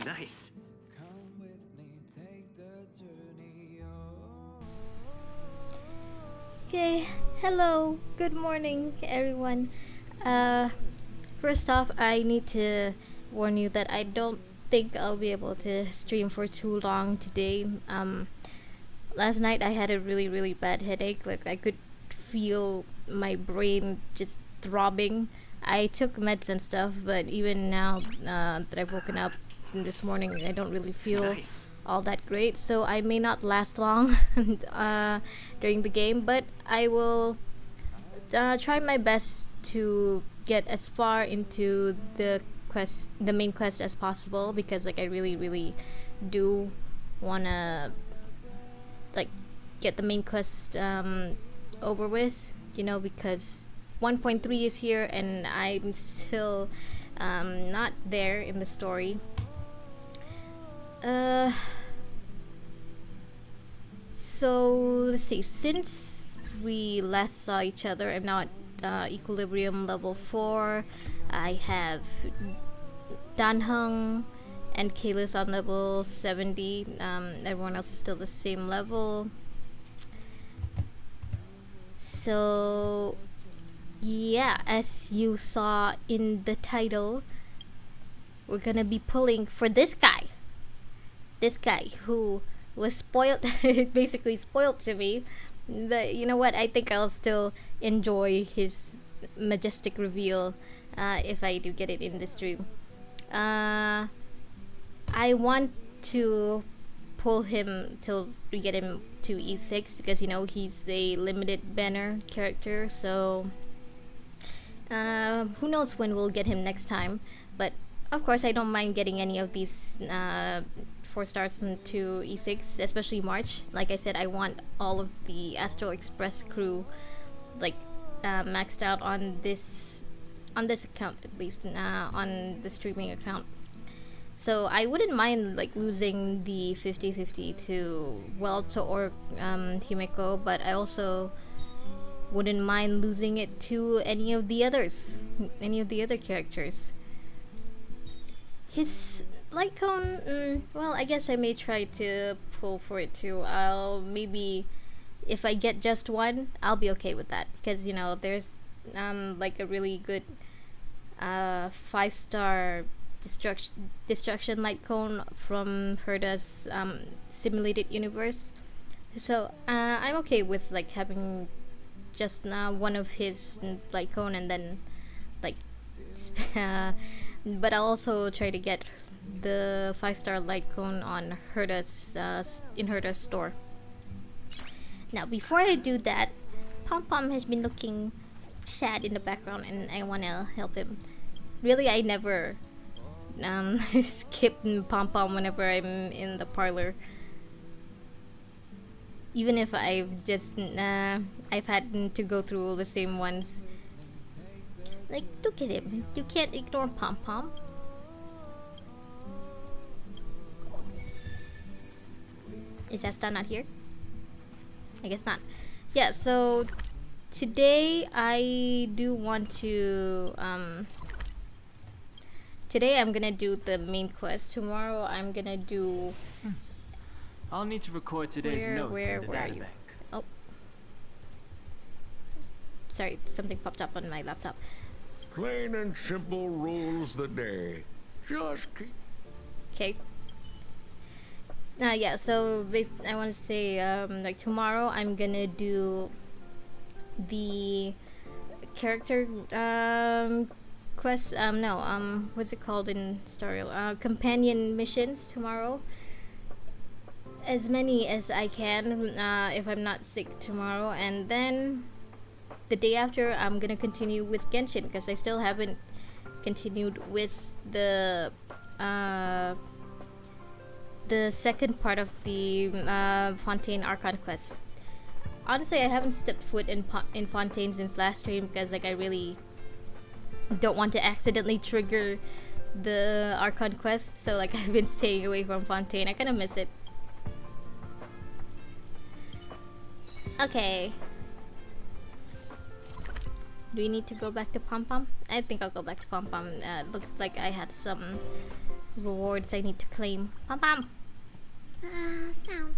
Nice. Okay, hello, good morning, everyone. First off, I need to warn you that I don't think I'll be able to stream for too long today. Last night I had a really bad headache. Like I could feel my brain just throbbing. I took meds and stuff, but even now that I've woken up this morning, I don't really feel Nice. all that great. So I may not last long during the game, but I will try my best to get as far into the main quest as possible, because like I really do wanna like get the main quest over with, because 1.3 is here and I'm still not there in the story. So let's see, since we last saw each other, I'm now at equilibrium level 4. I have Dan Heng and Kayla's on level 70. Everyone else is still the same level. So yeah, as you saw in the title, we're gonna be pulling for this guy who was spoiled basically spoiled to me. But you know what, I think I'll still enjoy his majestic reveal if I do get it in this stream. I want to pull him till we get him to E6, because he's a limited banner character, so who knows when we'll get him next time. But of course I don't mind getting any of these 4 stars into E6, especially March. Like I said, I want all of the Astral Express crew like maxed out on this account, at least on the streaming account. So I wouldn't mind like losing the 50-50 to or Himeko, but I also wouldn't mind losing it to any of the other characters. His light cone, well, I guess I may try to pull for it too. I'll maybe, if I get just one, I'll be okay with that, because there's like a really good 5-star destruction light cone from Herda's simulated universe. So I'm okay with like having just one of his light cone, and then like but I'll also try to get the 5-star light cone on Herda's in Herda's store. Now before I do that, Pom Pom has been looking sad in the background and I wanna help him. Really, I never skip Pom Pom whenever I'm in the parlor, even if I've just I've had to go through all the same ones. Like, look at him, you can't ignore Pom Pom. Is Asta not here? I guess not. Yeah, so today I do want to today I'm gonna do the main quest. Tomorrow I'm gonna do I'll need to record today's notes in the databank. Oh, sorry, something popped up on my laptop. Plain and simple rules the day. Just keep... Okay. Yeah, so I want to say like tomorrow I'm gonna do the character quest, what's it called in Star Rail? Companion missions tomorrow. As many as I can if I'm not sick tomorrow, and then the day after I'm gonna continue with Genshin, because I still haven't continued with the second part of the Fontaine Archon quest. Honestly, I haven't stepped foot in Fontaine since last stream, because like I really don't want to accidentally trigger the Archon quest, so like I've been staying away from Fontaine. I kind of miss it. Okay. Do we need to go back to Pom Pom? I think I'll go back to Pom Pom. Looked like I had some rewards I need to claim. Pam pam. Sound.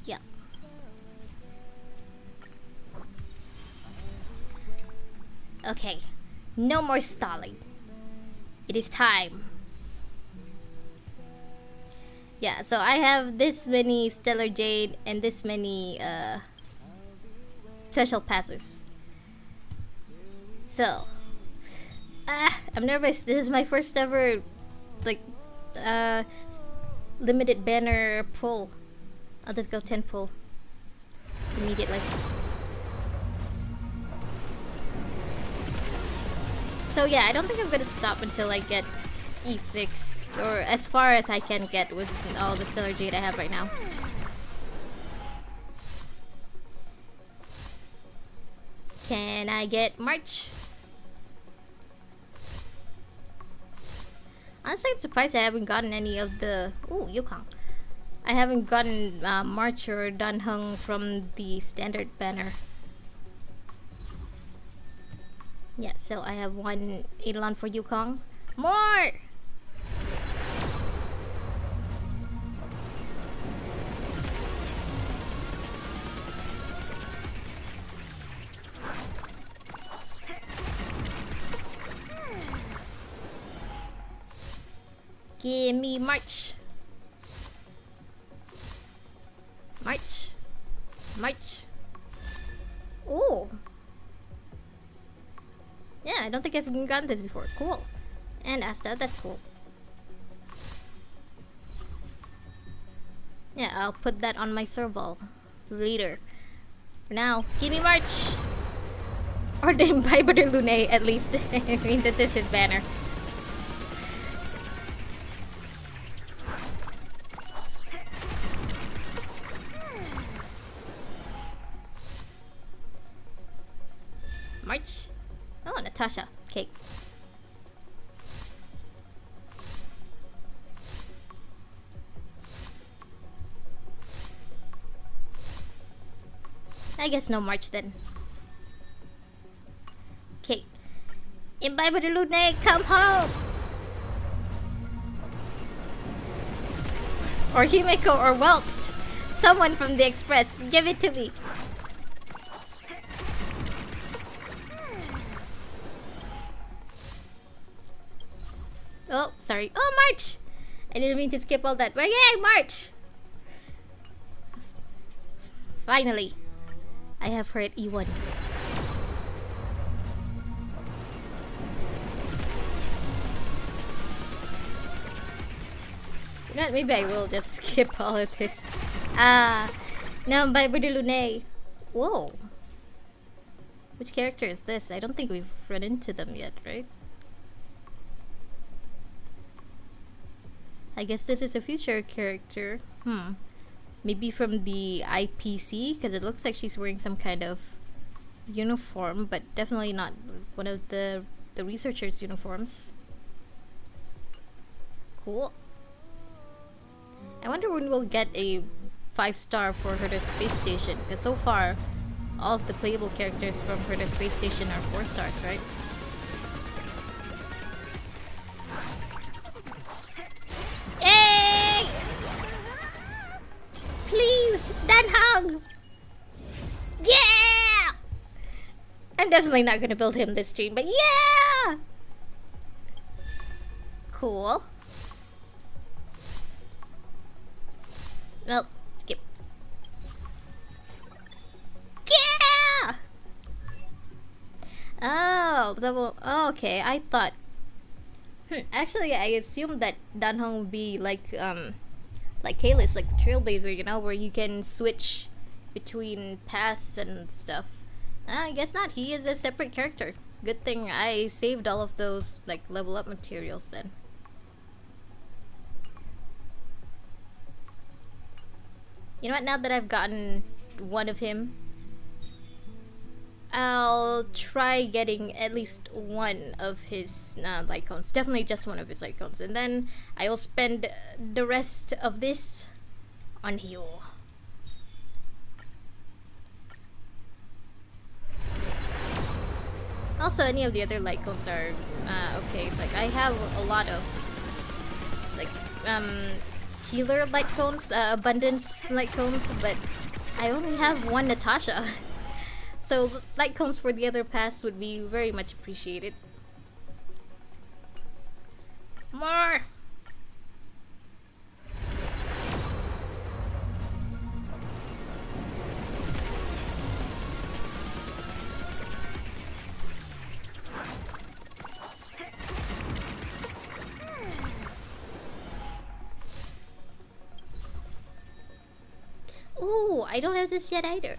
Yeah. Okay. No more stalling. It is time. Yeah, so I have this many Stellar Jade and this many special passes. So I'm nervous. This is my first ever like limited banner pull. I'll just go 10 pull immediately. So yeah, I don't think I'm gonna stop until I get E6, or as far as I can get with all the Stellar Jade I have right now. Can I get March? Honestly, I'm surprised I haven't gotten any of the... Ooh, Yukong. I haven't gotten March or Dan Heng from the standard banner. Yeah, so I have one Eidolon for Yukong. More! Give me March. March. March. Ooh. Yeah, I don't think I've even gotten this before. Cool. And Asta, that's cool. Yeah, I'll put that on my serval later. For now, give me March! Or the Imbibitor Lunae, at least. I mean, this is his banner. March. Oh, Natasha. Okay. I guess no March then. Okay. Imbibitor Lunae, come home! Or Himeko or Welt. Someone from the Express. Give it to me. Oh, sorry. Oh, March! I didn't mean to skip all that. But yay, March! Finally. I have her at E1. You know what? Maybe I will just skip all of this. Now Imbibitor Lunae. Whoa. Which character is this? I don't think we've run into them yet, right? I guess this is a future character. Maybe from the IPC, because it looks like she's wearing some kind of uniform, but definitely not one of the researchers' uniforms. Cool. I wonder when we'll get a 5-star for her to Space Station, because so far, all of the playable characters from her to Space Station are 4 stars, right? Yay! Please, Dan Heng! Yeah! I'm definitely not gonna build him this stream, but yeah! Cool. Well, skip. Yeah! Oh, double. Oh, okay, I thought. Actually, I assumed that Dan Heng would be like Kalis, like the Trailblazer, you know, where you can switch between paths and stuff. I guess not. He is a separate character. Good thing I saved all of those like level up materials then. You know what? Now that I've gotten one of him, I'll try getting at least one of his icons. Definitely just one of his icons. And then I will spend the rest of this on you. Also, any of the other light cones are okay. It's like I have a lot of like healer light cones, abundance light cones, but I only have one Natasha. So light cones for the other pass would be very much appreciated. More. Ooh, I don't have this yet either.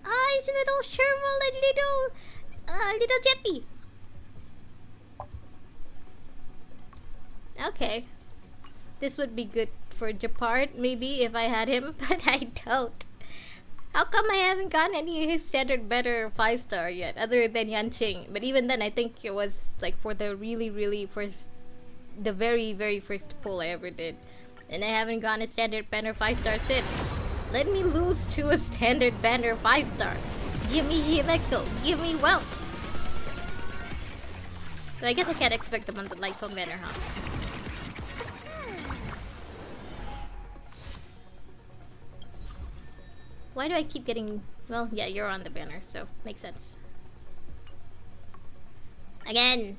Ah, it's a little Sherwell and little Jeppy. Okay. This would be good for Japard, maybe, if I had him, but I don't. How come I haven't gotten any standard better 5-star yet, other than Yanqing? But even then, I think it was like for the really first, the very first pull I ever did. And I haven't gotten a standard banner 5-star since. Let me lose to a standard banner 5-star. Give me Himeko, give me Welt. So I guess I can't expect them on the light phone banner, huh? Why do I keep getting... Well, yeah, you're on the banner, so makes sense. Again!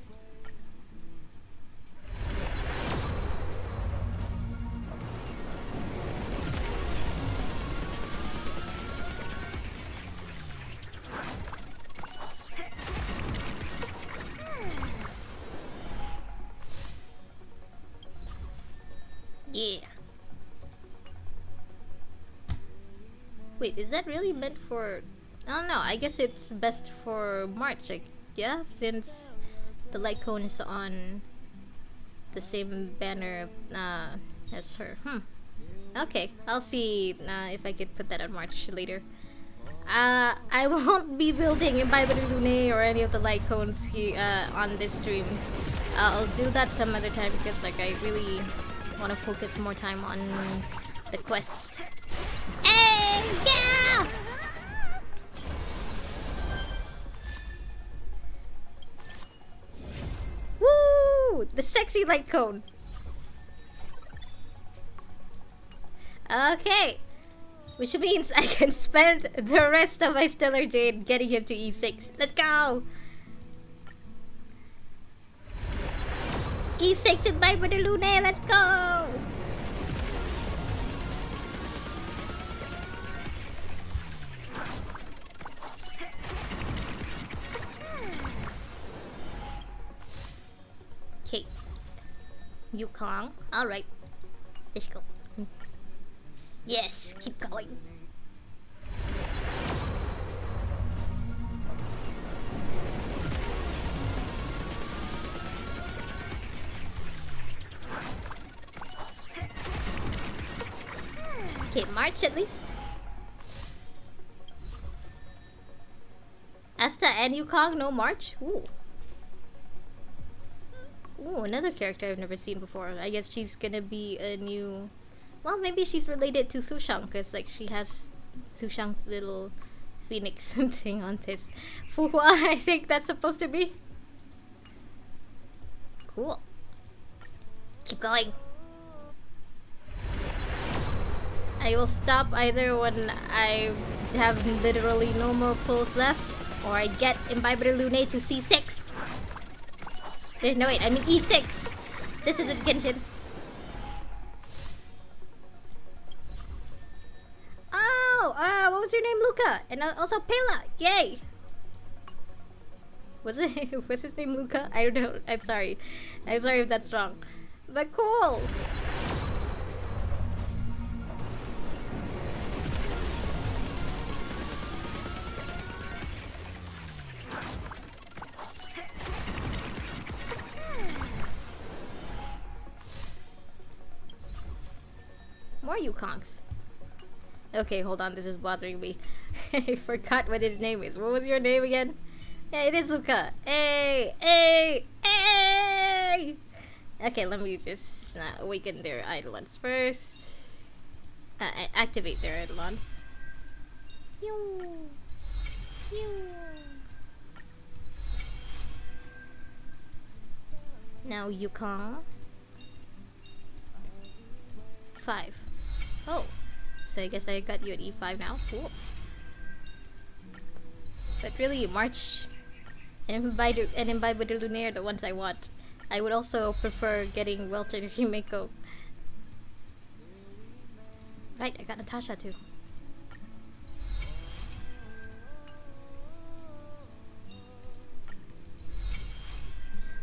Yeah. Wait, is that really meant for... I don't know, I guess it's best for March, like, yeah, since the light cone is on the same banner as her. Okay, I'll see if I could put that on March later. I won't be building Imbibitor Lunae or any of the light cones on this stream. I'll do that some other time because like I really want to focus more time on the quest. Hey, yeah! Woo! The sexy light cone. Okay. Which means I can spend the rest of my Stellar Jade getting him to E6. Let's go! E6 and Imbibitor Lunae, let's go! Okay. Yukong. Alright. Let's go. Yes, keep going. Okay, March at least. Asta and Yukong, no March? Ooh. Ooh, another character I've never seen before. I guess she's gonna be a new... Well, maybe she's related to Sushang, because like she has Sushang's little phoenix thing on this. Fuhua, I think that's supposed to be. Cool. Keep going. I will stop either when I have literally no more pulls left, or I get Imbibitor Lunae to C6. No wait, I mean E6. This isn't Genshin. Oh, what was your name, Luca? And also Pela. Yay. Was his name Luca? I don't know. I'm sorry. I'm sorry if that's wrong. But cool. More Yukongs. Okay, hold on, this is bothering me. I forgot what his name is. What was your name again? Yeah, it is Luca. Hey! Hey! Hey! Okay, let me just awaken their Eidolons first. Activate their Eidolons. Now Yukong. 5. Oh, so I guess I got you at E5 now. Cool. But really, March and Imbibitor Lunae are the ones I want. I would also prefer getting Welter and Himeko. Right, I got Natasha too.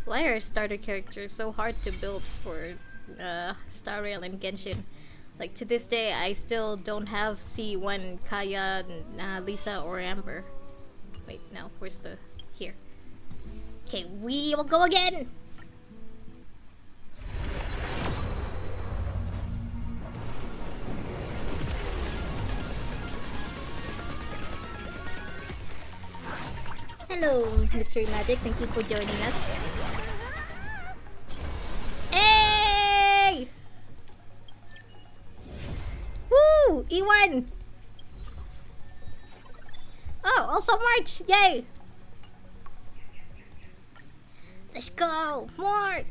Why are starter characters so hard to build for Star Rail and Genshin? Like, to this day, I still don't have C1 Kaya, Lisa, or Amber. Wait, no, where's the... here. Okay, we will go again! Hello, Mystery Magic. Thank you for joining us. Hey! Woo! E1! Oh, also March! Yay! Let's go! More!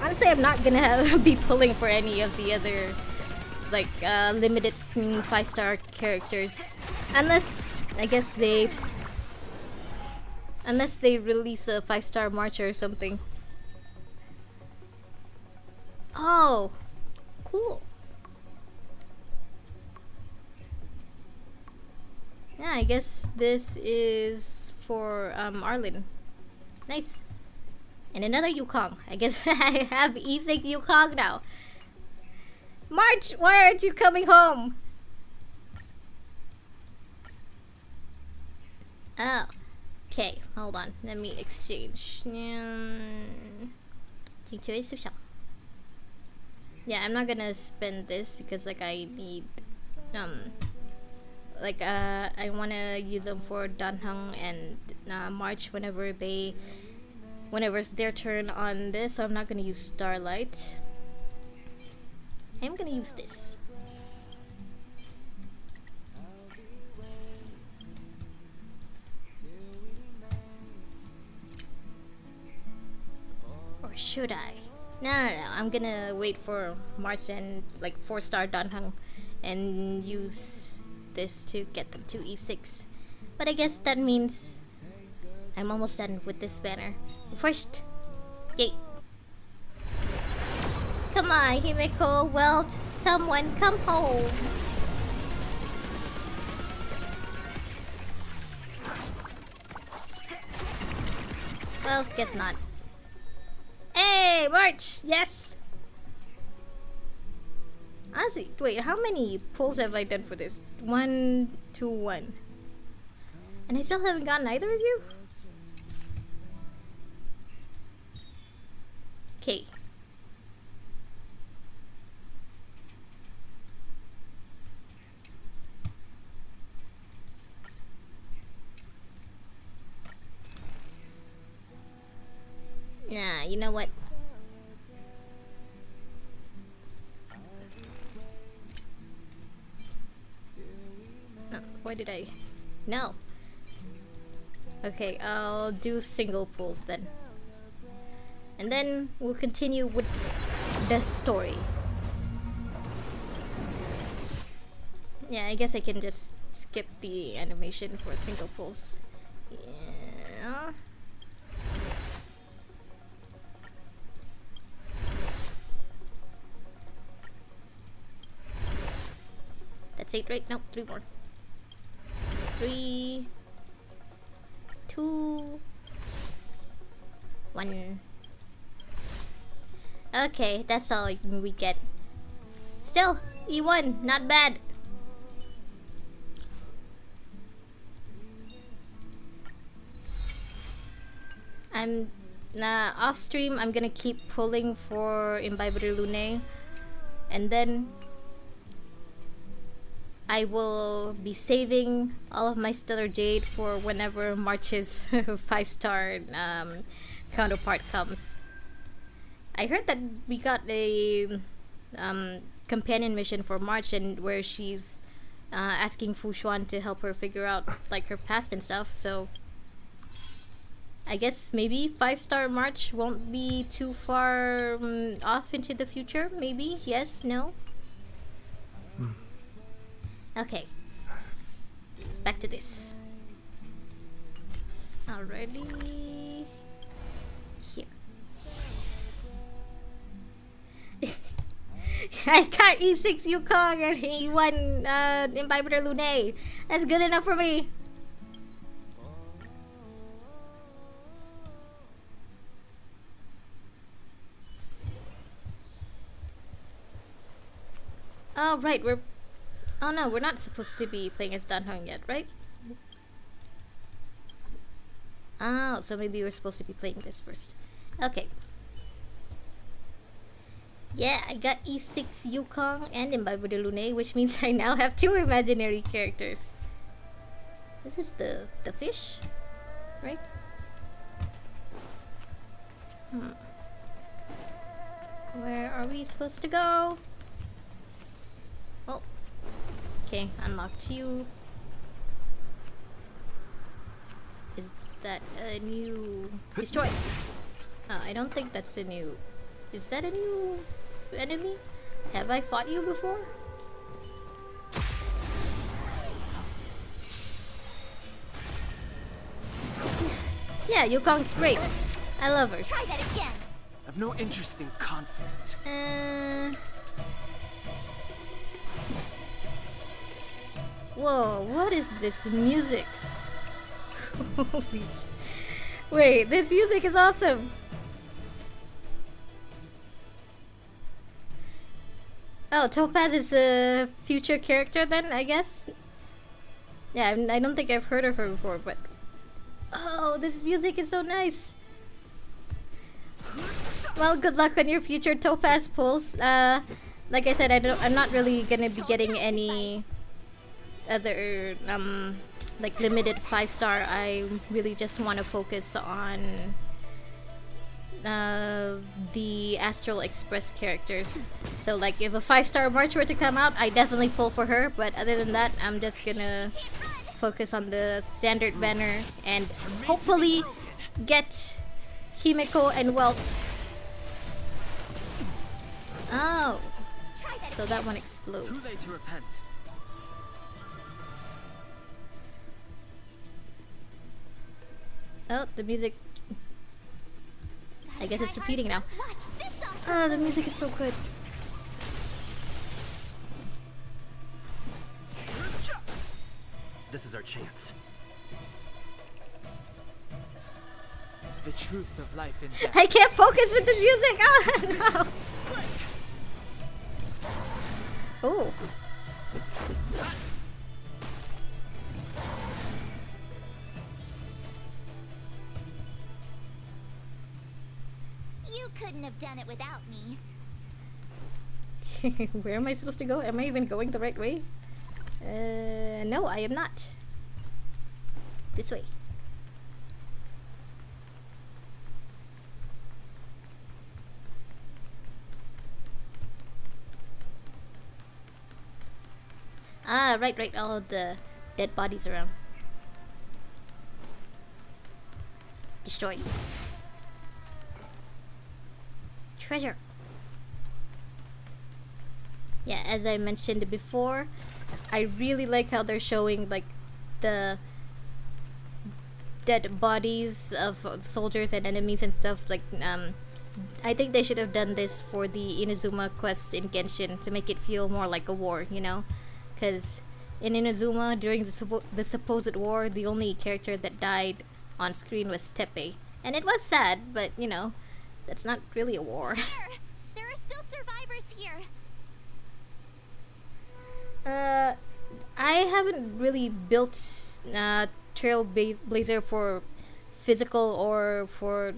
Honestly, I'm not gonna be pulling for any of the other like limited 5-star characters unless they release a 5-star marcher or something. Oh, cool. Yeah, I guess this is for Arlin. Nice. And another Yukong. I guess I have E6 Yukong now. March, why aren't you coming home? Oh, okay, hold on. Let me exchange. Yeah, I'm not gonna spend this because like I need I wanna use them for Dan Heng and March whenever it's their turn on this, so I'm not gonna use Starlight. I'm gonna use this. Or should I? No, I'm gonna wait for March and like 4-star Dan Heng and use this to get them to E6. But I guess that means I'm almost done with this banner. First, yay! Come on, Himeko, Welt, someone come home. Well, guess not. Hey, March! Yes! Honestly, wait, how many pulls have I done for this? 1, 2, 1. And I still haven't gotten either of you? Okay. Nah, you know what? Why did I... No. Okay, I'll do single pulls then. And then we'll continue with the story. Yeah, I guess I can just skip the animation for single pulls. Yeah. That's 8, right? No, 3 more. 3, 2, 1. Okay, that's all we get. Still, E1, not bad. I'm off stream. I'm gonna keep pulling for Imbibitor Lunae, and then I will be saving all of my Stellar Jade for whenever March's 5-star counterpart comes. I heard that we got a companion mission for March, and where she's asking Fu Xuan to help her figure out like her past and stuff. So I guess maybe 5-star March won't be too far off into the future. Maybe, yes, no. Okay. Back to this. Alrighty. Here. I got E6 Yukong and E1 Imbibitor Lunae. That's good enough for me. Oh, right, we're... Oh no, we're not supposed to be playing as Dan Heng yet, right? Oh, so maybe we're supposed to be playing this first. Okay. Yeah, I got E6 Yukong and Imbibitor Lunae, which means I now have 2 imaginary characters. This is the fish, right? Where are we supposed to go? Oh. Okay, unlocked you. Is that a new... Destroy! I don't think that's a new... Is that a new enemy? Have I fought you before? Yeah, Yukong's great. I love her. Try that again. I've no interest in conflict. Whoa, what is this music? Holy Wait, this music is awesome! Oh, Topaz is a future character then, I guess? Yeah, I don't think I've heard of her before, but... Oh, this music is so nice! Well, good luck on your future Topaz pulls. Like I said, I'm not really gonna be getting any other like limited 5-star. I really just want to focus on the Astral Express characters. So like if a 5-star March were to come out, I definitely pull for her, but other than that, I'm just gonna focus on the standard banner and hopefully get Himeko and Welt. Oh, so that one explodes. Too late to repent. Oh, the music. I guess it's repeating now. Oh, the music is so good. This is our chance. The truth of life and death. I can't focus with the music. Oh no. Oh. You couldn't have done it without me. Where am I supposed to go? Am I even going the right way? No, I am not. This way. Ah, right, all of the dead bodies around. Destroy. Treasure. Yeah, as I mentioned before, I really like how they're showing like the dead bodies of soldiers and enemies and stuff. Like, I think they should have done this for the Inazuma quest in Genshin to make it feel more like a war, you know? Because in Inazuma, during the supposed war, the only character that died on screen was Teppei. And it was sad, but, you know, that's not really a war. There are still survivors here. I haven't really built Trailblazer for physical or for,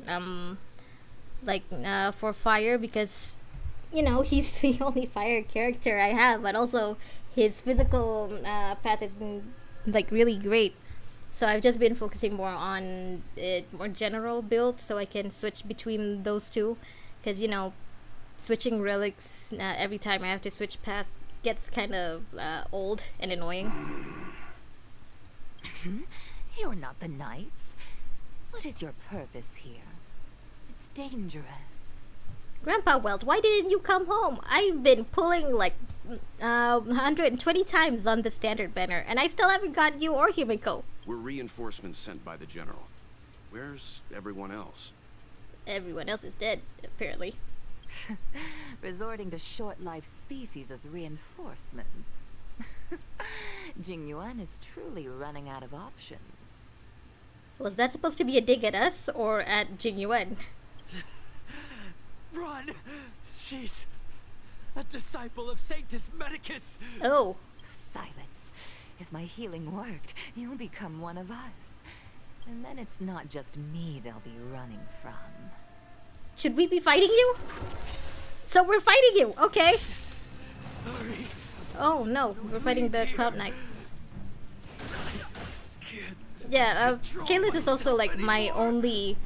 for fire because, you know, he's the only fire character I have, but also his physical path is like really great. So I've just been focusing more on more general build so I can switch between those two, because you know, switching relics every time I have to switch paths gets kind of old and annoying. You're not the knights. What is your purpose here? It's dangerous. Grandpa Welt, why didn't you come home? I've been pulling like 120 times on the standard banner, and I still haven't got you or Himiko. We're reinforcements sent by the general. Where's everyone else? Everyone else is dead, apparently. Resorting to short-lived species as reinforcements. Tingyun is truly running out of options. Was that supposed to be a dig at us or at Tingyun? Run! She's a disciple of Sanctus Medicus! Oh. Silence. If my healing worked, you'll become one of us. And then it's not just me they'll be running from. Should we be fighting you? So we're fighting you, okay. Hurry! Oh no, we're fighting the Cloud Knight. Yeah, Kalis is also like my only,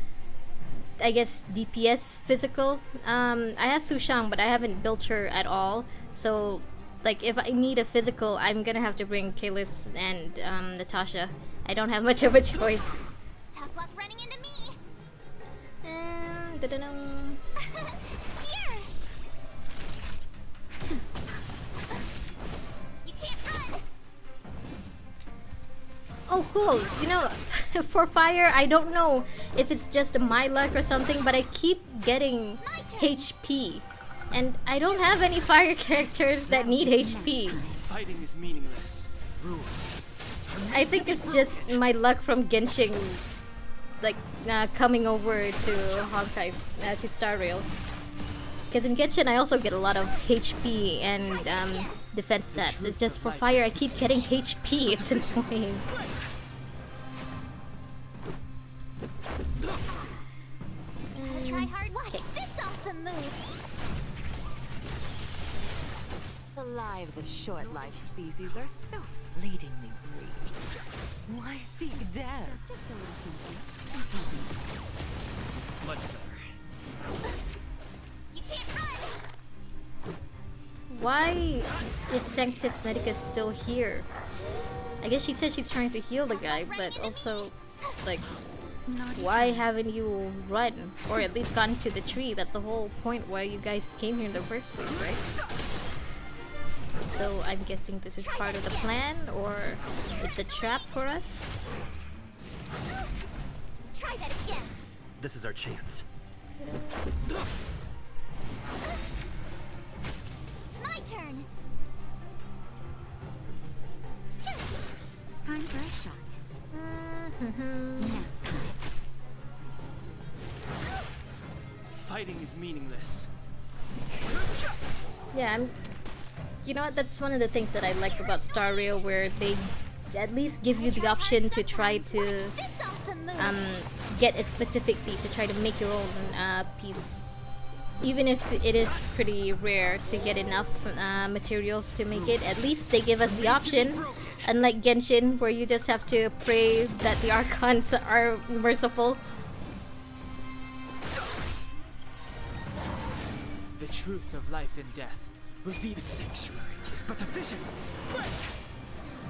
I guess, DPS physical. I have Sushang, but I haven't built her at all. So, like, if I need a physical, I'm gonna have to bring Kalis and Natasha. I don't have much of a choice. Tough luck running into me. Da-da-dum. Here. You can't run. Oh, cool. You know, for fire, I don't know if it's just my luck or something, but I keep getting HP. And I don't have any fire characters that need HP. Fighting is meaningless. Rules. I think it's just my luck from Genshin, like, coming over to Honkai, to Star Rail. Because in Genshin, I also get a lot of HP and defense stats. It's just for fire, I keep getting HP. It's annoying. Try hard. Watch this awesome move. The lives of short-lived species are so fleetingly brief. Why seek death? Much better. You can't run. Why is Sanctus Medicus still here? I guess she said she's trying to heal the guy, but also, like, why haven't you run? Or at least gone to the tree? That's the whole point why you guys came here in the first place, right? So I'm guessing this is part of the plan, or it's a trap for us? Try that again. This is our chance. My turn. Time for a shot. Fighting is meaningless. Yeah, you know what, that's one of the things that I like about Star Rail, where they at least give you the option to try to This awesome move. get a specific piece, to try to make your own piece. Even if it is pretty rare to get enough materials to make it, at least they give us the option. Unlike Genshin, where you just have to pray that the Archons are merciful. The truth of life and death. Reveal the sanctuary is but a vision.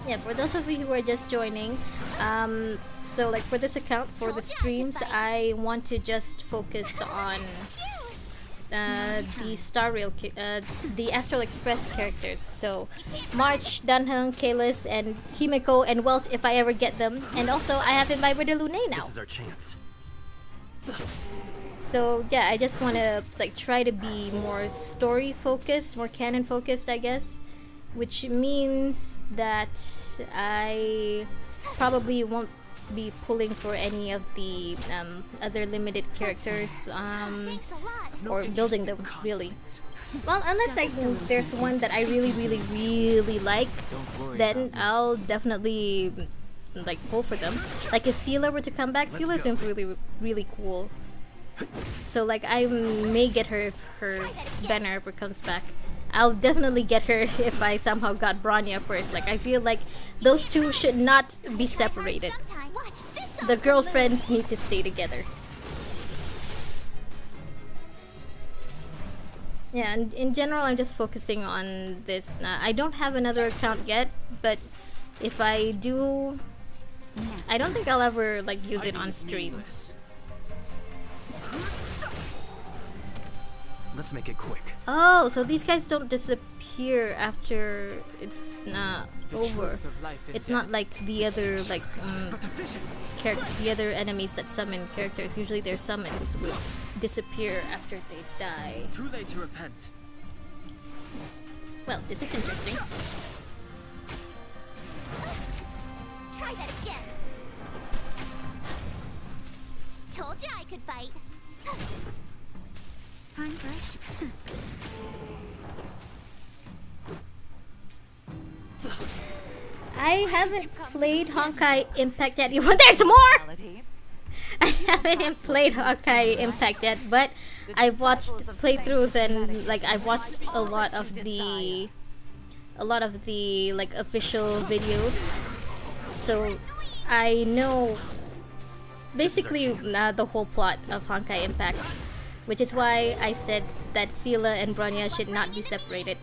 Yeah, for those of you who are just joining, so like for this account, for the streams, I want to just focus on the Star Rail, the Astral Express characters. So March, Dan Heng, Kalis, and Himiko, and Welt if I ever get them. And also I have Imbibitor Lunae now. This is our chance. So yeah, I just want to like try to be more story focused, more canon focused, I guess, which means that I probably won't be pulling for any of the other limited characters Thanks a lot. or building them really. Well, unless there's one that I really like, then I'll definitely like pull for them. Like if Seela were to come back, Seela seems really cool. So like I may get her if her banner ever comes back. I'll definitely get her if I somehow got Bronya first. Like I feel like those two should not be separated. Sometime. Watch this The awesome girlfriends need to stay together. Yeah, and in general I'm just focusing on this. I don't have another account yet, but if I do I don't think I'll ever like use it Fighting on is stream. meaningless. Let's make it quick. Oh, so these guys don't disappear after it's not over. Truth of life and It's death. not like the other like But the vision. the other enemies that summon characters. Usually their summons would disappear after they die. Too late to repent. Well, this is interesting. Try that again. Told ya I could fight. Time fresh. I haven't played Honkai Impact yet. There's more! Reality. I haven't played Honkai Impact yet, but I've watched playthroughs and like I've watched a lot of the like official videos. So I know basically the whole plot of Honkai Impact, which is why I said that Sela and Bronya should not be separated.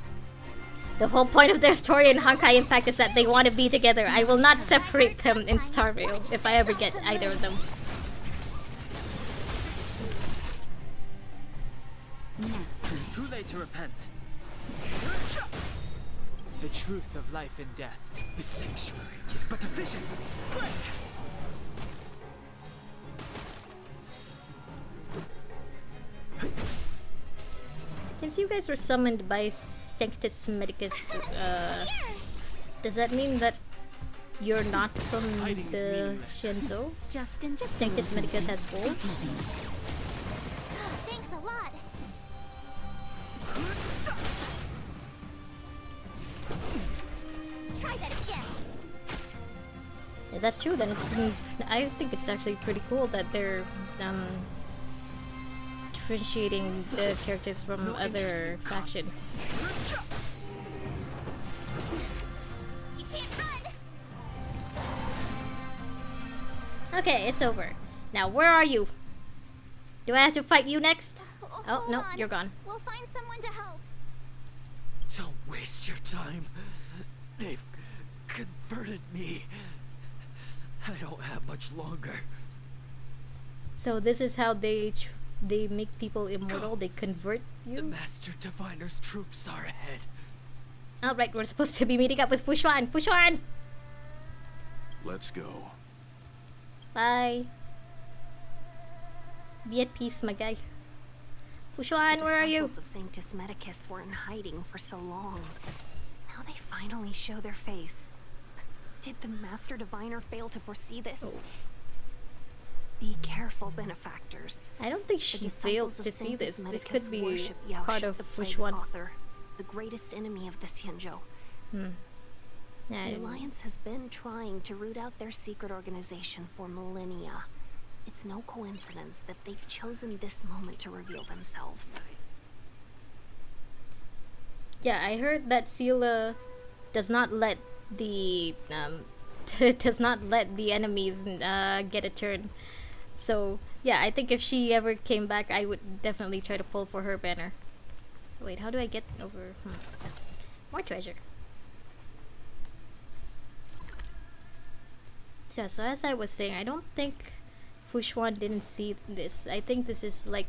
The whole point of their story in Honkai Impact is that they want to be together. I will not separate them in Star Rail if I ever get either of them. Too late to repent. The truth of life and death. The sanctuary is but a vision. Break! Since you guys were summoned by Sanctus Medicus, does that mean that you're not from Fighting is the meaningless. Shenzo? Justin, just Sanctus Medicus has wolves? thanks a lot. Try that again. If that's true, then I think it's actually pretty cool that they're differentiating the characters from No other interesting factions. You can't run. Okay, it's over. Now, where are you? Do I have to fight you next? Oh, Hold no, on. you're gone. We'll find someone to help. Don't waste your time. They've converted me. I don't have much longer. So this is how they make people immortal. They convert The you. Master Diviner's troops are ahead. All right, we're supposed to be meeting up with Fushuan. Fushuan, Let's go. bye. Be at peace, my guy. Fushuan, where are you? The disciples of Sanctus Medicus were in hiding for so long. Now they finally show their face. Did the Master Diviner fail to foresee this? Oh. Be careful, benefactors. I don't think The she disciples failed of to see Sanctus this. This Medicus could be worship part Yaoshik, of the plague's Fushuan's. author, the greatest enemy of the Xianzhou. Yeah, The Alliance has been trying to root out their secret organization for millennia. It's no coincidence that they've chosen this moment to reveal themselves. yeah, I heard that Sela does not let the enemies get a turn. So yeah, I think if she ever came back, I would definitely try to pull for her banner. Wait, how do I get over? More treasure. Yeah, so as I was saying, I don't think Fushuan didn't see this. I think this is like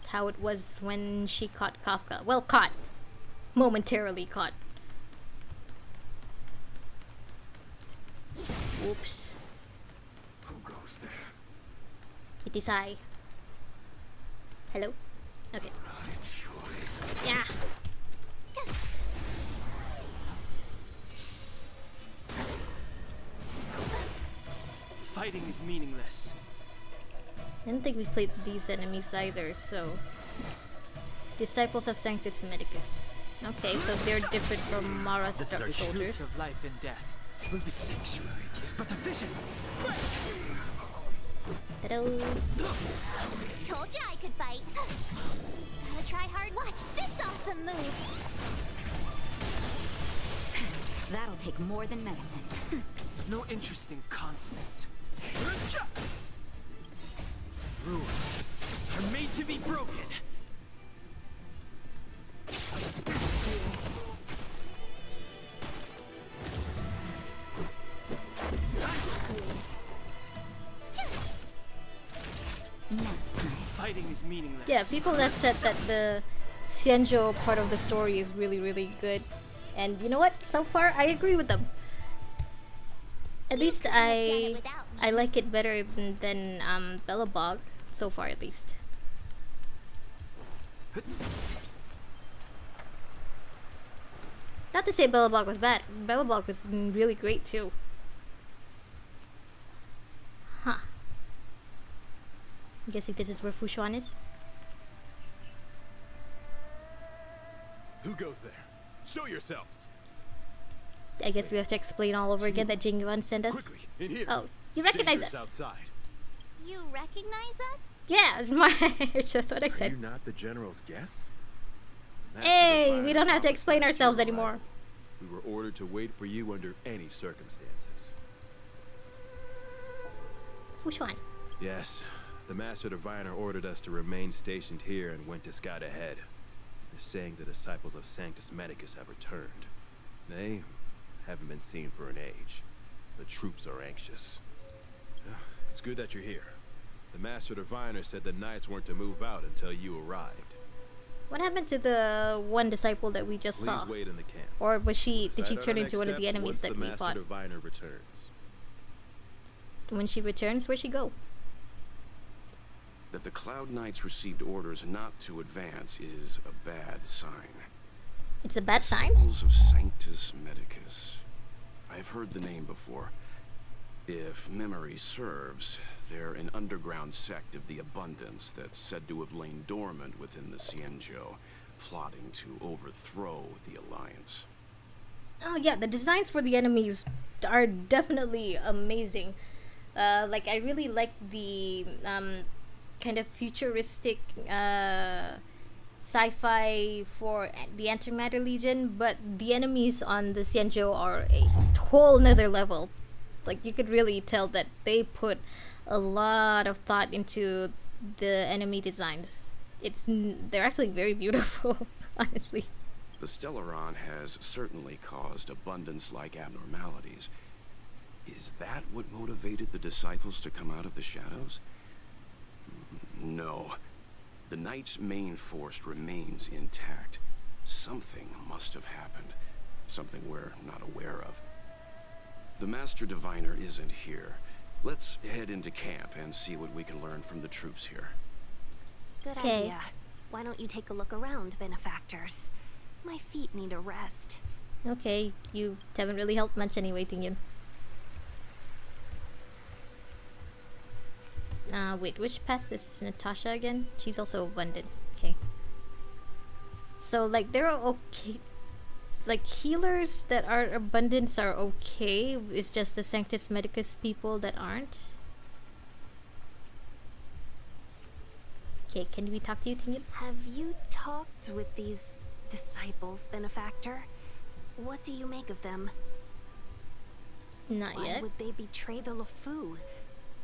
how it was when she caught Kafka. Well, caught. Momentarily caught. Oops. Who goes there? It is I. Hello? Okay. Right choice. Yeah. Fighting is meaningless. I don't think we played these enemies either, so... Disciples of Sanctus Medicus. Okay, so they're different from Mara's The truth soldiers. of life and death. Well, the sanctuary is but a vision. Break! Hello. Told ya I could fight. Gotta try hard. Watch this awesome move. That'll take more than medicine. No interest in conflict. Rules are made to be broken. is meaningless. Yeah, people have said that the Xianzhou part of the story is really, really good. And you know what? So far, I agree with them. At least couldn't have done it without me. I like it better than Bellabog, so far at least. Not to say Bellabog was bad. Bellabog was really great too. Huh. I'm guessing this is where Fushuan is. Who goes there? Show yourselves! I guess we have to explain all over again that Tingyun sent us. Quickly, in here. Oh, you It's recognize dangerous us. outside. You recognize us? Yeah, it's just what I Are you said. not the general's guests? Hey, we don't have to explain ourselves anymore. We were ordered to wait for you under any circumstances. Fushuan. Yes, the Master Diviner ordered us to remain stationed here and went to scout ahead. They're saying the disciples of Sanctus Medicus have returned. They haven't been seen for an age. The troops are anxious. It's good that you're here. The Master Diviner said the Knights weren't to move out until you arrived. What happened to the one disciple that we just Please saw? wait in the camp. Or was she? Did she Decide on turn our into next one of the steps enemies once that the we Master fought? Diviner returns. When she returns, where'd she go? That the Cloud Knights received orders not to advance is a bad sign. It's a bad sign. Disciples of Sanctus Medicus. I've heard the name before. If memory serves, they're an underground sect of the Abundance that's said to have lain dormant within the Xianzhou, plotting to overthrow the Alliance. Oh yeah, the designs for the enemies are definitely amazing. Like I really like the kind of futuristic sci-fi for the Antimatter Legion, but the enemies on the Xianzhou are a whole nother level. Like you could really tell that they put a lot of thought into the enemy designs. They're actually very beautiful, honestly. The Stellaron has certainly caused Abundance-like abnormalities. Is that what motivated the disciples to come out of the shadows? No. The Knight's main force remains intact. Something must have happened. Something we're not aware of. The Master Diviner isn't here. Let's head into camp and see what we can learn from the troops here. Good 'Kay. idea. Why don't you take a look around, benefactors? My feet need a rest. Okay, you haven't really helped much anyway, Tingyun. Wait, which path is Natasha again? She's also Abundance. Okay. So, like, they're okay. Like, healers that are Abundance are okay. It's just the Sanctus Medicus people that aren't. Okay, can we talk to you, Tingyun? Have you talked with these disciples, benefactor? What do you make of them? Not Why yet. would they betray the LeFou?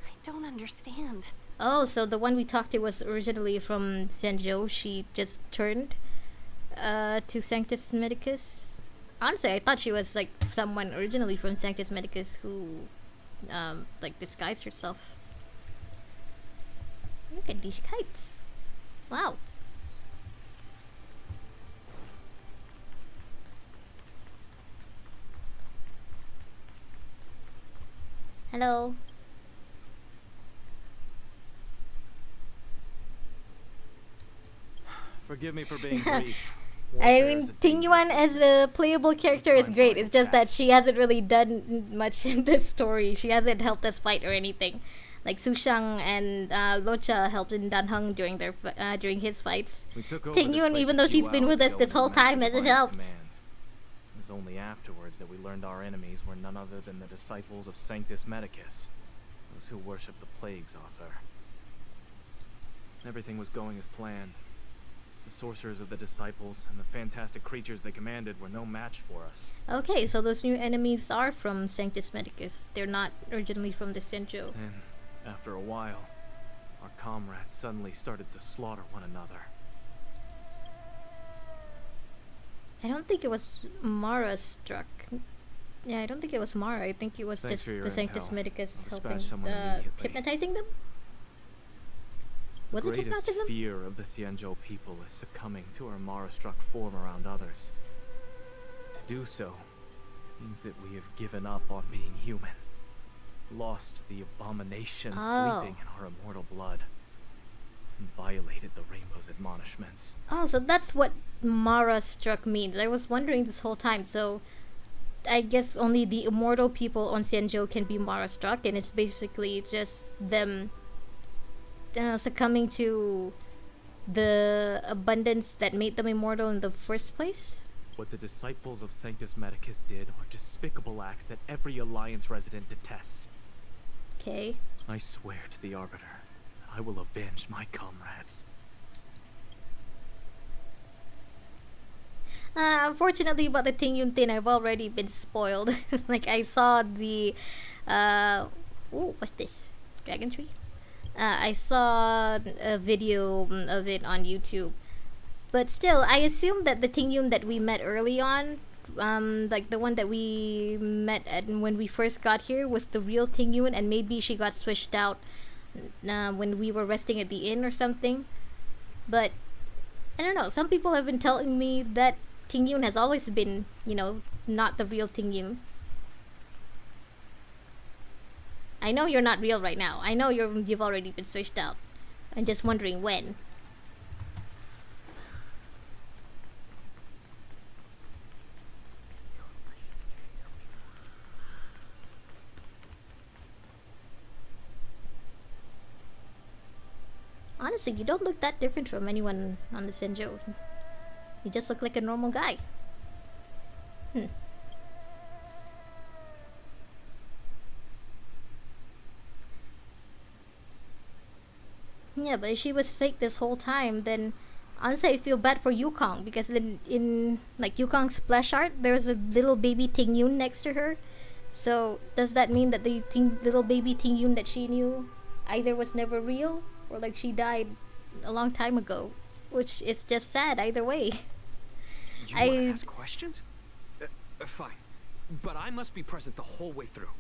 I don't understand. Oh, so the one we talked to was originally from Xianzhou. She just turned to Sanctus Medicus. Honestly, I thought she was like someone originally from Sanctus Medicus who like disguised herself. Look at these kites. Wow. Hello. Forgive me for being brief. I Warfare mean, is a dangerous Tingyun as business. a playable character is great. It's just that she hasn't really done much in this story. She hasn't helped us fight or anything. Like Sushang and Locha helped in Dan Heng during their during his fights. We took over this Tingyun, place even a though few she's been hours with us ago this when whole the Master time, hasn't Divine's helped. command. It was only afterwards that we learned our enemies were none other than the disciples of Sanctus Medicus, those who worship the plague's author. Everything was going as planned. The sorcerers of the disciples and the fantastic creatures they commanded were no match for us. Okay, so those new enemies are from Sanctus Medicus. They're not originally from the Senjo. And after a while, our comrades suddenly started to slaughter one another. I don't think it was Mara struck. Yeah, I don't think it was Mara. I think it was Thanks just for your the Sanctus intel. Medicus I'll helping, dispatch someone immediately. hypnotizing them. Was the it greatest hypnotism? fear of the Xianzhou people is succumbing to our Mara-struck form around others. To do so means that we have given up on being human, lost the abomination sleeping in our immortal blood, and violated the Rainbow's admonishments. Oh, so that's what Mara struck means. I was wondering this whole time. So I guess only the immortal people on Xianzhou can be Mara struck, and it's basically just them succumbing to the abundance that made them immortal in the first place. What the disciples of Sanctus Medicus did are despicable acts that every Alliance resident detests. Okay. I swear to the Arbiter that I will avenge my comrades. Unfortunately, about the Tingyun thing, I've already been spoiled. Like, I saw the ooh, what's this? Dragon tree? I saw a video of it on YouTube. But still, I assume that the Tingyun that we met early on, like the one that we met when we first got here, was the real Tingyun, and maybe she got switched out when we were resting at the inn or something. But I don't know. Some people have been telling me that Tingyun has always been, not the real Tingyun. I know you're not real right now. I know you've already been switched out. I'm just wondering when. Honestly, you don't look that different from anyone on the Senjo. You just look like a normal guy. Yeah, but if she was fake this whole time, then honestly I feel bad for Yukong, because then in like Yukong's splash art, there's a little baby Tingyun next to her. So does that mean that the little baby Tingyun that she knew either was never real, or like she died a long time ago? Which is just sad either way. You wanna ask questions? Fine. But I must be present the whole way through.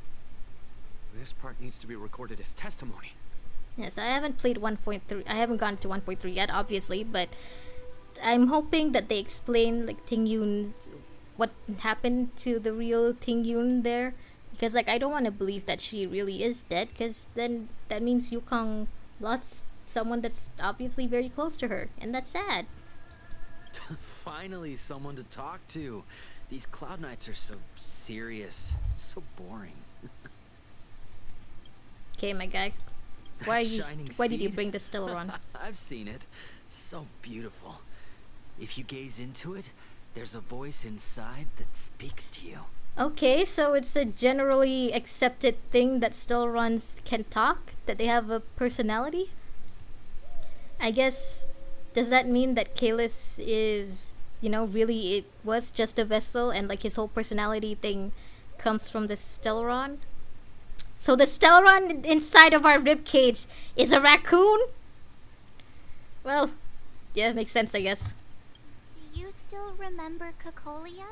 This part needs to be recorded as testimony. Yes, I haven't played 1.3. I haven't gone to 1.3 yet, obviously, but I'm hoping that they explain like Tingyun's what happened to the real Tingyun there, because like I don't want to believe that she really is dead, because then that means Yukong lost someone that's obviously very close to her, and that's sad. Finally, someone to talk to. These Cloud Knights are so serious, so boring. Okay, my guy. Why did you bring the Stellaron? I've seen it. So beautiful. If you gaze into it, there's a voice inside that speaks to you. Okay, so it's a generally accepted thing that Stellarons can talk? That they have a personality? I guess, does that mean that Kalis is, really it was just a vessel, and like his whole personality thing comes from the Stellaron? So the Stellaron inside of our ribcage is a raccoon? Well, yeah, makes sense, I guess. Do you still remember Cocolia?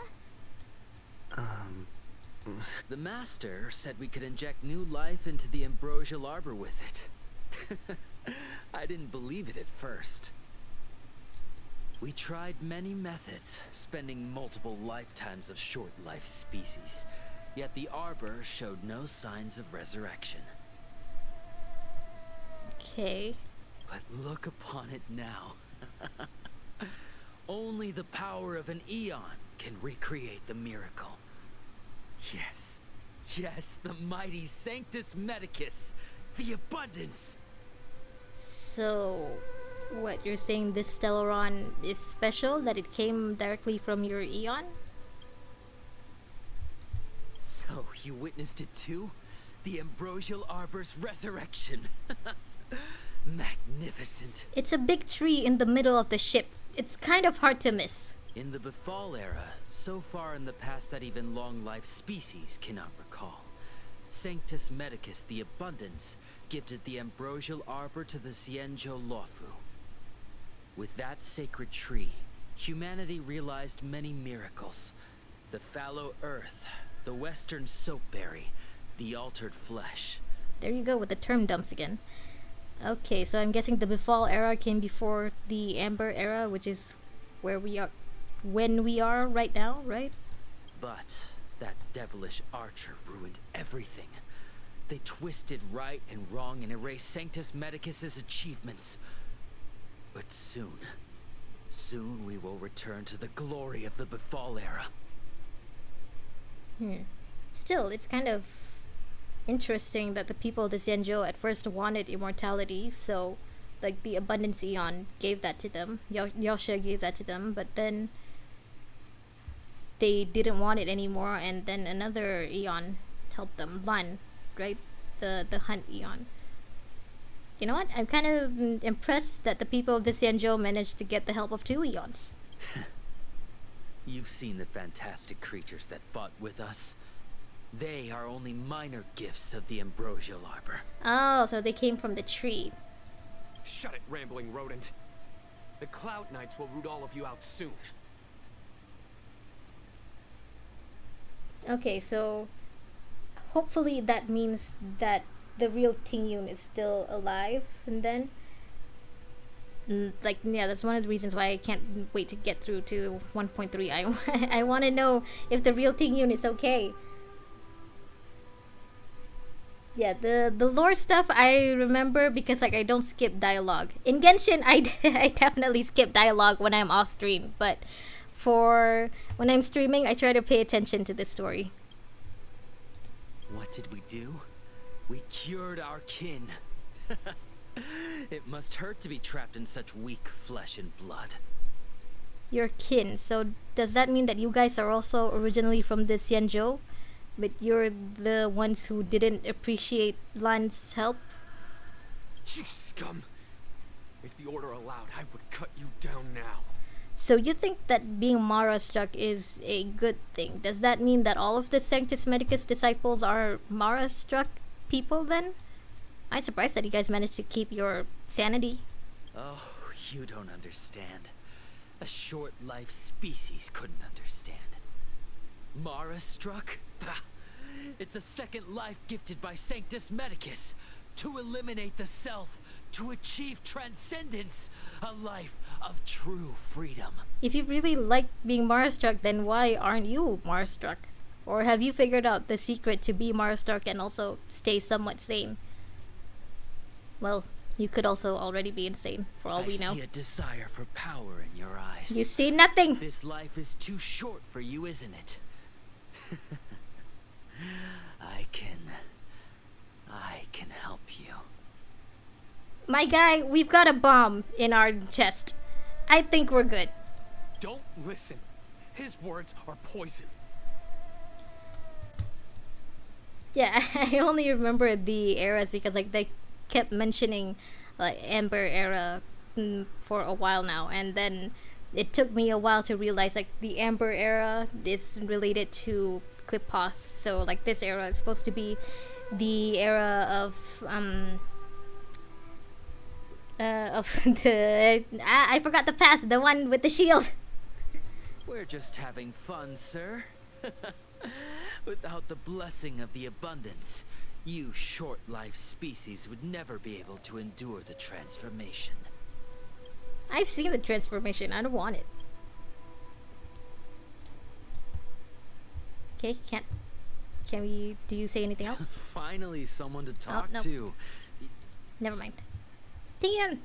The Master said we could inject new life into the ambrosial arbor with it. I didn't believe it at first. We tried many methods, spending multiple lifetimes of short-life species. Yet the arbor showed no signs of resurrection. Okay. But look upon it now. Only the power of an eon can recreate the miracle. Yes, yes, the mighty Sanctus Medicus, the abundance. So, what, you're saying this Stellaron is special, that it came directly from your eon? So, you witnessed it too? The ambrosial arbor's resurrection. Magnificent. It's a big tree in the middle of the ship. It's kind of hard to miss. In the Befall era, so far in the past that even long-life species cannot recall, Sanctus Medicus, the Abundance, gifted the ambrosial arbor to the Xianzhou Luofu. With that sacred tree, humanity realized many miracles. The fallow earth, the western soapberry, the altered flesh. There you go with the term dumps again. Okay, so I'm guessing the Befall era came before the Amber era, which is where we are, when we are right now, right? But that devilish archer ruined everything. They twisted right and wrong and erased Sanctus Medicus's achievements. But soon we will return to the glory of the Befall era. Still, it's kind of interesting that the people of the Xianzhou at first wanted immortality, so like the Abundance Eon gave that to them. Yosha gave that to them, but then they didn't want it anymore, and then another Eon helped them. Lan, right? The Hunt Eon. You know what? I'm kind of impressed that the people of the Xianzhou managed to get the help of 2 Eons. You've seen the fantastic creatures that fought with us. They are only minor gifts of the Ambrosial Arbor. Oh, so they came from the tree. Shut it, rambling rodent. The Cloud Knights will root all of you out soon. Okay, so hopefully that means that the real Tingyun is still alive, and then like, yeah, that's one of the reasons why I can't wait to get through to 1.3. I want to know if the real Tingyun is okay. Yeah, the lore stuff I remember because like I don't skip dialogue. In Genshin, I definitely skip dialogue when I'm off stream, but for when I'm streaming, I try to pay attention to the story. What did we do? We cured our kin. It must hurt to be trapped in such weak flesh and blood. Your kin. So does that mean that you guys are also originally from the Xianzhou? But you're the ones who didn't appreciate Lan's help? You scum! If the Order allowed, I would cut you down now. So you think that being Mara-struck is a good thing? Does that mean that all of the Sanctus Medicus disciples are Mara-struck people then? I'm surprised that you guys managed to keep your sanity. Oh, you don't understand. A short-life species couldn't understand. Mara-struck? Pah! It's a second life gifted by Sanctus Medicus to eliminate the self, to achieve transcendence, a life of true freedom. If you really like being Mara-struck, then why aren't you Mara-struck? Or have you figured out the secret to be Mara-struck and also stay somewhat sane? Well, you could also already be insane, for all we know. I see a desire for power in your eyes. You see nothing! This life is too short for you, isn't it? I can help you. My guy, we've got a bomb in our chest. I think we're good. Don't listen. His words are poison. Yeah, I only remember the eras because like they kept mentioning like Amber era for a while now, and then it took me a while to realize like the Amber era is related to Clipoth, so like this era is supposed to be the era of the I forgot the path, the one with the shield. We're just having fun, sir. Without the blessing of the abundance, you short-life species would never be able to endure the transformation. I've seen the transformation. I don't want it. Okay, can we, do you say anything else? Finally, someone to talk no. to. Never mind. Tingyun!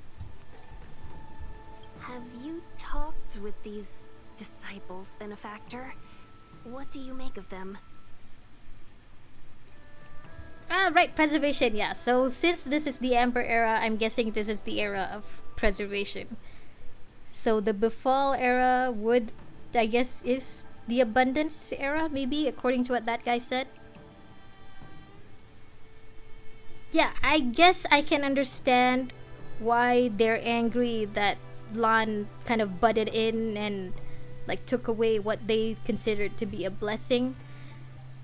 Have you talked with these disciples, Benefactor? What do you make of them? Right, preservation, yeah. So since this is the Amber era, I'm guessing this is the era of preservation. So the Befall era would, I guess, is the Abundance era, maybe, according to what that guy said. Yeah, I guess I can understand why they're angry that Lan kind of butted in and like took away what they considered to be a blessing.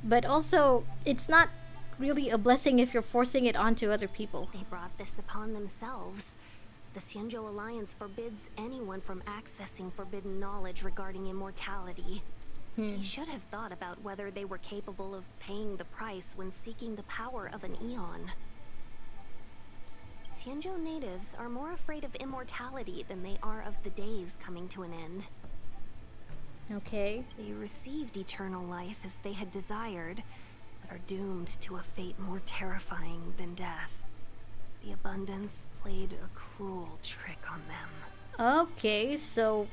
But also, it's not really a blessing if you're forcing it onto other people. They brought this upon themselves. The Xianzhou Alliance forbids anyone from accessing forbidden knowledge regarding immortality. They should have thought about whether they were capable of paying the price when seeking the power of an Eon. Xianzhou natives are more afraid of immortality than they are of the days coming to an end. Okay. They received eternal life as they had desired, but are doomed to a fate more terrifying than death. The abundance played a cruel trick on them. Okay, so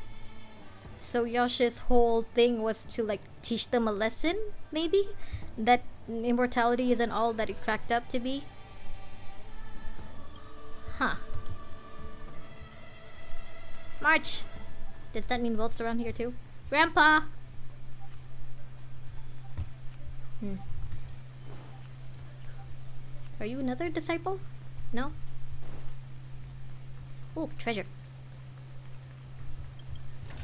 Yasha's whole thing was to like teach them a lesson, maybe? That immortality isn't all that it cracked up to be? Huh. March! Does that mean Walt's around here too? Grandpa! Are you another disciple? No? Oh, treasure.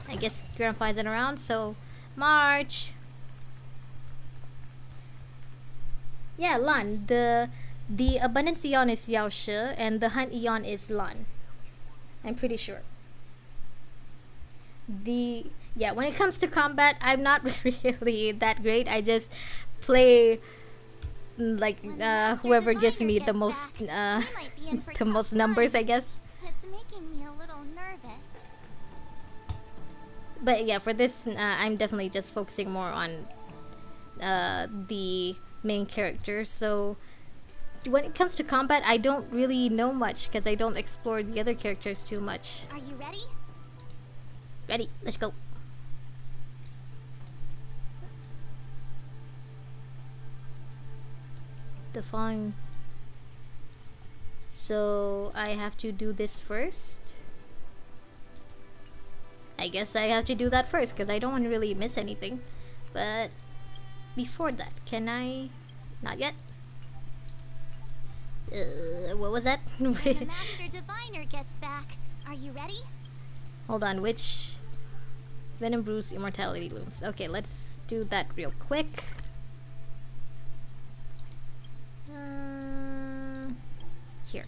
I guess Grandpa isn't around, so March. Yeah, Lan. The Abundance Eon is Yao Shi, and the Hunt Eon is Lan. I'm pretty sure. Yeah, when it comes to combat, I'm not really that great. I just play like whoever gives me the most the most numbers, I guess. It's making me a little nervous. But yeah, for this, I'm definitely just focusing more on the main character. So when it comes to combat, I don't really know much because I don't explore the other characters too much. Are you ready? Ready, let's go. Define. So I have to do this first. I guess I have to do that first because I don't want to really miss anything. But before that, can I? Not yet. What was that? When the Master Diviner gets back, are you ready? Hold on, which Venom Brews Immortality Looms? Okay, let's do that real quick. Here.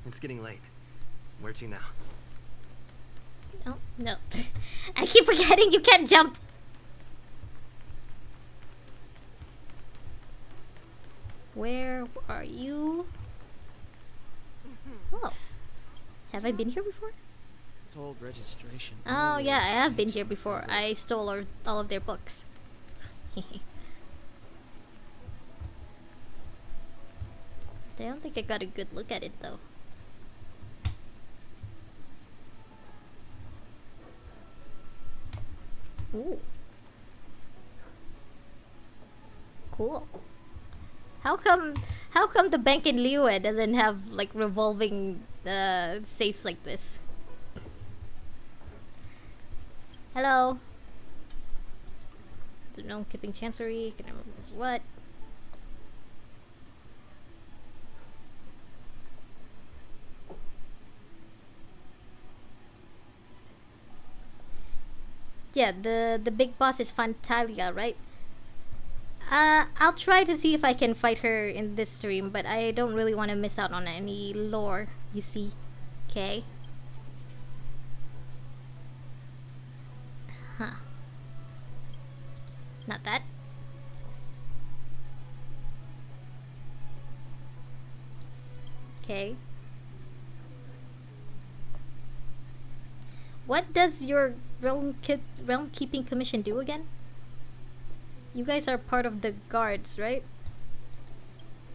It's getting late. Where to now? Oh, no. I keep forgetting you can't jump! Where are you? Oh. Have I been here before? It's old registration. Oh yeah, I have been here before. I stole all of their books. I don't think I got a good look at it though. Ooh. Cool. How come the bank in Liyue doesn't have like revolving safes like this? Hello. No keeping chancery. Can I remember what? Yeah, the big boss is Fantalia, right? I'll try to see if I can fight her in this stream, but I don't really want to miss out on any lore, you see. Okay. Huh. Not that. Okay. What does your realm keeping commission do again? You guys are part of the guards, right?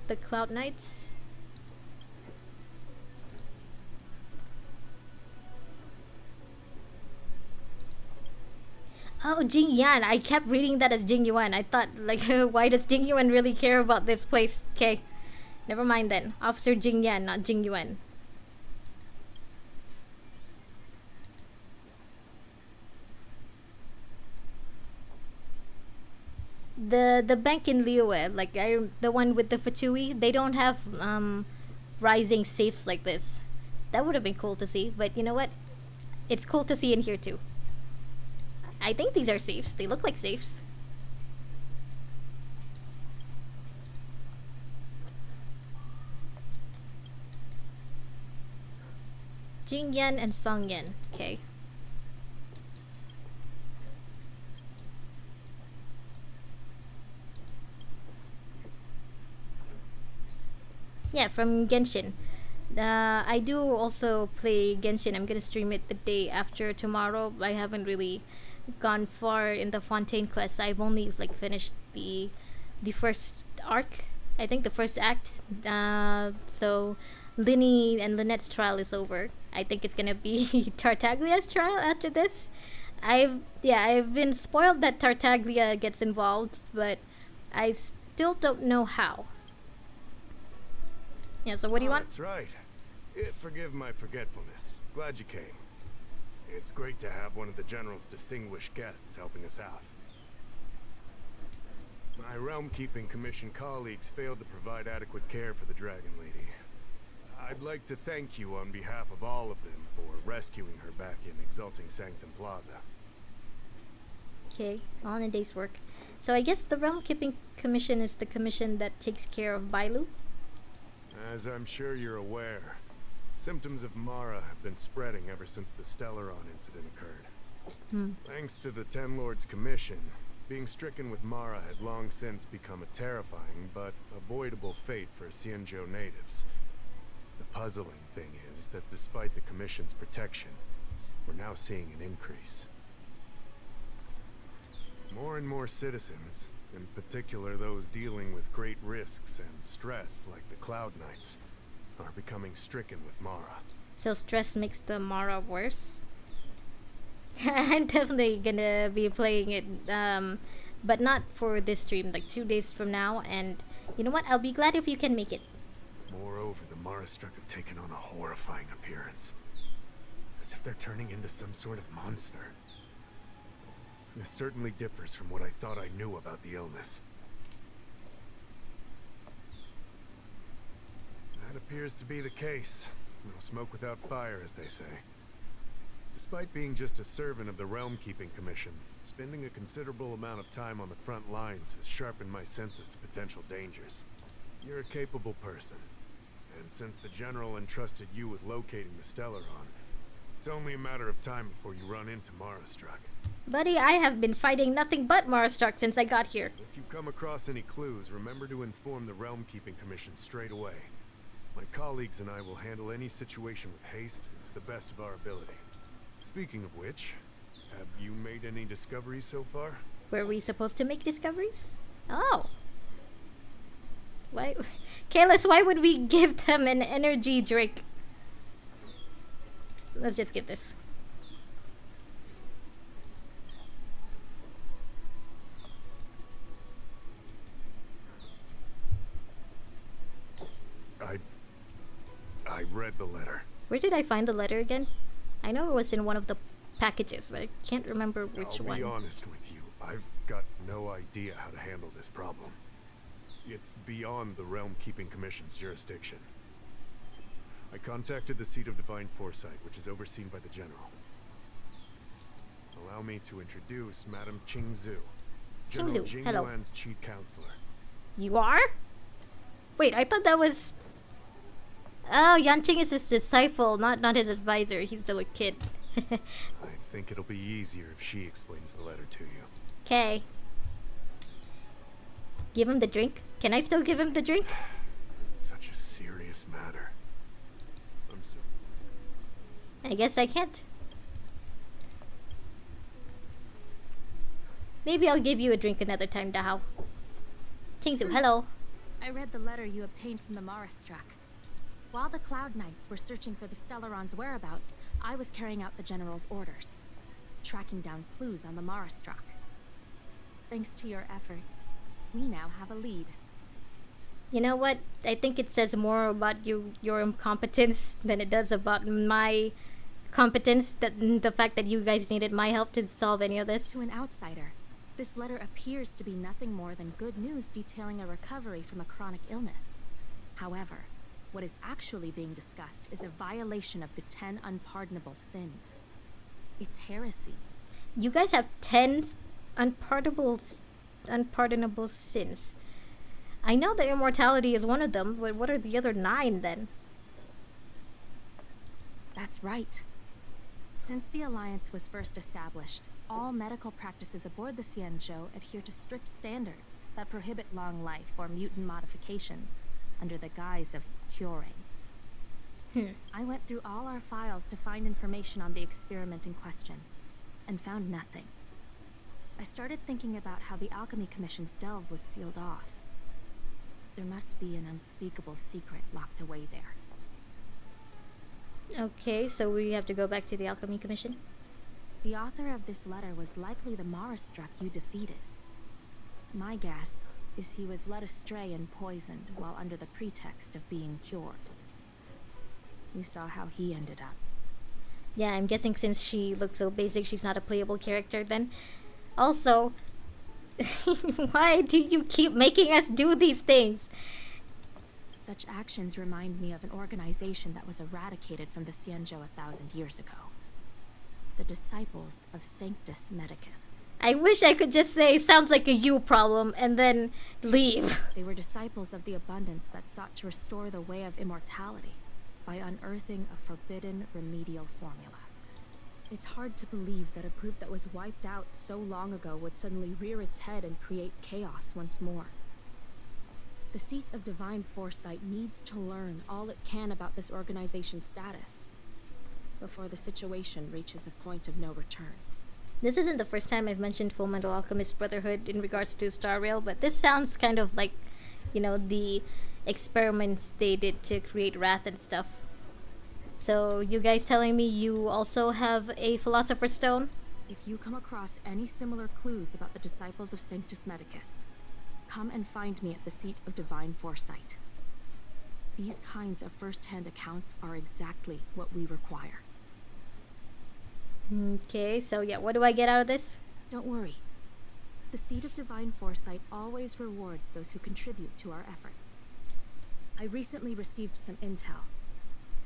The Cloud Knights? Oh, Jing Yan. I kept reading that as Jing Yuan. I thought, like, why does Jing Yuan really care about this place? Okay. Never mind then. Officer Jing Yan, not Jing Yuan. The bank in Liyue, like the one with the Fatui, they don't have rising safes like this. That would have been cool to see, but you know what? It's cool to see in here too. I think these are safes. They look like safes. Jingyan and Songyan. Okay. Yeah, from Genshin. I do also play Genshin. I'm gonna stream it the day after tomorrow. I haven't really gone far in the Fontaine quest. I've only like finished the first arc. I think the first act. So Linny and Lynette's trial is over. I think it's gonna be Tartaglia's trial after this. I've been spoiled that Tartaglia gets involved, but I still don't know how. Yeah, so what do you want? That's right. Forgive my forgetfulness. Glad you came. It's great to have one of the General's distinguished guests helping us out. My Realm-Keeping Commission colleagues failed to provide adequate care for the Dragon Lady. I'd like to thank you on behalf of all of them for rescuing her back in Exalting Sanctum Plaza. Okay, all in a day's work. So I guess the Realm Keeping Commission is the commission that takes care of Bailu? As I'm sure you're aware, symptoms of Mara have been spreading ever since the Stellaron incident occurred. Thanks to the Ten Lords Commission, being stricken with Mara had long since become a terrifying but avoidable fate for Xianzhou natives. The puzzling thing is that despite the Commission's protection, we're now seeing an increase. More and more citizens, in particular those dealing with great risks and stress like the Cloud Knights, are becoming stricken with Mara. So stress makes the Mara worse? I'm definitely gonna be playing it, but not for this stream, like 2 days from now, and you know what, I'll be glad if you can make it. Moreover, the Marastruck have taken on a horrifying appearance. As if they're turning into some sort of monster. This certainly differs from what I thought I knew about the illness. That appears to be the case. No smoke without fire, as they say. Despite being just a servant of the Realm Keeping Commission, spending a considerable amount of time on the front lines has sharpened my senses to potential dangers. You're a capable person, and since the General entrusted you with locating the Stellaron, it's only a matter of time before you run into Marastruck. Buddy, I have been fighting nothing but Marastruck since I got here. If you come across any clues, remember to inform the Realm Keeping Commission straight away. My colleagues and I will handle any situation with haste and to the best of our ability. Speaking of which, have you made any discoveries so far? Were we supposed to make discoveries? Oh. Why? Kalis, why would we give them an energy drink? Let's just give this. I read the letter. Where did I find the letter again? I know it was in one of the packages, but I can't remember which one. I'll be honest with you. I've got no idea how to handle this problem. It's beyond the Realm Keeping Commission's jurisdiction. I contacted the Seat of Divine Foresight, which is overseen by the General. Allow me to introduce Madame Qingzu, General Jing hello. Yuan's chief counselor. You are? Wait, I thought that was... Oh, Yanqing is his disciple, not his advisor. He's still a kid. I think it'll be easier if she explains the letter to you. Okay. Give him the drink? Can I still give him the drink? Such a serious matter. I'm so... I guess I can't. Maybe I'll give you a drink another time, Dahao. Tingzu, hello. I read the letter you obtained from the Marastruck. While the Cloud Knights were searching for the Stellaron's whereabouts, I was carrying out the General's orders, tracking down clues on the Marastruck. Thanks to your efforts, we now have a lead. You know what? I think it says more about your incompetence than it does about my competence, that the fact that you guys needed my help to solve any of this. To an outsider, this letter appears to be nothing more than good news detailing a recovery from a chronic illness. However, what is actually being discussed is a violation of the 10 unpardonable sins. It's heresy. You guys have 10 unpardonable sins. I know that immortality is one of them, but what are the other 9 then? That's right. Since the Alliance was first established, all medical practices aboard the Xianzhou adhere to strict standards that prohibit long life or mutant modifications. under the guise of curing. I went through all our files to find information on the experiment in question, and found nothing. I started thinking about how the Alchemy Commission's delve was sealed off. There must be an unspeakable secret locked away there. Okay, so we have to go back to the Alchemy Commission? The author of this letter was likely the Marastruck you defeated. My guess is he was led astray and poisoned while under the pretext of being cured. You saw how he ended up. Yeah, I'm guessing since she looks so basic, she's not a playable character then. Also, why do you keep making us do these things? Such actions remind me of an organization that was eradicated from the Xianzhou 1,000 years ago. The Disciples of Sanctus Medicus. I wish I could just say, sounds like a you problem, and then leave. They were disciples of the Abundance that sought to restore the way of immortality by unearthing a forbidden remedial formula. It's hard to believe that a group that was wiped out so long ago would suddenly rear its head and create chaos once more. The Seat of Divine Foresight needs to learn all it can about this organization's status before the situation reaches a point of no return. This isn't the first time I've mentioned Fullmetal Alchemist Brotherhood in regards to Star Rail, but this sounds kind of like, you know, the experiments they did to create Wrath and stuff. So, you guys telling me you also have a Philosopher's Stone? If you come across any similar clues about the Disciples of Sanctus Medicus, come and find me at the Seat of Divine Foresight. These kinds of first-hand accounts are exactly what we require. Okay, so yeah, what do I get out of this? Don't worry. The Seat of Divine Foresight always rewards those who contribute to our efforts. I recently received some intel.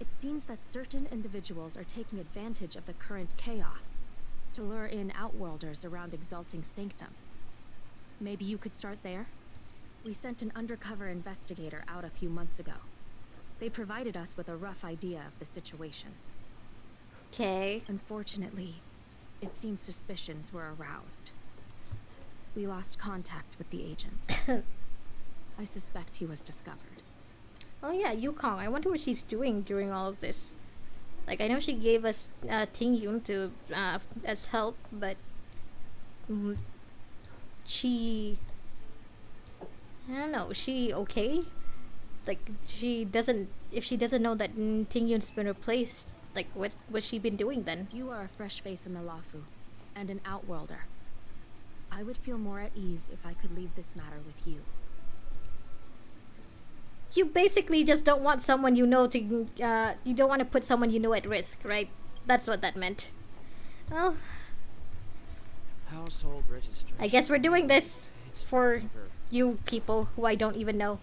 It seems that certain individuals are taking advantage of the current chaos to lure in outworlders around Exalting Sanctum. Maybe you could start there? We sent an undercover investigator out a few months ago. They provided us with a rough idea of the situation. Okay. Unfortunately, it seems suspicions were aroused. We lost contact with the agent. I suspect he was discovered. Oh yeah, Yukong. I wonder what she's doing during all of this. Like, I know she gave us Tingyun to as help, but she, I don't know. Is she okay? Like, she doesn't. If she doesn't know that Tingyun's been replaced, like, what's she been doing then? You are a fresh face in the Lafu, and an outworlder. I would feel more at ease if I could leave this matter with you. You basically just don't want someone you know to, you don't want to put someone you know at risk, right? That's what that meant. Well, Household registration. I guess we're doing this for you people who I don't even know.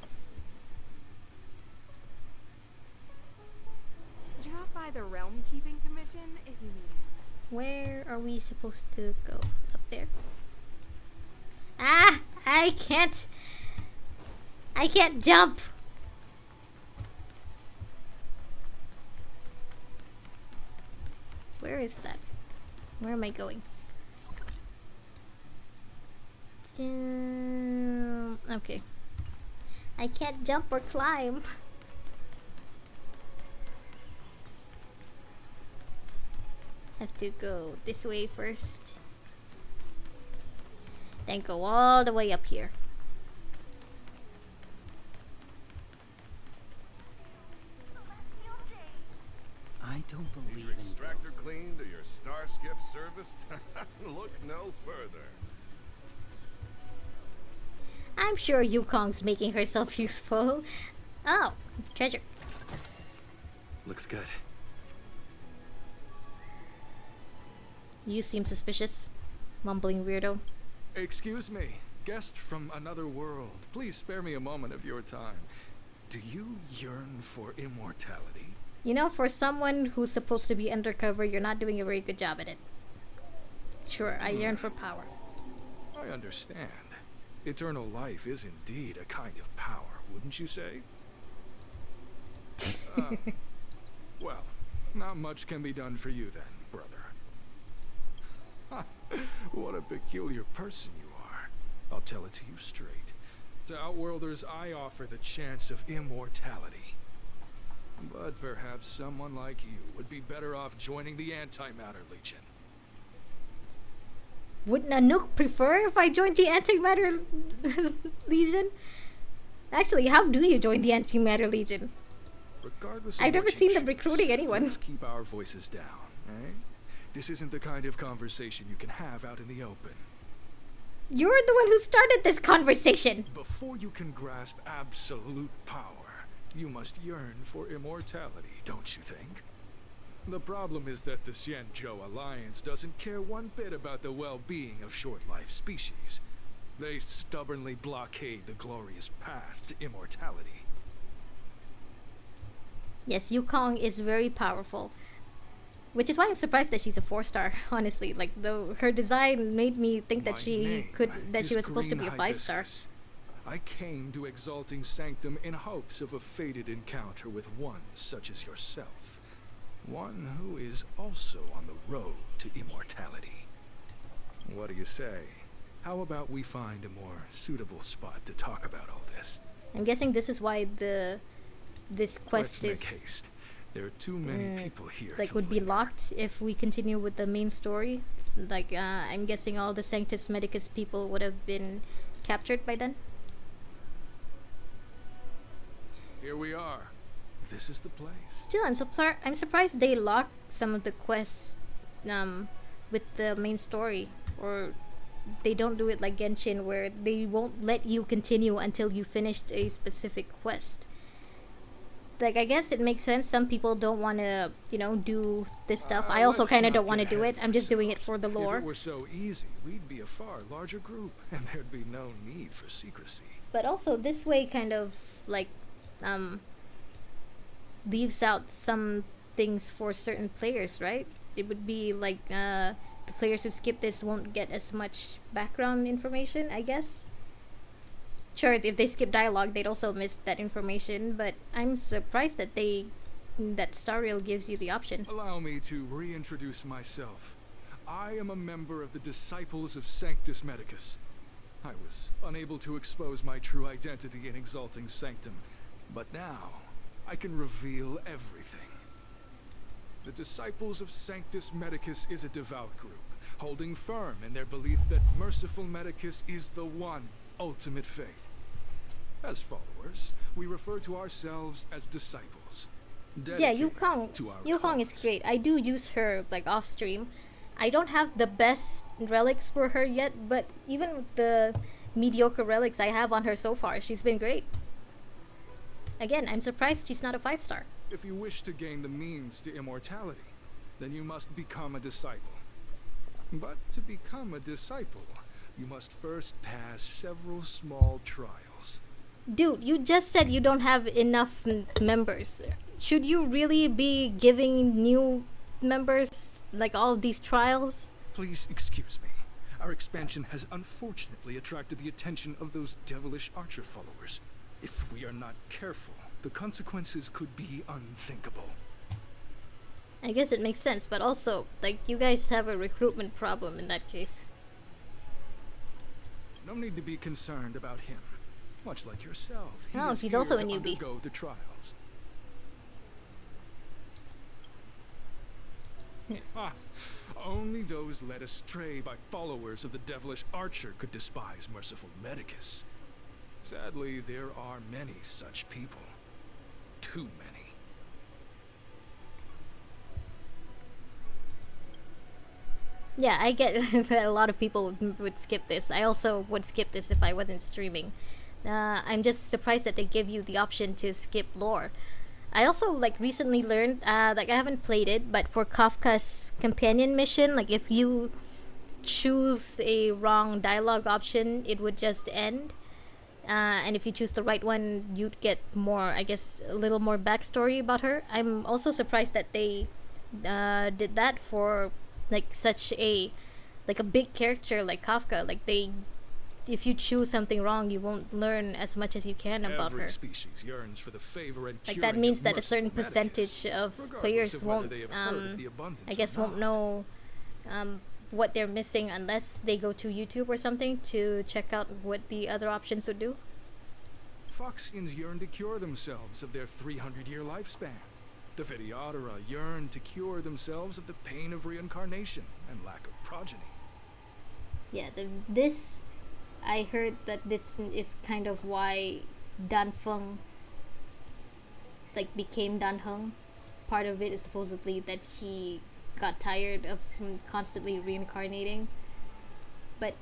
Drop by the Realm Keeping Commission if you need it. Where are we supposed to go? Up there? Ah! I can't jump! Where is that? Where am I going? Okay. I can't jump or climb. Have to go this way first. Then go all the way up here. I don't believe your in extractor ghosts. cleaned or your star skiff serviced? Look no further. I'm sure Yukong's making herself useful. Oh, treasure. Looks good. You seem suspicious. Mumbling weirdo. Excuse me, guest from another world. Please spare me a moment of your time. Do you yearn for immortality? You know, for someone who's supposed to be undercover, you're not doing a very good job at it. Sure, I yearn for power. I understand. Eternal life is indeed a kind of power, wouldn't you say? Well, not much can be done for you then, brother. What a peculiar person you are. I'll tell it to you straight. To Outworlders, I offer the chance of immortality. But perhaps someone like you would be better off joining the Antimatter Legion. Would Nanook prefer if I joined the Antimatter Legion? Actually, how do you join the Antimatter Legion? Regardless of I've never what you seen them choose, recruiting anyone. Let's keep our voices down, eh? This isn't the kind of conversation you can have out in the open. You're the one who started this conversation. Before you can grasp absolute power, you must yearn for immortality, don't you think? The problem is that the Xianzhou Alliance doesn't care one bit about the well-being of short-life species. They stubbornly blockade the glorious path to immortality. Yes, Yukong is very powerful. Which is why I'm surprised that she's a 4-star, honestly. Like, though her design made me think that she was supposed to be a 5-star. I came to Exalting Sanctum in hopes of a fated encounter with one such as yourself. One who is also on the road to immortality. What do you say? How about we find a more suitable spot to talk about all this? I'm guessing this is why this quest Let's make haste. There are too many people here. Like, would be locked if we continue with the main story. Like, I'm guessing all the Sanctus Medicus people would have been captured by then. Here we are. This is the place. Still, I'm surprised they locked some of the quests with the main story, or they don't do it like Genshin where they won't let you continue until you finished a specific quest. Like, I guess it makes sense. Some people don't want to, you know, do this stuff. I also kind of don't want to do it. I'm just doing it for the lore. If it were so easy, we'd be a far larger group, and there'd be no need for secrecy. But also, this way kind of, like, leaves out some things for certain players, right? It would be like, the players who skip this won't get as much background information, I guess. Sure, if they skip dialogue, they'd also miss that information, but I'm surprised that that Star Rail gives you the option. Allow me to reintroduce myself. I am a member of the Disciples of Sanctus Medicus. I was unable to expose my true identity in Exalting Sanctum, but now I can reveal everything. The Disciples of Sanctus Medicus is a devout group, holding firm in their belief that merciful Medicus is the one ultimate faith. As followers, we refer to ourselves as disciples. Yeah, Yukong is great. I do use her, like, off stream. I don't have the best relics for her yet, but even with the mediocre relics I have on her so far, she's been great. Again, I'm surprised she's not a 5-star. If you wish to gain the means to immortality, then you must become a disciple. But to become a disciple, you must first pass several small trials. Dude, you just said you don't have enough members. Should you really be giving new members, like, all of these trials? Please excuse me. Our expansion has unfortunately attracted the attention of those devilish archer followers. If we are not careful, the consequences could be unthinkable. I guess it makes sense, but also, like, you guys have a recruitment problem in that case. No need to be concerned about him. Much like yourself. No, he's also a newbie. Undergo the trials. Only those led astray by followers of the devilish archer could despise merciful Medicus. Sadly, there are many such people. Too many. Yeah, I get that a lot of people would skip this. I also would skip this if I wasn't streaming. I'm just surprised that they give you the option to skip lore. I also, like, recently learned, like, I haven't played it, but for Kafka's companion mission, like, if you choose a wrong dialogue option, it would just end. And if you choose the right one, you'd get more, I guess, a little more backstory about her. I'm also surprised that they did that for, like, such a, like, a big character like Kafka. Like, if you choose something wrong, you won't learn as much as you can about her. Species yearns for the favor and like, that means that a certain percentage of players won't, I guess, won't know what they're missing unless they go to YouTube or something to check out what the other options would do. Foxians yearn to cure themselves of their 300-year lifespan. The Videodora yearn to cure themselves of the pain of reincarnation and lack of progeny. Yeah, this, I heard that this is kind of why Dan Feng like became Dan Heng. Part of it is supposedly that he got tired of constantly reincarnating. But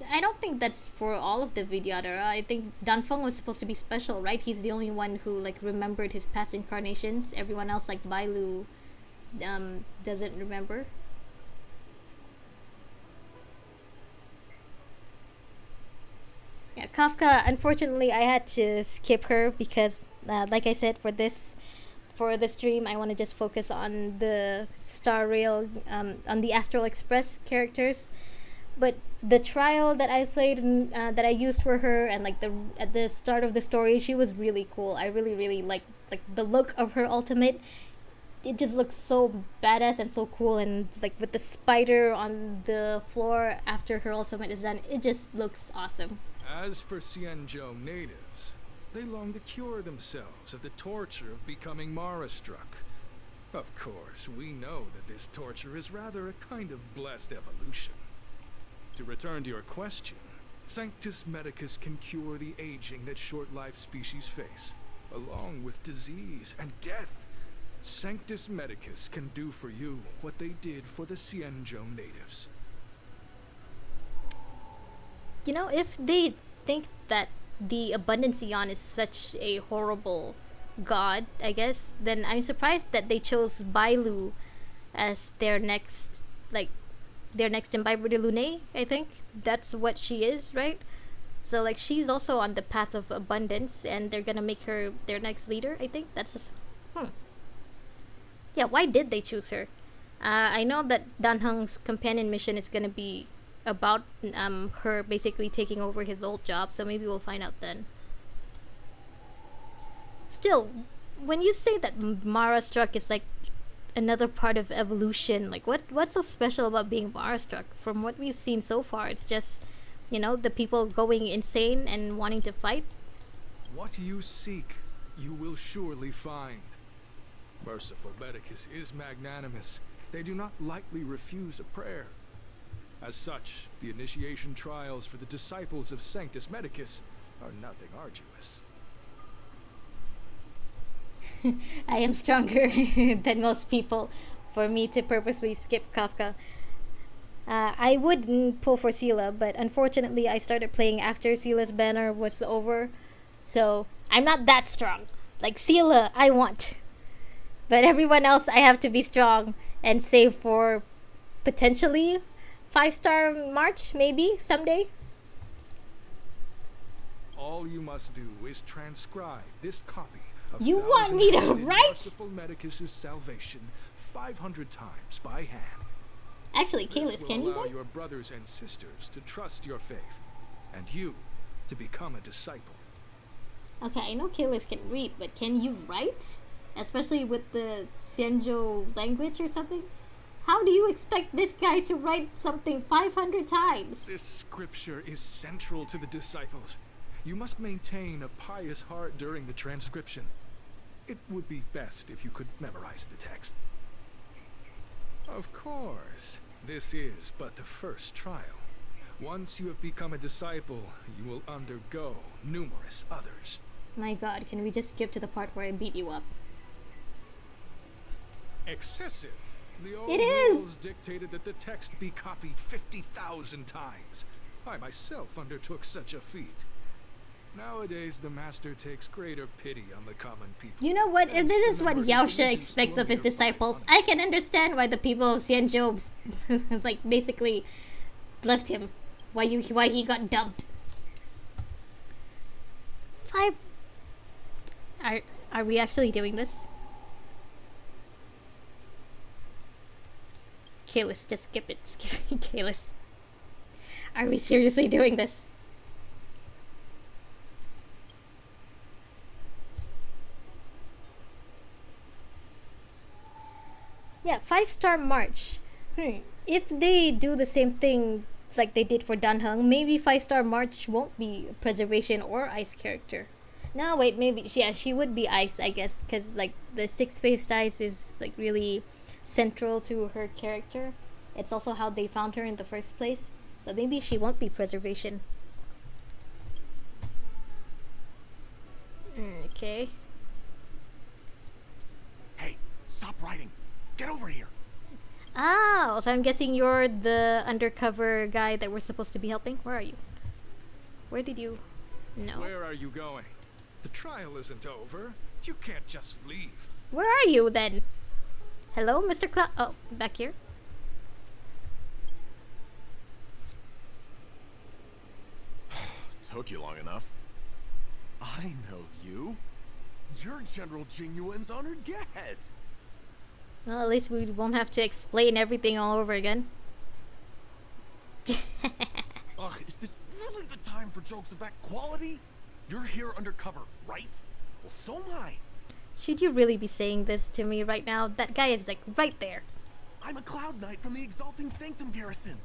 I don't think that's for all of the Vidyadhara. I think Dan Feng was supposed to be special, right? He's the only one who like remembered his past incarnations. Everyone else, like Bailu, doesn't remember. Yeah, Kafka, unfortunately I had to skip her because like I said, for the stream I want to just focus on the Star Rail, on the Astral Express characters. But the trial that I played, that I used for her, and like at the start of the story, she was really cool. I really like the look of her ultimate. It just looks so badass and so cool, and like with the spider on the floor after her ultimate is done, it just looks awesome. As for Xianzhou natives, they long to cure themselves of the torture of becoming Mara-struck. Of course, we know that this torture is rather a kind of blessed evolution. To return to your question, Sanctus Medicus can cure the aging that short-lived species face, along with disease and death. Sanctus Medicus can do for you what they did for the Xianzhou natives. You know, if they think that the Abundant Sion is such a horrible god, I guess, then I'm surprised that they chose Bailu as their next Imbibitor Lunae. I think that's what she is, right? So like she's also on the path of abundance, and they're gonna make her their next leader. I think that's just yeah, why did they choose her? I know that Dan Heng's companion mission is gonna be about her basically taking over his old job, so maybe we'll find out then. Still, when you say that Mara-struck is like another part of evolution, like what's so special about being Mara-struck? From what we've seen so far, it's just, you know, the people going insane and wanting to fight. What you seek, you will surely find. Merciful Medicus is magnanimous. They do not lightly refuse a prayer. As such, the initiation trials for the disciples of Sanctus Medicus are nothing arduous. I am stronger than most people for me to purposely skip Kafka. I would pull for Sela, but unfortunately I started playing after Sela's banner was over, so I'm not that strong. Like Sela, I want. But everyone else I have to be strong and save for potentially 5-star March, maybe, someday. All you must do is transcribe this copy of You want me to write? Merciful Medicus's salvation 500 times by hand. Actually, Kalis, can you allow write? your brothers and sisters to trust your faith, and you to become a disciple. Okay, I know Kalis can read, but can you write? Especially with the Xianzhou language or something? How do you expect this guy to write something 500 times? This scripture is central to the disciples. You must maintain a pious heart during the transcription. It would be best if you could memorize the text. Of course, this is but the first trial. Once you have become a disciple, you will undergo numerous others. My god, can we just skip to the part where I beat you up? Excessive. The old It is! rules dictated that the text be copied 50,000 times. I myself undertook such a feat. Nowadays, the master takes greater pity on the common people. You know what? If this is what Yaosha expects of his disciples, I can understand why the people of Xianzhou like basically left him. Why he got dumped. Are we actually doing this? Kalis, just skip it. Skip it, Kalis. Are we seriously doing this? Yeah, 5-star March. If they do the same thing like they did for Dan Heng, maybe 5-star March won't be a preservation or ice character. No, wait, maybe yeah, she would be ice, I guess, because like the six-faced ice is like really central to her character. It's also how they found her in the first place. But maybe she won't be preservation. Okay. Hey, stop writing. Get over here. Oh, so I'm guessing you're the undercover guy that we're supposed to be helping. Where are you? Where did you? No. Where are you going? The trial isn't over. You can't just leave. Where are you then? Hello, Mr. Cloud. Oh, back here. Took you long enough. I know you. You're General Jingyuan's honored guest. Well, at least we won't have to explain everything all over again. Ugh, is this really the time for jokes of that quality? You're here undercover, right? Well, so am I. Should you really be saying this to me right now? That guy is like right there. I'm a Cloud Knight from the Exalting Sanctum garrison.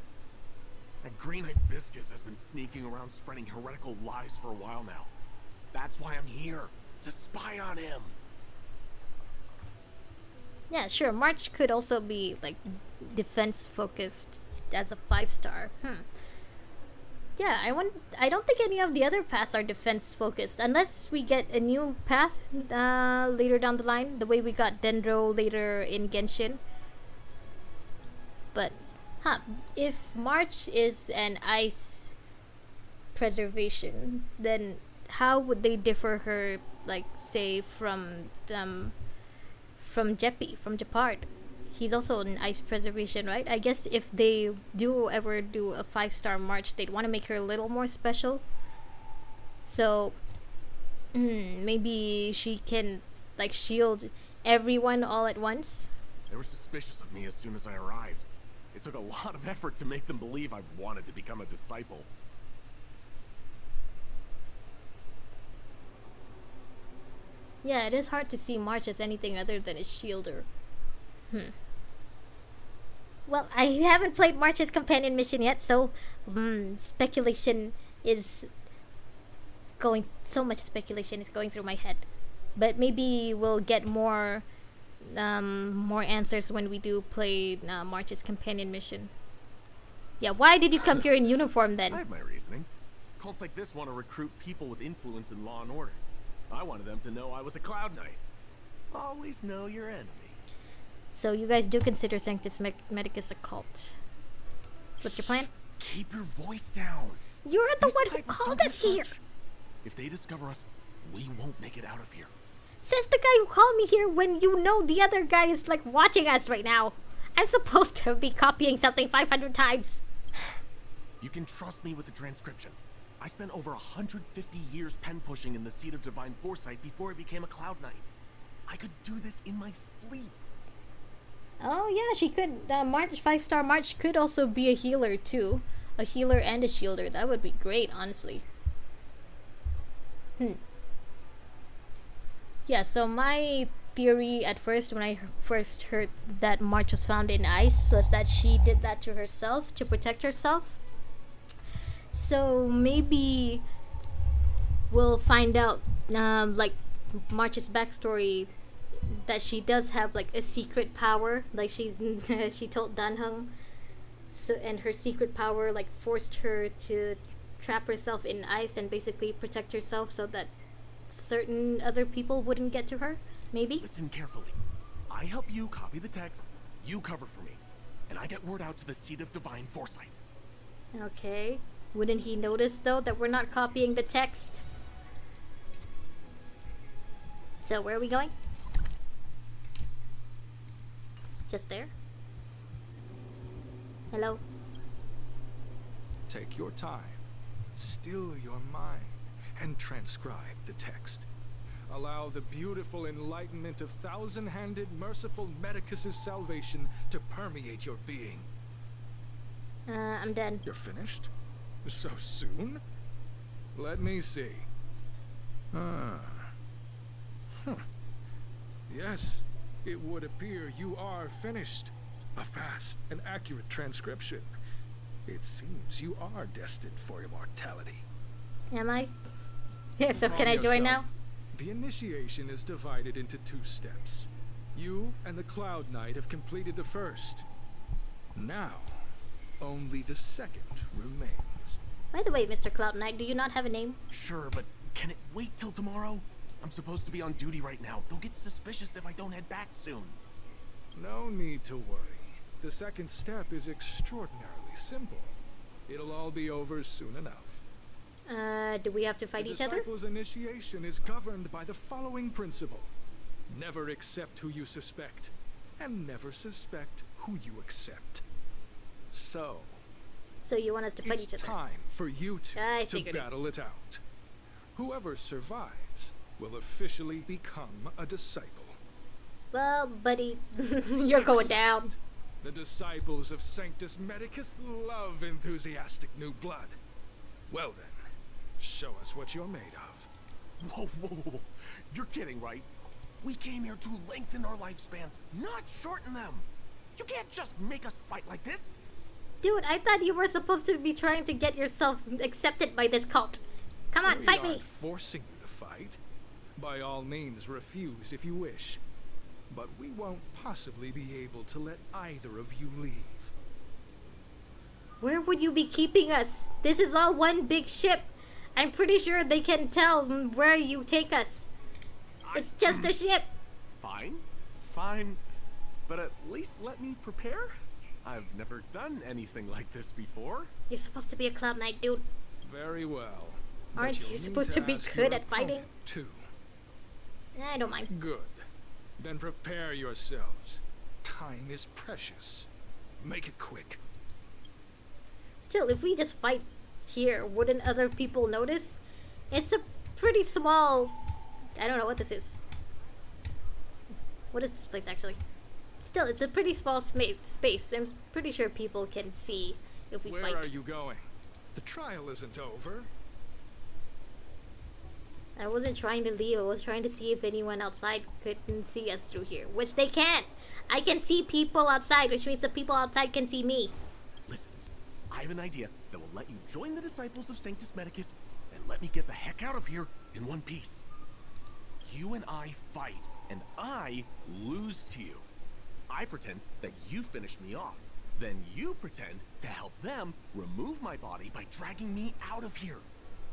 That Green Knight Biscus has been sneaking around spreading heretical lies for a while now. That's why I'm here, to spy on him. Yeah, sure. March could also be like defense focused as a 5-star. Yeah, I don't think any of the other paths are defense focused unless we get a new path later down the line, the way we got Dendro later in Genshin. But if March is an ice preservation, then how would they differ her, like, say, from Jeppy, from Jeopard? He's also an ice preservation, right? I guess if they do ever do a 5-star March, they'd want to make her a little more special. So, maybe she can, like, shield everyone all at once. They were suspicious of me as soon as I arrived. It took a lot of effort to make them believe I wanted to become a disciple. Yeah, it is hard to see March as anything other than a shielder. Well, I haven't played March's companion mission yet, so speculation is going. So much speculation is going through my head, but maybe we'll get more answers when we do play March's companion mission. Yeah, why did you come here in uniform then? I have my reasoning. Cults like this want to recruit people with influence in law and order. I wanted them to know I was a Cloud Knight. Always know your enemy. So you guys do consider Sanctus Medicus a cult? What's your plan? Keep your voice down. You're the one who called us here. If they discover us, we won't make it out of here. Says the guy who called me here when you know the other guy is like watching us right now. I'm supposed to be copying something 500 times. You can trust me with the transcription. I spent over 150 years pen pushing in the seat of divine foresight before I became a Cloud Knight. I could do this in my sleep. Oh yeah, she could. March 5-star March could also be a healer too, a healer and a shielder. That would be great, honestly. Yeah. So my theory at first, when I first heard that March was found in ice, was that she did that to herself to protect herself. So maybe we'll find out, like March's backstory, that she does have like a secret power, like she told Dan Heng, so, and her secret power like forced her to trap herself in ice and basically protect herself so that certain other people wouldn't get to her. Maybe. Listen carefully. I help you copy the text, you cover for me, and I get word out to the seat of divine foresight. Okay. Wouldn't he notice though that we're not copying the text? So where are we going? Just there? Hello? Take your time, still your mind, and transcribe the text. Allow the beautiful enlightenment of thousand-handed, merciful Medicus's salvation to permeate your being. I'm done. You're finished? So soon? Let me see. Yes, it would appear you are finished. A fast and accurate transcription. It seems you are destined for immortality. Am I? Yeah, so can I join now? The initiation is divided into 2 steps. You and the Cloud Knight have completed the first. Now, only the second remains. By the way, Mr. Cloud Knight, do you not have a name? Sure, but can it wait till tomorrow? I'm supposed to be on duty right now. They'll get suspicious if I don't head back soon. No need to worry. The second step is extraordinarily simple. It'll all be over soon enough. Do we have to fight each other? The disciples' initiation is governed by the following principle. Never accept who you suspect, and never suspect who you accept. So you want us to fight each other? It's time for you to battle it out. Whoever survives will officially become a disciple. Well, buddy, you're going down. The disciples of Sanctus Medicus love enthusiastic new blood. Well then, show us what you're made of. Whoa, whoa, whoa. You're kidding, right? We came here to lengthen our lifespans, not shorten them. You can't just make us fight like this. Dude, I thought you were supposed to be trying to get yourself accepted by this cult. Come on, fight me. We aren't forcing you to fight. By all means, refuse if you wish. But we won't possibly be able to let either of you leave. Where would you be keeping us? This is all one big ship. I'm pretty sure they can tell where you take us. It's just a ship. Fine, fine. But at least let me prepare. I've never done anything like this before. You're supposed to be a Cloud Knight, dude. Very well. Aren't you supposed to be good at fighting? Too. I don't mind. Good. Then prepare yourselves. Time is precious. Make it quick. Still, if we just fight here, wouldn't other people notice? It's a pretty small... I don't know what this is. What is this place, actually? Still, it's a pretty small space. I'm pretty sure people can see if we fight. Where are you going? The trial isn't over. I wasn't trying to leave. I was trying to see if anyone outside couldn't see us through here. Which they can't. I can see people outside, which means the people outside can see me. Listen, I have an idea that will let you join the disciples of Sanctus Medicus and let me get the heck out of here in one piece. You and I fight, and I lose to you. I pretend that you finish me off. Then you pretend to help them remove my body by dragging me out of here.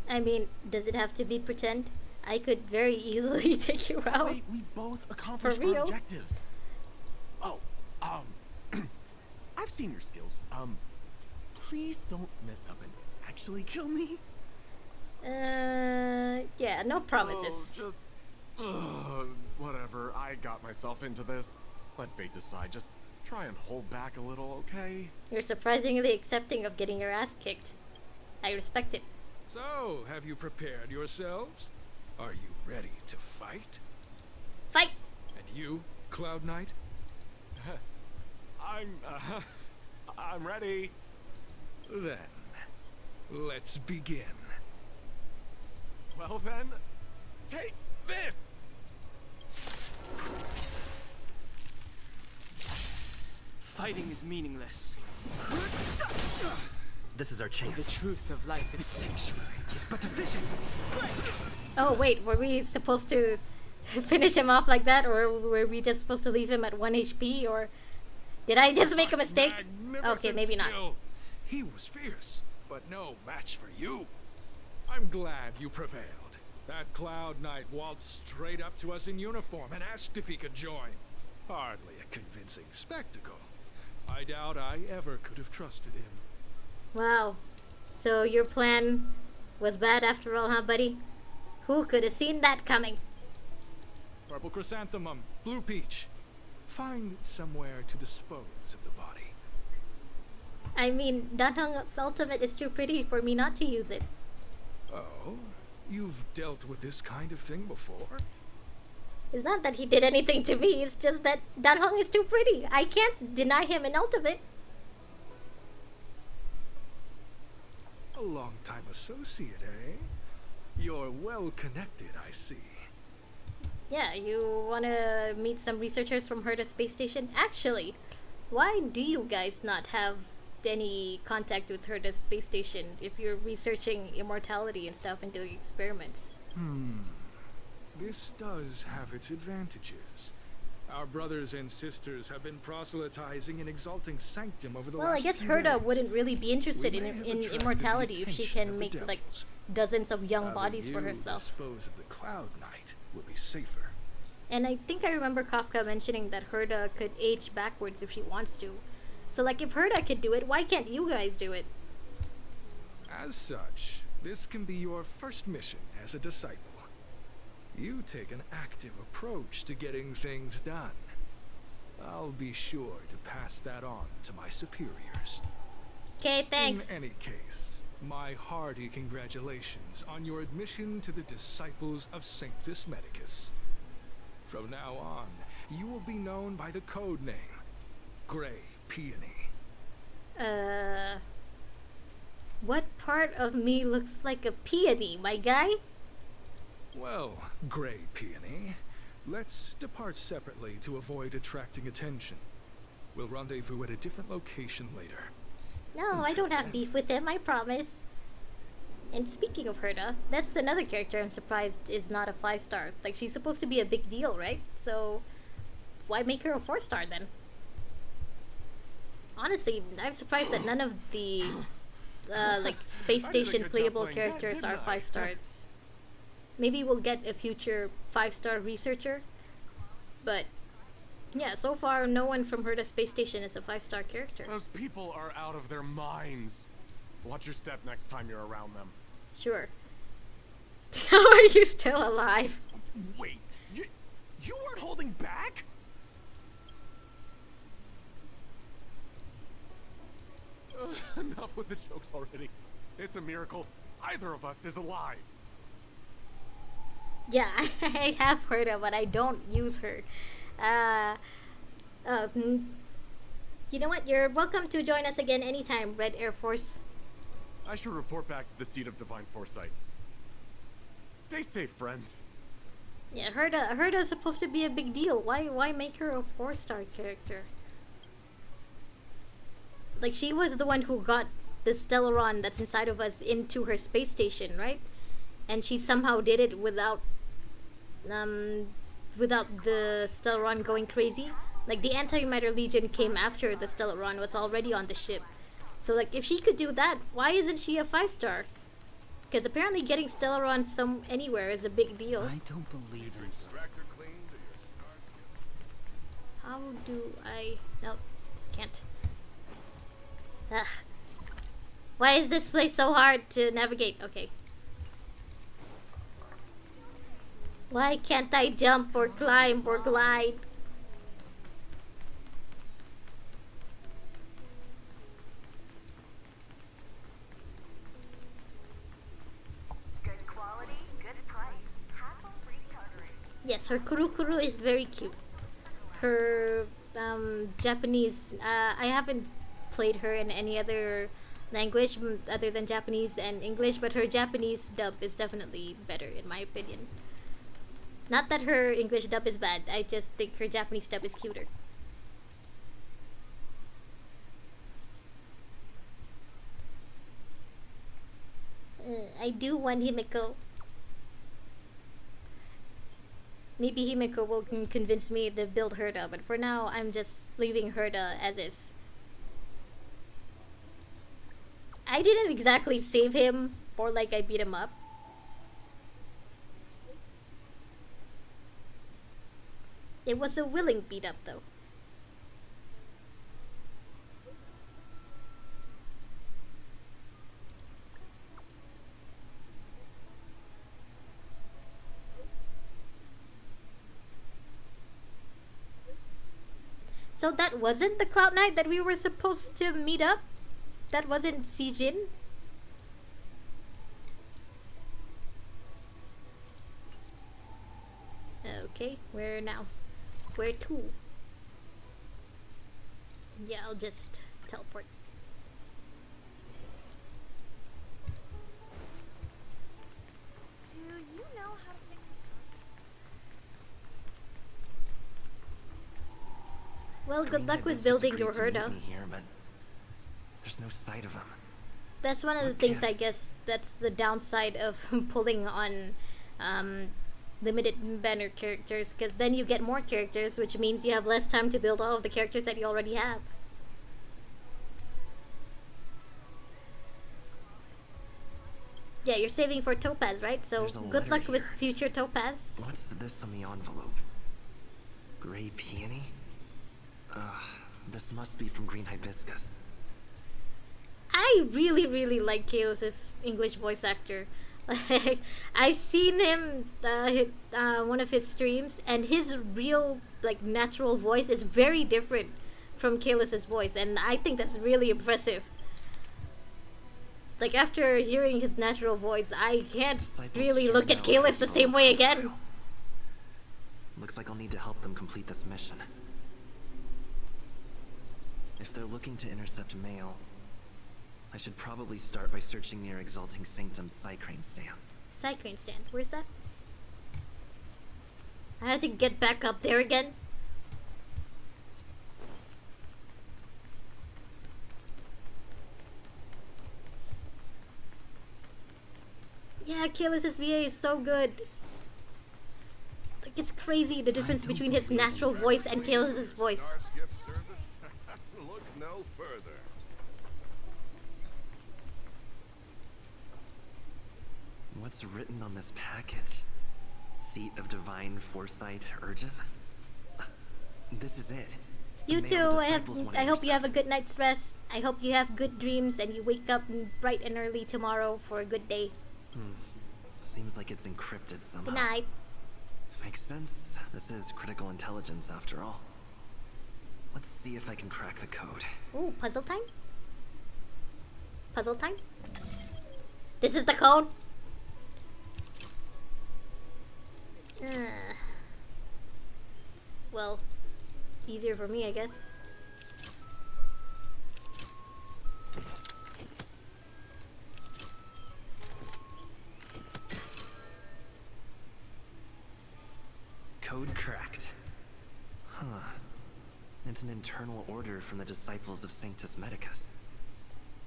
I mean, does it have to be pretend? I could very easily take you out. Wait, we both accomplish our objectives. Oh, I've seen your skills. Please don't mess up and actually kill me. Yeah, no promises. Whatever. I got myself into this. Let fate decide. Just try and hold back a little, okay? You're surprisingly accepting of getting your ass kicked. I respect it. So, have you prepared yourselves? Are you ready to fight? Fight! And you, Cloud Knight? I'm ready. Then, let's begin. Well then, take this! Fighting is meaningless. This is our chance. The truth of life is sanctuary is but a vision. Oh wait, were we supposed to finish him off like that, or were we just supposed to leave him at 1 HP, or did I just make a mistake? Okay, maybe not. He was fierce, but no match for you. I'm glad you prevailed. That Cloud Knight waltzed straight up to us in uniform and asked if he could join. Hardly a convincing spectacle. I doubt I ever could have trusted him. Wow. So your plan was bad after all, huh, buddy? Who could have seen that coming? Purple chrysanthemum, blue peach. Find somewhere to dispose of the body. I mean, Dan Heng's ultimate is too pretty for me not to use it. Oh? You've dealt with this kind of thing before? It's not that he did anything to me, it's just that Dan Heng is too pretty. I can't deny him an ultimate. A long-time associate, eh? You're well connected, I see. Yeah, you wanna meet some researchers from Herta Space Station? Actually, why do you guys not have any contact with Herta Space Station if you're researching immortality and stuff and doing experiments? this does have its advantages. Our brothers and sisters have been proselytizing and exalting Sanctum over the last Well, I guess few Herta days. wouldn't really be interested We in may have attracted immortality the if she attention can of make the like devils. dozens of young Having bodies for you herself. dispose of the Cloud Knight would be safer. And I think I remember Kafka mentioning that Herta could age backwards if she wants to. So like if Herta could do it, why can't you guys do it? As such, this can be your first mission as a disciple. You take an active approach to getting things done. I'll be sure to pass that on to my superiors. Okay, thanks. In any case, my hearty congratulations on your admission to the Disciples of Sanctus Medicus. From now on, you will be known by the code name, Grey Peony. What part of me looks like a peony, my guy? Well, Grey Peony, let's depart separately to avoid attracting attention. We'll rendezvous at a different location later. No, I don't have beef with him, I promise. And speaking of Herta, that's another character I'm surprised is not a 5-star. Like, she's supposed to be a big deal, right? So, why make her a 4-star then? Honestly, I'm surprised that none of the, like, space station playable characters are 5 stars. Maybe we'll get a future 5-star researcher. But, yeah, so far no one from Herta Space Station is a 5-star character. Those people are out of their minds. Watch your step next time you're around them. Sure. How are you still alive? Wait, you weren't holding back? Enough with the jokes already. It's a miracle either of us is alive. Yeah, I have heard her, but I don't use her. You know what? You're welcome to join us again anytime, Red Air Force. I should report back to the seat of divine foresight. Stay safe, friend. Yeah, Herta's supposed to be a big deal. Why make her a 4-star character? Like, she was the one who got the Stellaron that's inside of us into her space station, right? And she somehow did it without the Stellaron going crazy. Like, the Antimatter Legion came after the Stellaron was already on the ship. So, like, if she could do that, why isn't she a 5-star? Because apparently getting Stellaron anywhere is a big deal. I don't believe in How do I... Nope, can't. Ugh. Why is this place so hard to navigate? Okay. Why can't I jump or climb or glide? Good quality, good price. Hassle-free chartering. Yes, her Kurukuru is very cute. Her Japanese, I haven't played her in any other language other than Japanese and English, but her Japanese dub is definitely better in my opinion. Not that her English dub is bad, I just think her Japanese dub is cuter. I do want Himiko. Maybe Himiko will convince me to build Herta, but for now, I'm just leaving Herta as is. I didn't exactly save him, or like I beat him up. It was a willing beat up though. So that wasn't the Cloud Knight that we were supposed to meet up? That wasn't Sijin? Okay, where now? Where to? Yeah, I'll just teleport. Do you know how to fix Well, good Green luck Hibiscus with building agreed your to meet Herta. me here, but there's no sight of him. That's one of the things, I guess, that's the downside of pulling on limited banner characters, because then you get more characters, which means you have less time to build all of the characters that you already have. Yeah, you're saving for Topaz, right? So good luck with future Topaz. What's this on the envelope? Gray peony? Ugh, this must be from Green Hibiscus. I really like Kalos' English voice actor. Like, I've seen him, one of his streams, and his real, like, natural voice is very different from Kalos' voice, and I think that's really impressive. Like, after hearing his natural voice, I can't really look at Kalos the same way again. Looks like I'll need to help them complete this mission. If they're looking to intercept mail, I should probably start by searching near Exalting Sanctum's Psycrane stand. Psycrane stand? Where's that? I have to get back up there again? Yeah, Kalos' VA is so good. Like, it's crazy the difference between his natural voice and Kalos' voice. Look no further. What's written on this package? Seat of Divine Foresight, Urgent? This is it. You too. I hope you have a good night's rest. I hope you have good dreams and you wake up bright and early tomorrow for a good day. Seems like it's encrypted somehow. Good night. Makes sense. This is critical intelligence after all. Let's see if I can crack the code. Ooh, puzzle time? Puzzle time? This is the code? Well, easier for me, I guess. Code cracked. Huh. It's an internal order from the disciples of Sanctus Medicus.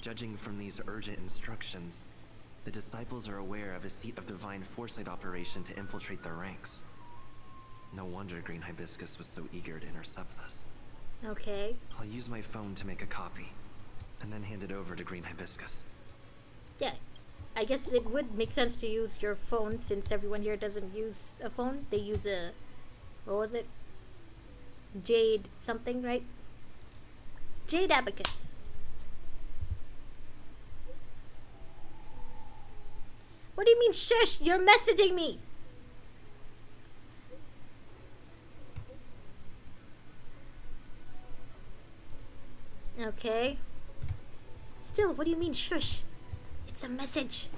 Judging from these urgent instructions, the disciples are aware of a Seat of Divine Foresight operation to infiltrate their ranks. No wonder Green Hibiscus was so eager to intercept this. Okay. I'll use my phone to make a copy, and then hand it over to Green Hibiscus. Yeah, I guess it would make sense to use your phone since everyone here doesn't use a phone. They use a... what was it? Jade something, right? Jade Abacus. What do you mean, shush? You're messaging me! Okay. Still, what do you mean, shush? It's a message.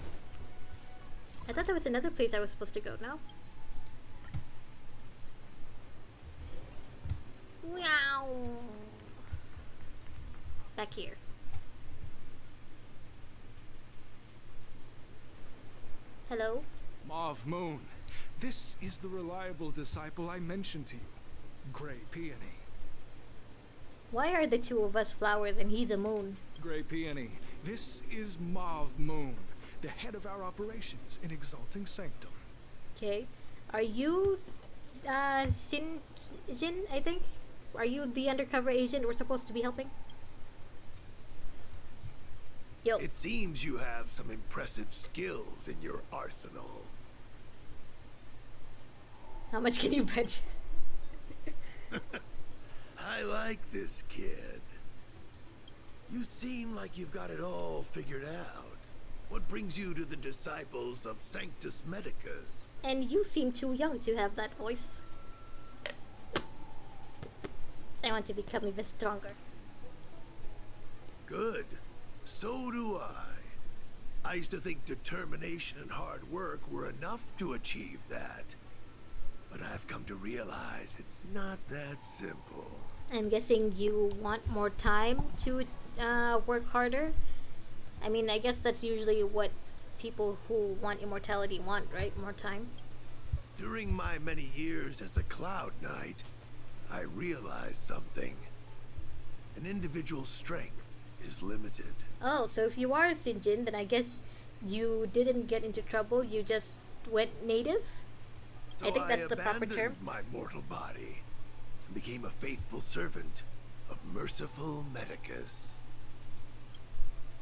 I thought there was another place I was supposed to go, no? Wow. Back here. Hello? Mauve Moon. This is the reliable disciple I mentioned to you. Gray Peony. Why are the two of us flowers and he's a moon? Gray Peony. This is Mauve Moon, the head of our operations in Exalting Sanctum. Okay. Are you Sinjin, I think? Are you the undercover agent we're supposed to be helping? Yo. It seems you have some impressive skills in your arsenal. How much can you bench? I like this kid. You seem like you've got it all figured out. What brings you to the disciples of Sanctus Medicus? And you seem too young to have that voice. I want to become even stronger. Good. So do I. I used to think determination and hard work were enough to achieve that. But I've come to realize it's not that simple. I'm guessing you want more time to work harder? I mean, I guess that's usually what people who want immortality want, right? More time? During my many years as a Cloud Knight, I realized something. An individual's strength is limited. Oh, so if you are a Sinjin, then I guess you didn't get into trouble, you just went native? I think that's the proper abandoned term. my mortal body and became a faithful servant of merciful Medicus.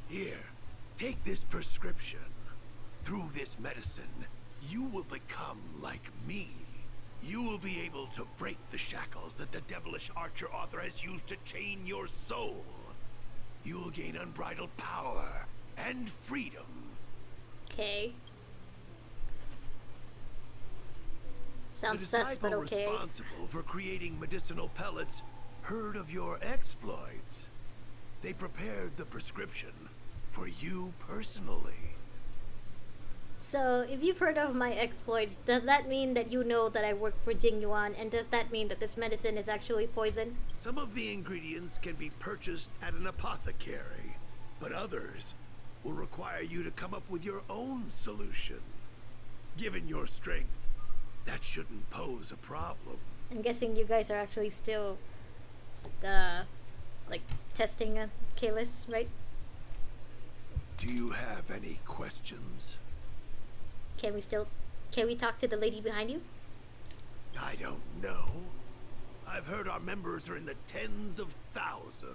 Here, take this prescription. Through this medicine, you will become like me. You will be able to break the shackles that the devilish archer author has used to chain your soul. You will gain unbridled power and freedom. Okay. Sounds the sus, but disciple okay. responsible for creating medicinal pellets heard of your exploits. They prepared the prescription for you personally. So, if you've heard of my exploits, does that mean that you know that I work for Tingyun, and does that mean that this medicine is actually poison? Some of the ingredients can be purchased at an apothecary, but others will require you to come up with your own solution. Given your strength, that shouldn't pose a problem. I'm guessing you guys are actually still, like, testing Kalis, right? Do you have any questions? Can we talk to the lady behind you? I don't know. I've heard our members are in the tens of thousands.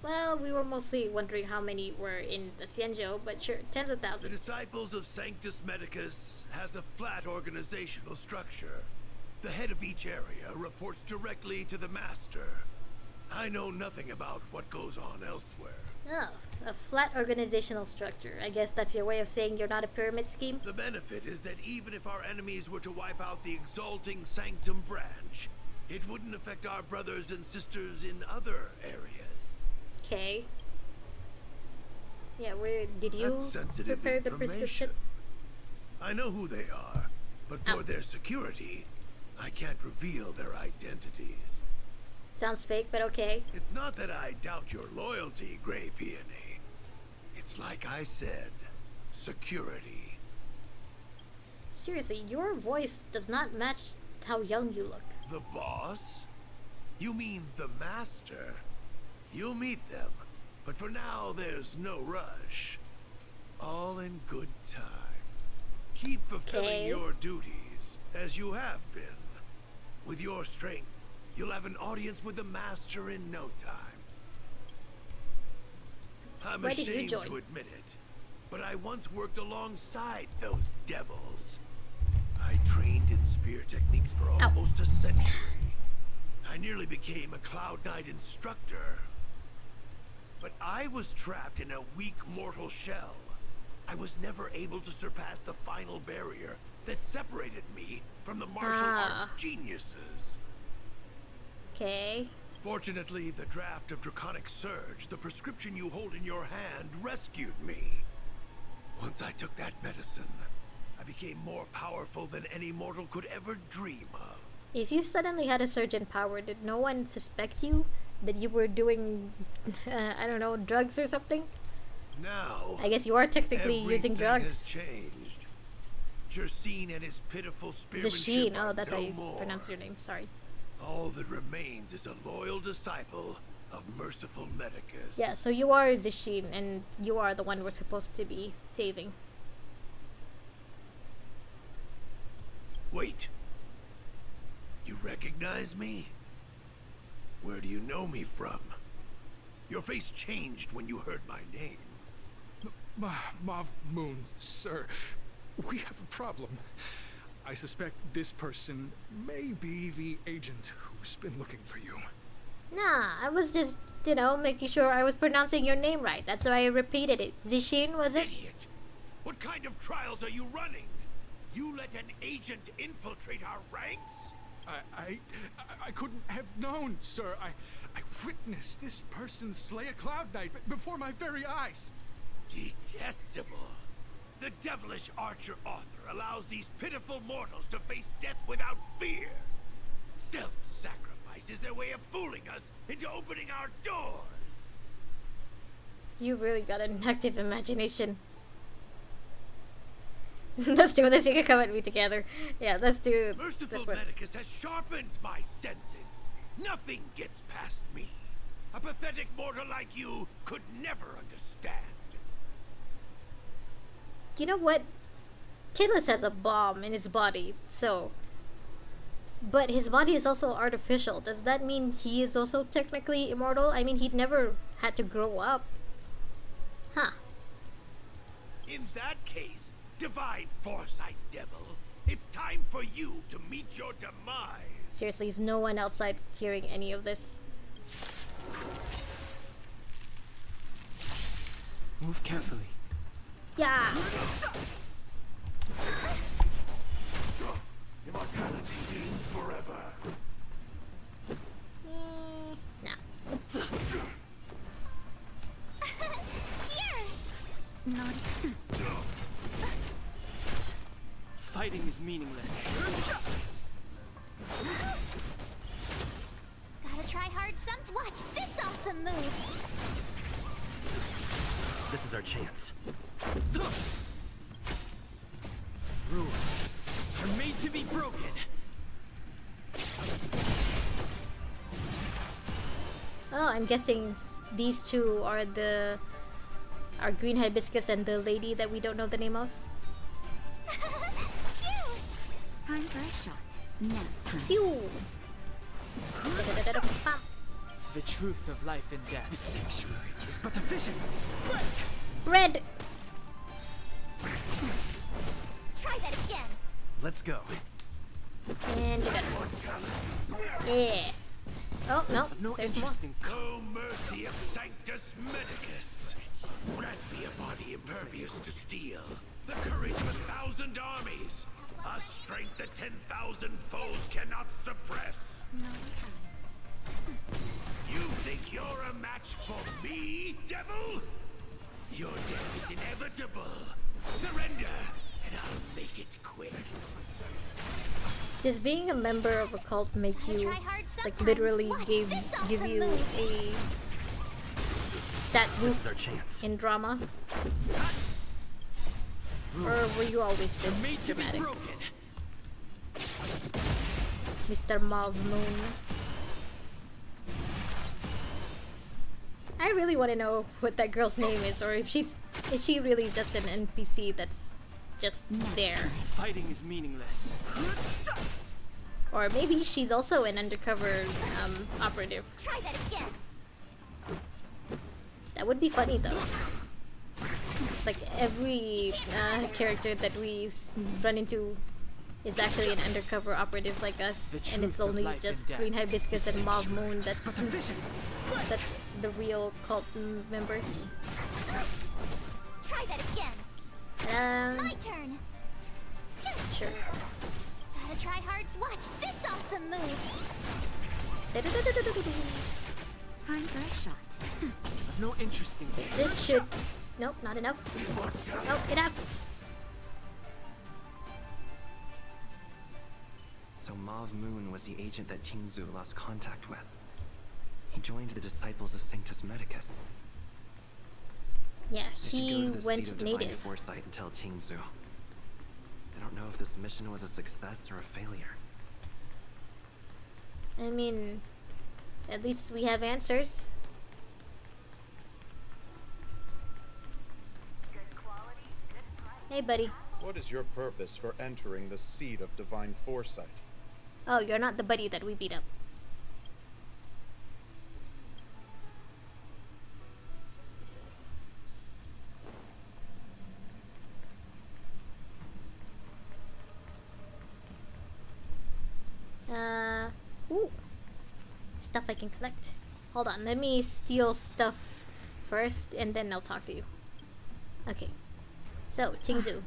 Well, we were mostly wondering how many were in the Xianzhou, but sure, tens of The thousands. Disciples of Sanctus Medicus has a flat organizational structure. The head of each area reports directly to the Master. I know nothing about what goes on elsewhere. Oh, a flat organizational structure. I guess that's your way of saying you're not a pyramid scheme? The benefit is that even if our enemies were to wipe out the Exalting Sanctum branch, it wouldn't affect our brothers and sisters in other areas. Okay. Yeah, where did you That's sensitive prepare the information. prescription? I know who they are, but for their security, I can't reveal their identities. Sounds fake, but okay. It's not that I doubt your loyalty, Grey Peony. It's like I said, security. Seriously, your voice does not match how young you look. The boss? You mean the Master? You'll meet them, but for now there's no rush. All in good time. Keep fulfilling your duties, as you have been. With your strength, you'll have an audience with the Master in no time. I'm Why did you ashamed join? to admit it, but I once worked alongside those devils. I trained in spear techniques for almost a century. I nearly became a Cloud Knight instructor. But I was trapped in a weak mortal shell. I was never able to surpass the final barrier that separated me from the martial arts geniuses. Okay. Fortunately, the draft of Draconic Surge, the prescription you hold in your hand, rescued me. Once I took that medicine, I became more powerful than any mortal could ever dream of. If you suddenly had a surge in power, did no one suspect you? That you were doing, I don't know, drugs or something? Now, I guess you are technically using everything drugs. has changed. Jersine and his pitiful spearmanship Zasheen, are oh, that's no how you more. pronounce your name, sorry. All that remains is a loyal disciple of merciful Medicus. Yeah, so you are Zasheen, and you are the one we're supposed to be saving. Wait. You recognize me? Where do you know me from? Your face changed when you heard my name. Mav Moons, sir. We have a problem. I suspect this person may be the agent who's been looking for you. Nah, I was just, you know, making sure I was pronouncing your name right. That's why I repeated it. Zasheen, was it? Idiot! What kind of trials are you running? You let an agent infiltrate our ranks? I couldn't have known, sir. I witnessed this person slay a Cloud Knight before my very eyes. Detestable. The devilish archer author allows these pitiful mortals to face death without fear. Self-sacrifice is their way of fooling us into opening our doors. You really got an active imagination. Let's do this. You can come at me together. Yeah, let's do Merciful this one. Medicus has sharpened my senses. Nothing gets past me. A pathetic mortal like you could never understand. You know what? Kalis has a bomb in his body, so But his body is also artificial. Does that mean he is also technically immortal? I mean, he'd never had to grow up. Huh. In that case, divine foresight, devil, it's time for you to meet your demise. Seriously, is no one outside hearing any of this? Move carefully. Yeah. Immortality means forever. Nah. Fighting is meaningless. Gotta try hard some. Watch this awesome move. This is our chance. Rules are made to be broken. Oh, I'm guessing these two are green hibiscus and the lady that we don't know the name of. Time for a shot. Now time. Pew! The truth of life and death. The sanctuary is but a vision. Bread! Try that again. Let's go. And you're done. Yeah. Oh, no. No There's interest more. in O mercy of Sanctus Medicus, grant me a body impervious to steel, the courage of 1,000 armies, a strength that 10,000 foes cannot suppress. You think you're a match for me, devil? Your death is inevitable. Surrender, and I'll make it quick. Does being a member of a cult make you, like, literally give you a stat boost in drama? Or were you always this dramatic? Mr. Mauve Moon. I really want to know what that girl's name is, or if is she really just an NPC that's just there? Fighting is meaningless. Or maybe she's also an undercover operative. Try that again. That would be funny though. Like every character that we run into is actually an undercover operative like us, and it's only just Green Hibiscus and Mauve Moon that's the real cult members. Try that again. My turn. Sure. Gotta try hard. Watch this awesome move. Time for a shot. I've no interest in This should... Nope, not enough. Nope, enough. So Mauve Moon was the agent that Tingyun lost contact with. He joined the Disciples of Sanctus Medicus. Yeah, They should he go to the went seat of divine native. foresight and tell Tingyun. I don't know if this mission was a success or a failure. I mean, at least we have answers. Hey, buddy. What is your purpose for entering the seat of divine foresight? Oh, you're not the buddy that we beat up. Ooh. Stuff I can collect. Hold on, let me steal stuff first, and then I'll talk to you. Okay. So, Tingyun.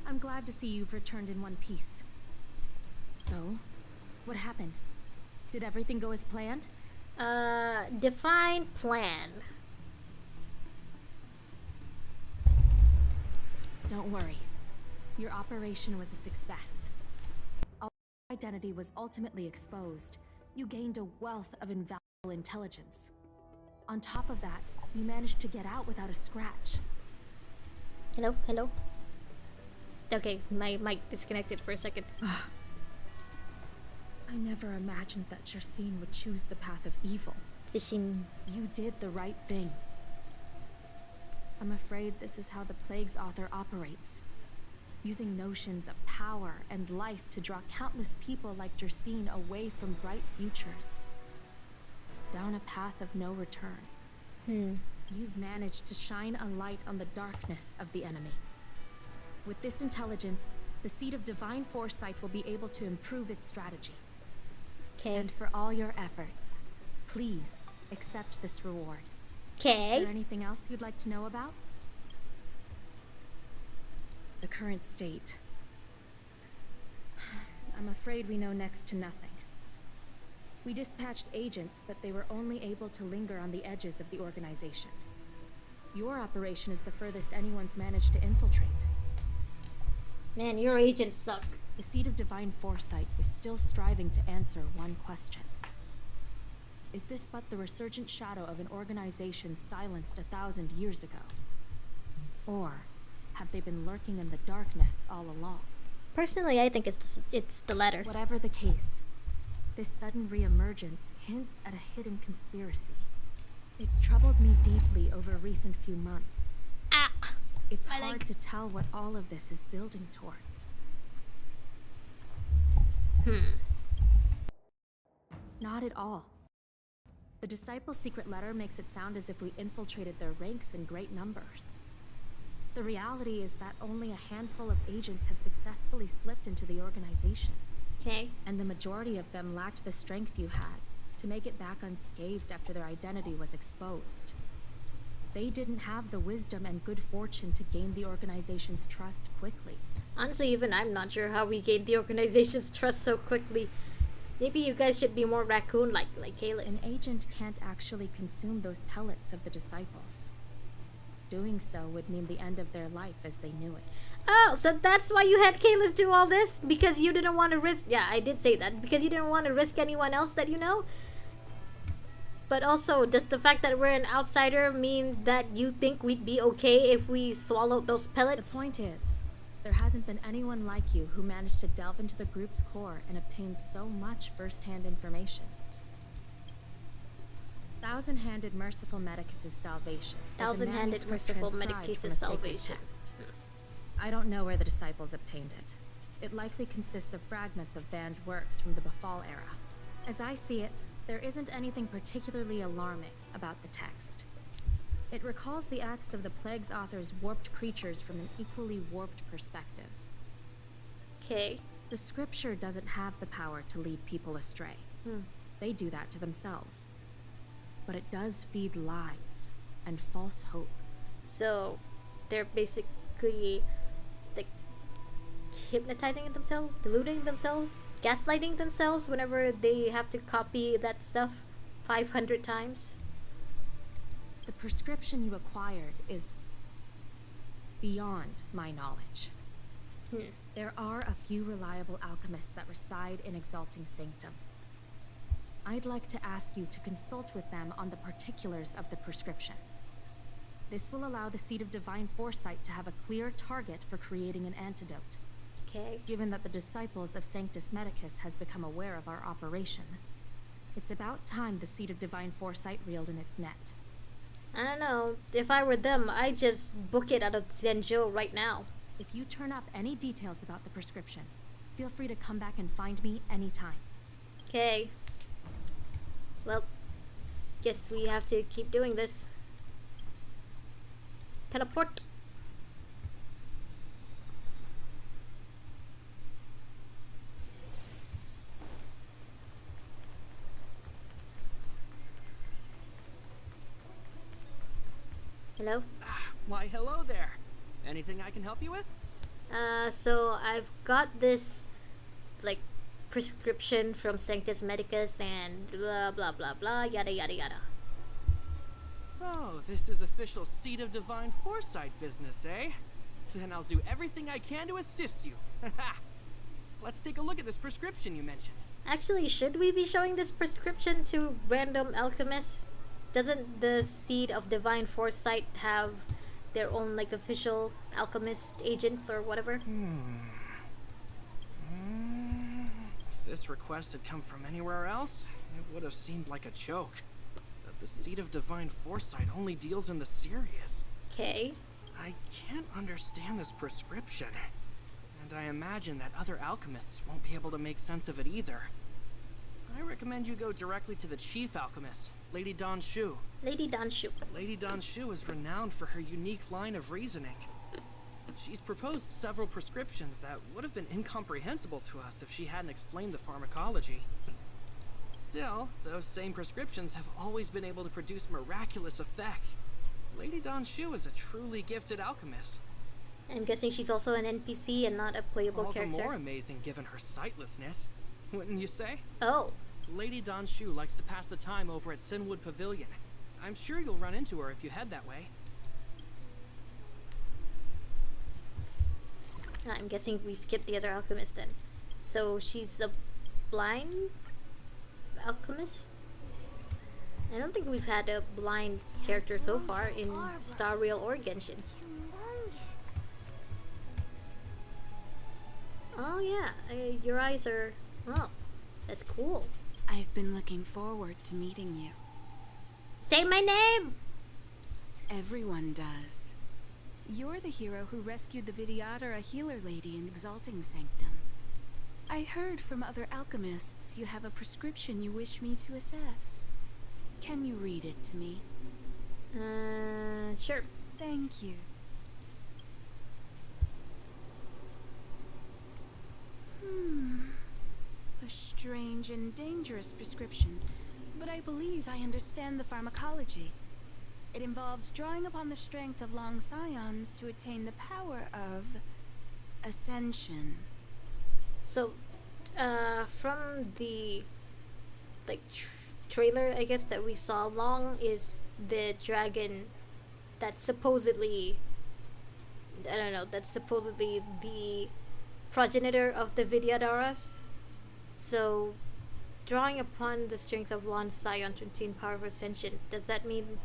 I'm glad to see you've returned in one piece. So, what happened? Did everything go as planned? Define plan. Don't worry. Your operation was a success. Our identity was ultimately exposed. You gained a wealth of invaluable intelligence. On top of that, you managed to get out without a scratch. Hello? Hello? Okay, my mic disconnected for a second. I never imagined that Jersine would choose the path of evil. You did the right thing. I'm afraid this is how the Plague's author operates. using notions of power and life to draw countless people like Jersine away from bright futures, down a path of no return. You've managed to shine a light on the darkness of the enemy. With this intelligence, the Seed of Divine Foresight will be able to improve its strategy. And for all your efforts, please accept this reward. Is there anything else you'd like to know about? The current state. I'm afraid we know next to nothing. We dispatched agents, but they were only able to linger on the edges of the organization. Your operation is the furthest anyone's managed to infiltrate. Man, your agents suck. The Seed of Divine Foresight is still striving to answer one question. Is this but the resurgent shadow of an organization silenced 1,000 years ago? Or have they been lurking in the darkness all along? Personally, I think it's the latter. Whatever the case, this sudden reemergence hints at a hidden conspiracy. It's troubled me deeply over recent few months. It's hard to tell what all of this is building towards. Not at all. The Disciple's secret letter makes it sound as if we infiltrated their ranks in great numbers. The reality is that only a handful of agents have successfully slipped into the organization. And the majority of them lacked the strength you had to make it back unscathed after their identity was exposed. They didn't have the wisdom and good fortune to gain the organization's trust quickly. Honestly, even I'm not sure how we gained the organization's trust so quickly. Maybe you guys should be more raccoon-like, like Kalis. An agent can't actually consume those pellets of the Disciples. Doing so would mean the end of their life as they knew it. Oh, so that's why you had Kalis do all this? Because you didn't want to risk... Yeah, I did say that. Because you didn't want to risk anyone else that you know? But also, does the fact that we're an outsider mean that you think we'd be okay if we swallowed those pellets? The point is, there hasn't been anyone like you who managed to delve into the group's core and obtain so much first-hand information. Thousand-handed Merciful Medicus' salvation. Thousand-handed Merciful Medicus' salvation. I don't know where the Disciples obtained it. It likely consists of fragments of banned works from the Befall era. As I see it, there isn't anything particularly alarming about the text. It recalls the acts of the Plague's author's warped creatures from an equally warped perspective. The scripture doesn't have the power to lead people astray. They do that to themselves. But it does feed lies and false hope. So, they're basically like hypnotizing themselves, deluding themselves, gaslighting themselves whenever they have to copy that stuff 500 times. The prescription you acquired is beyond my knowledge. There are a few reliable alchemists that reside in Exalting Sanctum. I'd like to ask you to consult with them on the particulars of the prescription. This will allow the Seed of Divine Foresight to have a clear target for creating an antidote. Given that the Disciples of Sanctus Medicus has become aware of our operation, it's about time the Seed of Divine Foresight reeled in its net. I don't know. If I were them, I'd just book it out of Zhengzhou right now. If you turn up any details about the prescription, feel free to come back and find me anytime. Well, guess we have to keep doing this. Teleport. Hello? Why, hello there. Anything I can help you with? So I've got this, like, prescription from Sanctus Medicus and blah blah blah blah, yada yada yada. So, this is official Seed of Divine Foresight business, eh? Then I'll do everything I can to assist you. Let's take a look at this prescription you mentioned. Actually, should we be showing this prescription to random alchemists? Doesn't the Seed of Divine Foresight have their own, like, official alchemist agents or whatever? If this request had come from anywhere else, it would have seemed like a joke. That the Seed of Divine Foresight only deals in the serious. Okay. I can't understand this prescription. and I imagine that other alchemists won't be able to make sense of it either. I recommend you go directly to the chief alchemist, Lady Dan Shu. Lady Dan Shu. Lady Dan Shu is renowned for her unique line of reasoning. She's proposed several prescriptions that would have been incomprehensible to us if she hadn't explained the pharmacology. Still, those same prescriptions have always been able to produce miraculous effects. Lady Dan Shu is a truly gifted alchemist. I'm guessing she's also an NPC and not a playable character. All the more amazing given her sightlessness, wouldn't you say? Oh. Lady Dan Shu likes to pass the time over at Sinwood Pavilion. I'm sure you'll run into her if you head that way. I'm guessing we skipped the other alchemist then. So she's a blind alchemist? I don't think we've had a blind character so far in Star Rail or Genshin. Oh yeah, your eyes are... Oh, that's cool. I've been looking forward to meeting you. Say my name! Everyone does. You're the hero who rescued the Vidyadhara healer lady in Exalting Sanctum. I heard from other alchemists you have a prescription you wish me to assess. Can you read it to me? Sure. Thank you. A strange and dangerous prescription, but I believe I understand the pharmacology. It involves drawing upon the strength of long scions to attain the power of ascension. So, from the trailer, I guess, that we saw, Long is the dragon that's supposedly, I don't know, that's supposedly the progenitor of the Vidyadharas. So, drawing upon the strength of long scion to attain power of ascension, does that mean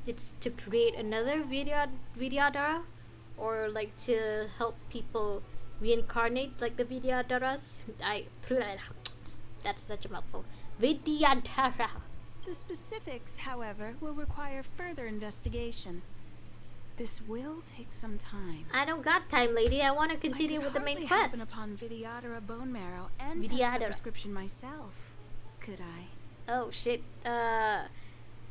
it's to create another Vidyadhara? Or like to help people reincarnate like the Vidyadharas? That's such a mouthful. Vidyadhara. The specifics, however, will require further investigation. This will take some time. I don't got time, lady. I want to continue with the main quest. I could hardly happen upon Vidyadhara bone marrow and test the prescription myself, could I? Oh shit. Dan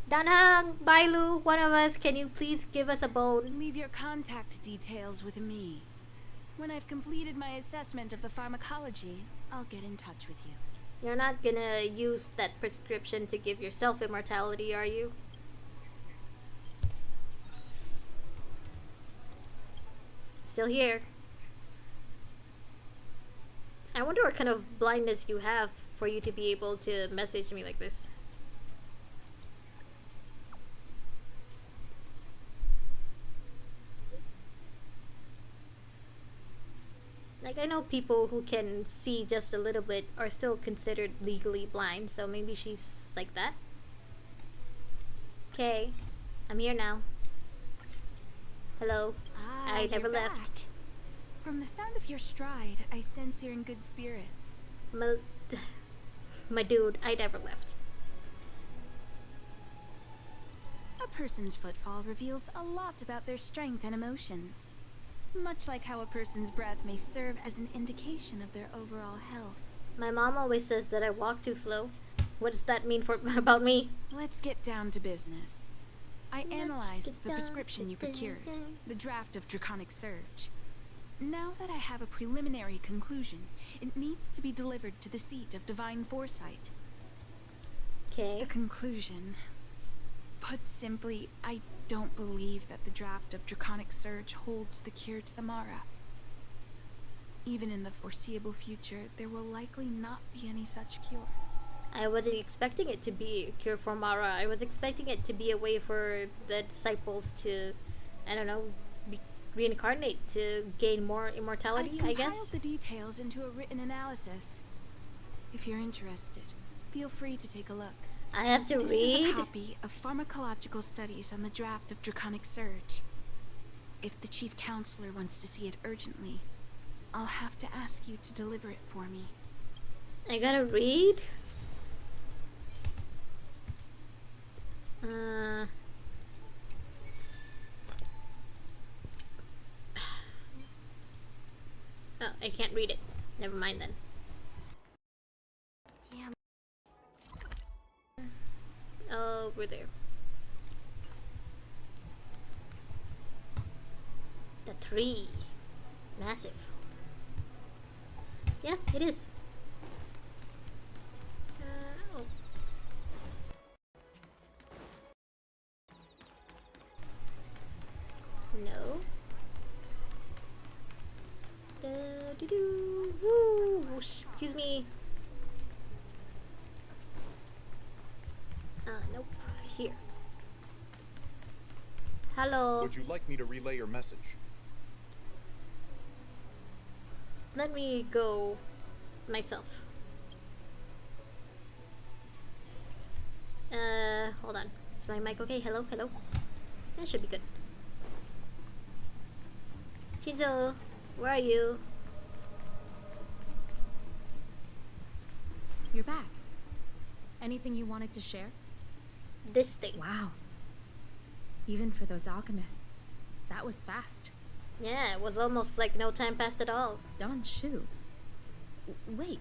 Heng, Bailu, one of us, can you please give us a bone? Leave your contact details with me. When I've completed my assessment of the pharmacology, I'll get in touch with you. You're not gonna use that prescription to give yourself immortality, are you? Still here. I wonder what kind of blindness you have for you to be able to message me like this. Like, I know people who can see just a little bit are still considered legally blind, so maybe she's like that. Okay, I'm here now. Hello. I never left. Back. From the sound of your stride, I sense you're in good spirits. My dude, I never left. A person's footfall reveals a lot about their strength and emotions. Much like how a person's breath may serve as an indication of their overall health. My mom always says that I walk too slow. What does that mean about me? Let's get down to business. I analyzed the prescription you procured, the draft of Draconic Surge. Now that I have a preliminary conclusion, it needs to be delivered to the seat of Divine Foresight. Okay. The conclusion. Put simply, I don't believe that the draft of Draconic Surge holds the cure to the Mara. Even in the foreseeable future, there will likely not be any such cure. I wasn't expecting it to be a cure for Mara. I was expecting it to be a way for the disciples to, I don't know, reincarnate to gain more immortality, I guess. I've compiled the details into a written analysis. If you're interested, feel free to take a look. I have to read? This is a copy of pharmacological studies on the draft of Draconic Surge. If the Chief Counselor wants to see it urgently, I'll have to ask you to deliver it for me. I gotta read? Oh, I can't read it. Never mind then. Over there. The tree. Massive. Yeah, it is. Oh. No. Woo. Excuse me. Nope. Here. Hello. Would you like me to relay your message? Let me go myself. Hold on. Is my mic okay? Hello? Hello? That should be good. Shinzo, where are you? You're back. Anything you wanted to share? This thing. Wow. Even for those alchemists, that was fast. Yeah, it was almost like no time passed at all. Dan Shu. Wait,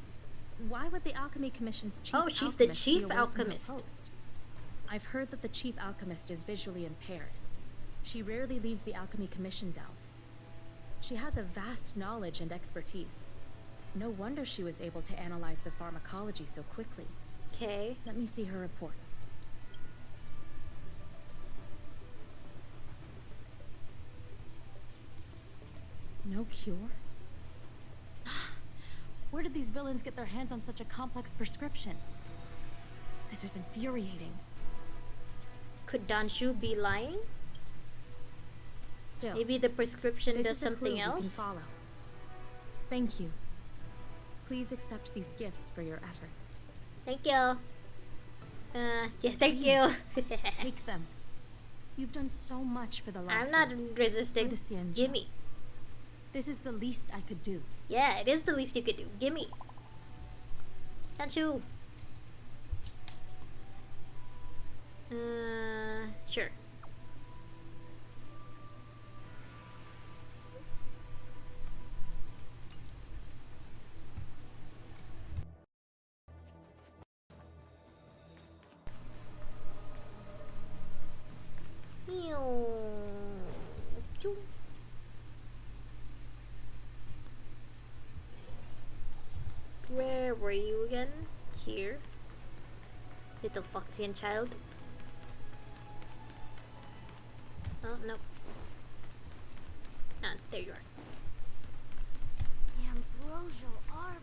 why would the Alchemy Commission's chief Oh, she's the alchemist be chief away from her alchemist. post? I've heard that the chief alchemist is visually impaired. She rarely leaves the Alchemy Commission delve. She has a vast knowledge and expertise. No wonder she was able to analyze the pharmacology so quickly. Okay. Let me see her report. No cure? Where did these villains get their hands on such a complex prescription? This is infuriating. Could Danshu be lying? Still, maybe the prescription this does is a clue something we can else? follow. Thank you. Please accept these gifts for your efforts. Thank you. Yeah, thank you. Take them. You've done so much for the life. I'm not resisting. For the Xianzhou. Gimme. This is the least I could do. Yeah, it is the least you could do. Gimme. Danshu. Sure. Where were you again? Here. Little Foxian child. Oh, no. Ah, there you are. The ambrosial arbor.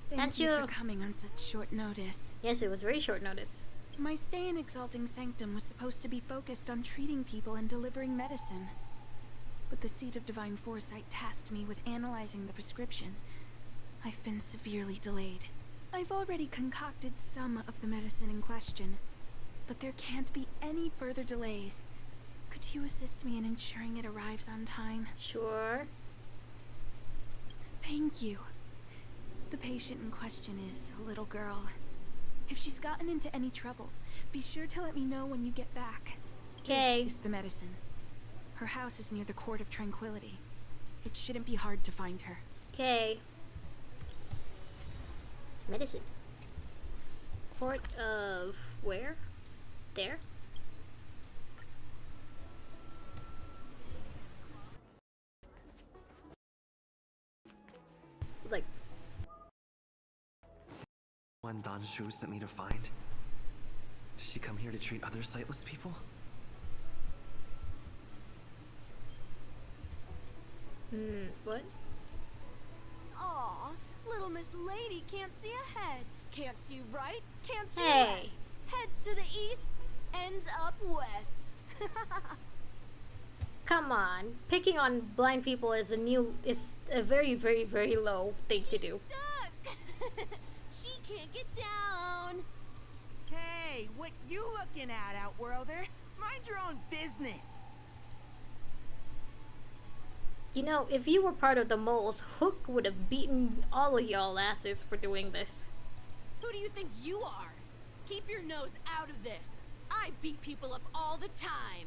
Thank you for coming on such short notice. Yes, it was very short notice. My stay in Exalting Sanctum was supposed to be focused on treating people and delivering medicine. But the Seed of Divine Foresight tasked me with analyzing the prescription. I've been severely delayed. I've already concocted some of the medicine in question, but there can't be any further delays. Could you assist me in ensuring it arrives on time? Sure. Thank you. The patient in question is a little girl. If she's gotten into any trouble, be sure to let me know when you get back. Okay. This is the medicine. Her house is near the Court of Tranquility. It shouldn't be hard to find her. Okay. Medicine. Court of where? There? Like One Dan Shu sent me to find. Did she come here to treat other sightless people? What? Aw, little Miss Lady can't see ahead. Can't see right, can't see Hey. left. Heads to the east, ends up west. Come on. Picking on blind people is a very, very, very low thing to do. Stuck. She can't get down. Hey, what you looking at, Outworlder? Mind your own business. You know, if you were part of the moles, Hook would have beaten all of y'all asses for doing this. Who do you think you are? Keep your nose out of this. I beat people up all the time.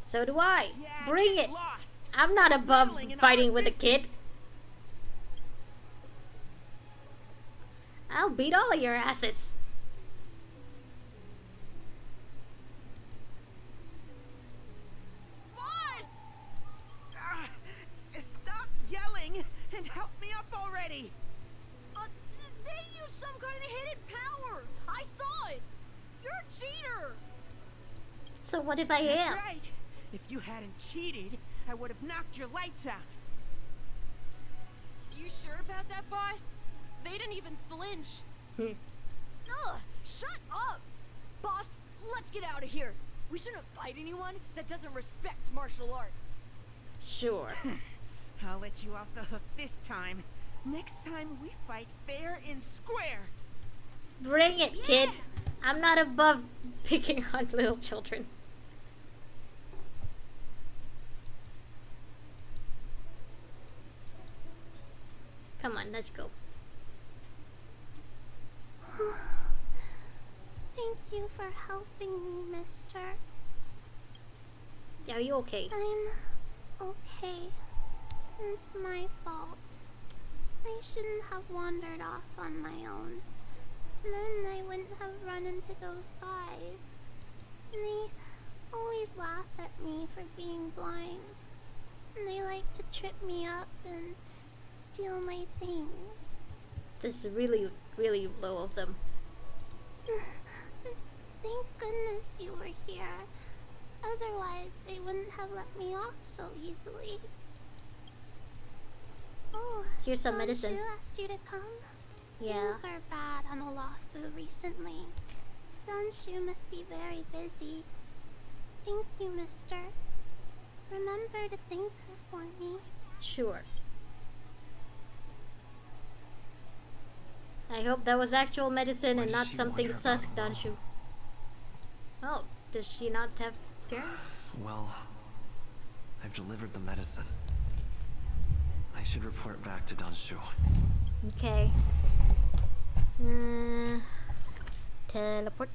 So do I. Yeah, Bring get it. lost. I'm not Stop above meddling in fighting our with a kid. business. I'll beat all of your asses. Stop yelling and help me up already! They used some kind of hidden power! I saw it! You're a cheater! So what if I That's am? right. If you hadn't cheated, I would have knocked your lights out. You sure about that, boss? They didn't even flinch. Ugh, shut up! Boss, let's get out of here. We shouldn't fight anyone that doesn't respect martial arts. Sure. I'll let you off the hook this time. Next time we fight fair and square. Bring it, kid. I'm not above picking on little children. Come on, let's go. Thank you for helping me, mister. Are you okay? I'm okay. It's my fault. I shouldn't have wandered off on my own. Then I wouldn't have run into those guys. And they always laugh at me for being blind. And they like to trip me up and steal my things. This is really, really low of them. Thank goodness you were here. Otherwise, they wouldn't have let me off so easily. Oh, here's some medicine. Shu asked you to come? Yeah. Things are bad on Olafu recently. Shu must be very busy. Thank you, mister. Remember to thank her for me. Sure. I hope that was actual medicine and not something sus, Danshu. Oh, does she not have parents? Well, I've delivered the medicine. I should report back to Danshu. Okay. Teleport.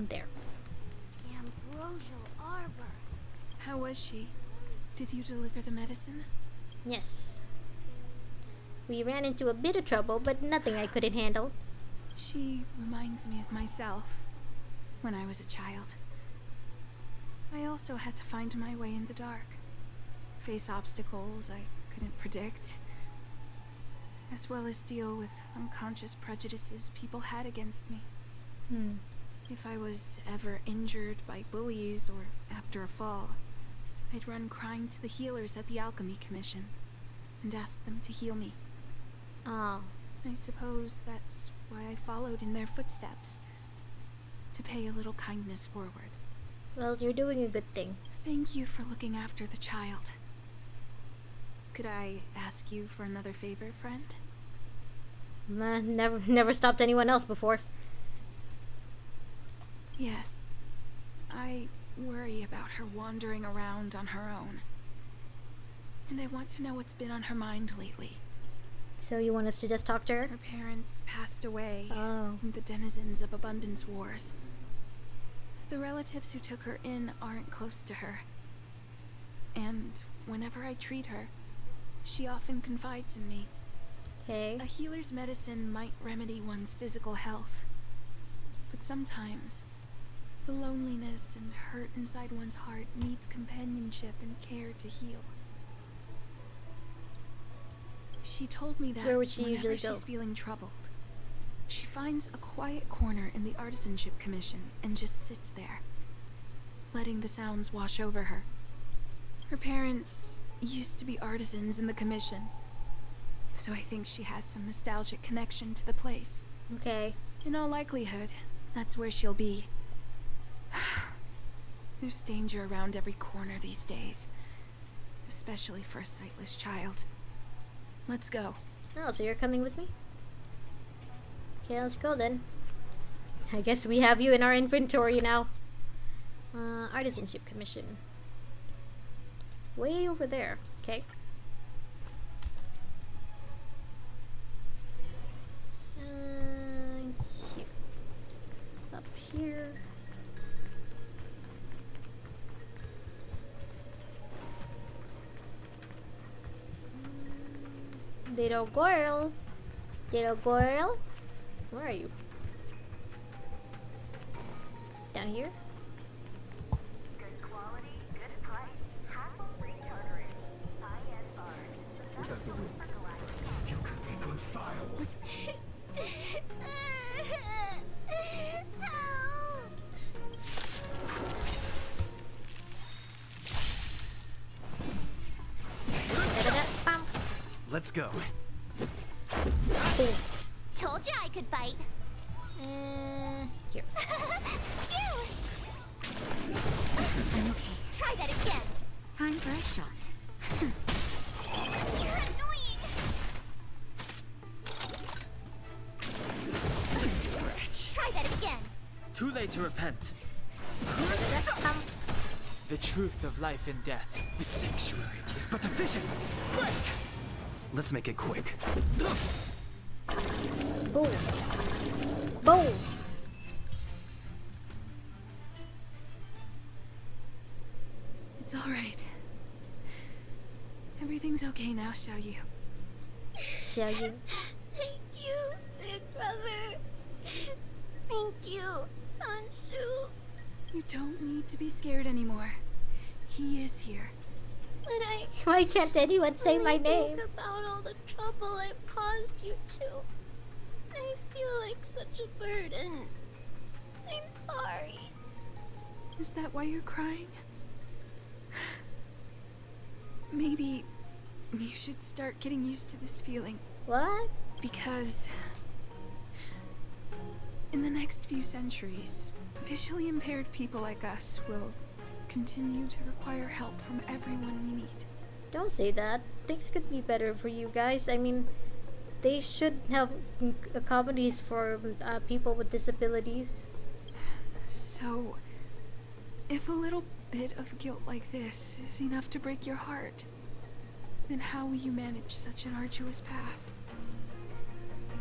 There. The Ambrosial Arbor. How was she? Did you deliver the medicine? Yes. We ran into a bit of trouble, but nothing I couldn't handle. She reminds me of myself when I was a child. I also had to find my way in the dark, face obstacles I couldn't predict, as well as deal with unconscious prejudices people had against me. If I was ever injured by bullies or after a fall, I'd run crying to the healers at the Alchemy Commission and ask them to heal me. Oh. I suppose that's why I followed in their footsteps, to pay a little kindness forward. Well, you're doing a good thing. Thank you for looking after the child. Could I ask you for another favor, friend? Never stopped anyone else before. Yes. I worry about her wandering around on her own. And I want to know what's been on her mind lately. So you want us to just talk to her? Her parents passed away in the denizens of Abundance Wars. The relatives who took her in aren't close to her. And whenever I treat her, she often confides in me. Okay. A healer's medicine might remedy one's physical health, but sometimes the loneliness and hurt inside one's heart needs companionship and care to heal. She told me that where would she whenever usually go? She's feeling troubled, she finds a quiet corner in the Artisanship Commission and just sits there, letting the sounds wash over her. Her parents used to be artisans in the commission, so I think she has some nostalgic connection to the place. Okay. In all likelihood, that's where she'll be. There's danger around every corner these days, especially for a sightless child. Let's go. Oh, so you're coming with me? Okay, let's go then. I guess we have you in our inventory now. Artisanship Commission. Way over there. Okay. Here. Up here. Little girl. Little girl. Where are you? Down here? Let's go. Told you I could fight. Here. Phew! I'm okay. Try that again. Time for a shot. You're annoying. Try that again. Too late to repent. The truth of life and death. The sanctuary is but a vision. Break! Let's make it quick. Boom. Boom. It's all right. Everything's okay now, Xiaoyu. Xiaoyu. Thank you, big brother. Thank you, Anshu. You don't need to be scared anymore. He is here. But Why can't anyone say my name? Think about all the trouble I've caused you two. I feel like such a burden. I'm sorry. Is that why you're crying? Maybe you should start getting used to this feeling. What? Because in the next few centuries, visually impaired people like us will continue to require help from everyone we meet. Don't say that. Things could be better for you guys. I mean, they should have accommodations for people with disabilities. So, if a little bit of guilt like this is enough to break your heart, then how will you manage such an arduous path?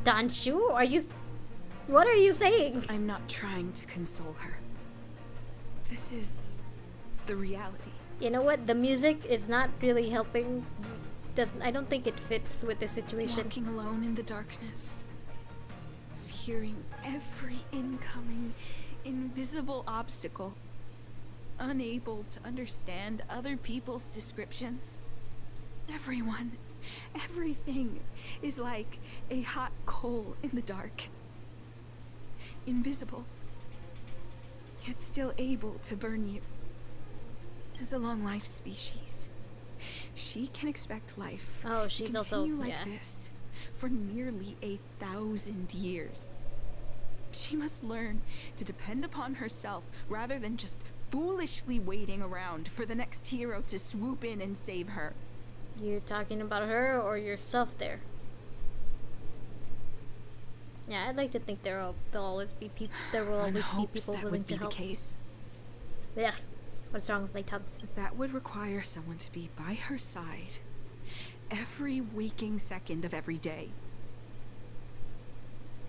Danshu, are you... What are you saying? I'm not trying to console her. This is the reality. You know what? The music is not really helping. I don't think it fits with the situation. Walking alone in the darkness, fearing every incoming, invisible obstacle, unable to understand other people's descriptions. Everyone, everything is like a hot coal in the dark. Invisible, yet still able to burn you. As a long-life species, she can expect life she's to also continue like this for nearly 1,000 years. She must learn to depend upon herself rather than just foolishly waiting around for the next hero to swoop in and save her. You talking about her or yourself there? Yeah, I'd like to think there'll always be people. There will always be people that willing would be to help. the case. Yeah. What's wrong with my tongue? That would require someone to be by her side every waking second of every day.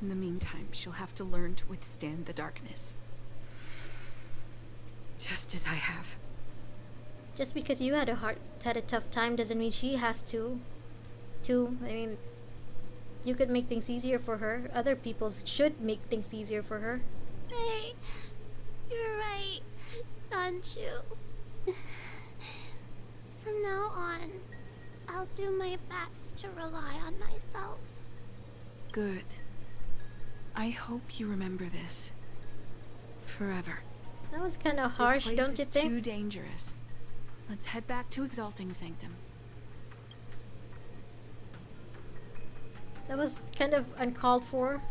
In the meantime, she'll have to learn to withstand the darkness. Just as I have. Just because you had a tough time doesn't mean she has to. I mean, you could make things easier for her. Other people should make things easier for her. Hey, you're right, Danshu. From now on, I'll do my best to rely on myself. Good. I hope you remember this. Forever. That was kind of harsh, this place don't you is think? Too dangerous. Let's head back to Exalting Sanctum. That was kind of uncalled for.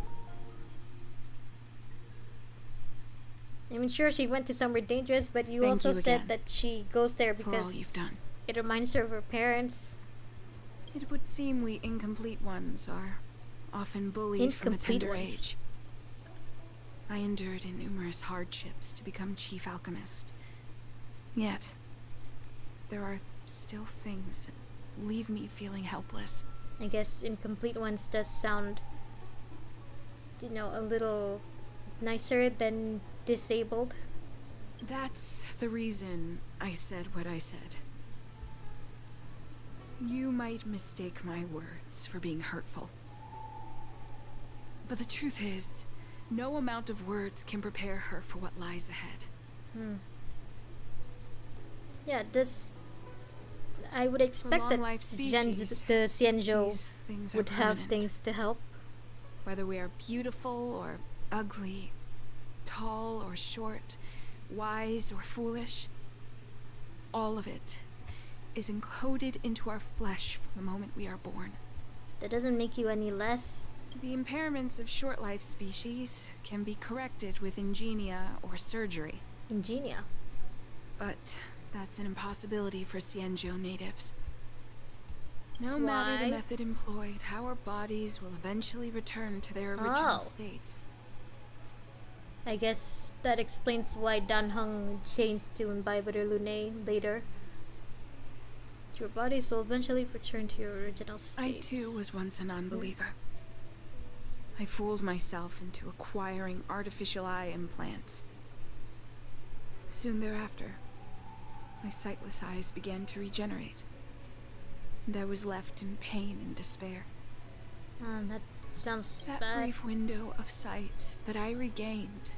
I mean, sure, she went to somewhere dangerous, but you Thank also you said again that she goes there for all because you've done. it reminds her of her parents. It would seem we incomplete ones are often bullied from a Incomplete tender ones. age. I endured numerous hardships to become chief alchemist. Yet, there are still things that leave me feeling helpless. I guess incomplete ones does sound, you know, a little nicer than disabled. That's the reason I said what I said. You might mistake my words for being hurtful. But the truth is, no amount of words can prepare her for what lies ahead. Yeah, I would expect that the Xianzhou would have things to help. Whether we are beautiful or ugly, tall or short, wise or foolish, all of it is encoded into our flesh from the moment we are born. That doesn't make you any less. The impairments of short-life species can be corrected with ingenia or surgery. Ingenia? But that's an impossibility for Xianzhou natives. No matter the method employed, our bodies will eventually return to their original states. I guess that explains why Dan Heng changed to Imbibitor Lunae later. Your bodies will eventually return to your original states. I too was once a non-believer. I fooled myself into acquiring artificial eye implants. Soon thereafter, my sightless eyes began to regenerate, and I was left in pain and despair. That sounds bad. That brief window of sight that I regained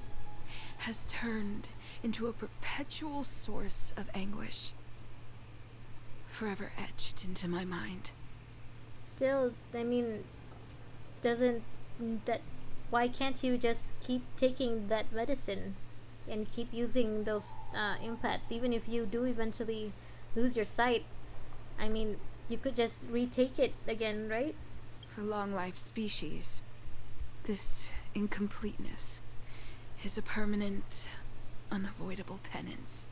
has turned into a perpetual source of anguish, forever etched into my mind. Still, I mean, why can't you just keep taking that medicine and keep using those implants? Even if you do eventually lose your sight, I mean, you could just retake it again, right? For long-life species, this incompleteness is a permanent, unavoidable tenance.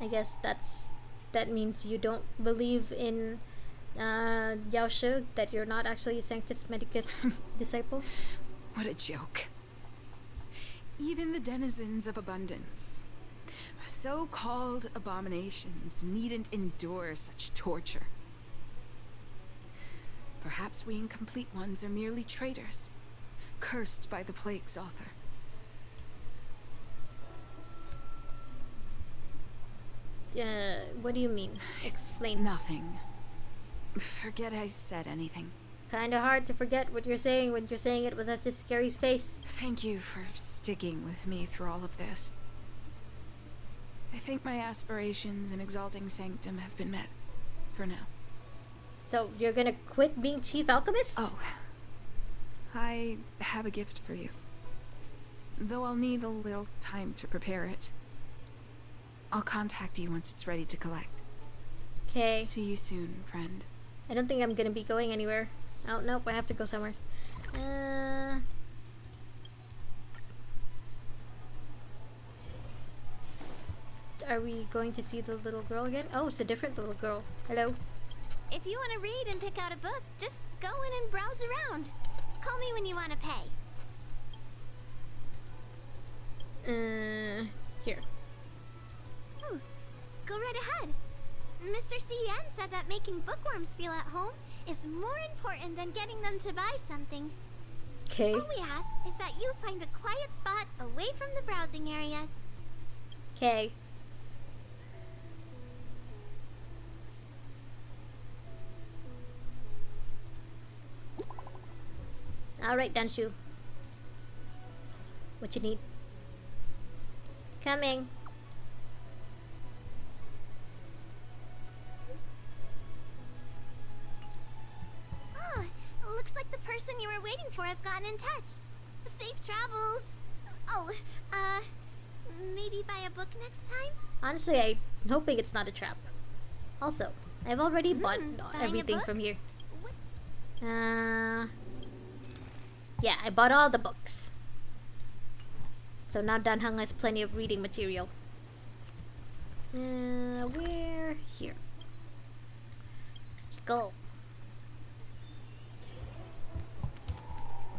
I guess that means you don't believe in Yao Shi, that you're not actually a Sanctus Medicus disciple? What a joke. Even the denizens of abundance, so-called abominations, needn't endure such torture. Perhaps we incomplete ones are merely traitors, cursed by the plague's author. What do you mean? Explain. Nothing. Forget I said anything. Kinda hard to forget what you're saying when you're saying it with such a scary face. Thank you for sticking with me through all of this. I think my aspirations in exalting sanctum have been met, for now. So, you're gonna quit being chief alchemist? Oh. I have a gift for you. Though I'll need a little time to prepare it. I'll contact you once it's ready to collect. Okay. See you soon, friend. I don't think I'm gonna be going anywhere. Oh, nope, I have to go somewhere. Are we going to see the little girl again? Oh, it's a different little girl. Hello. If you want to read and pick out a book, just go in and browse around. Call me when you want to pay. Here. Ooh, go right ahead. Mr. C.N. said that making bookworms feel at home is more important than getting them to buy something. Okay. All we ask is that you find a quiet spot away from the browsing areas. Okay. Alright, Danshu. What you need? Coming. Ah, looks like the person you were waiting for has gotten in touch. Safe travels. Oh, maybe buy a book next time? Honestly, I'm hoping it's not a trap. Also, I've already bought buying a everything book? from here. Yeah, I bought all the books. So now Dan Heng has plenty of reading material. We're here. Let's go.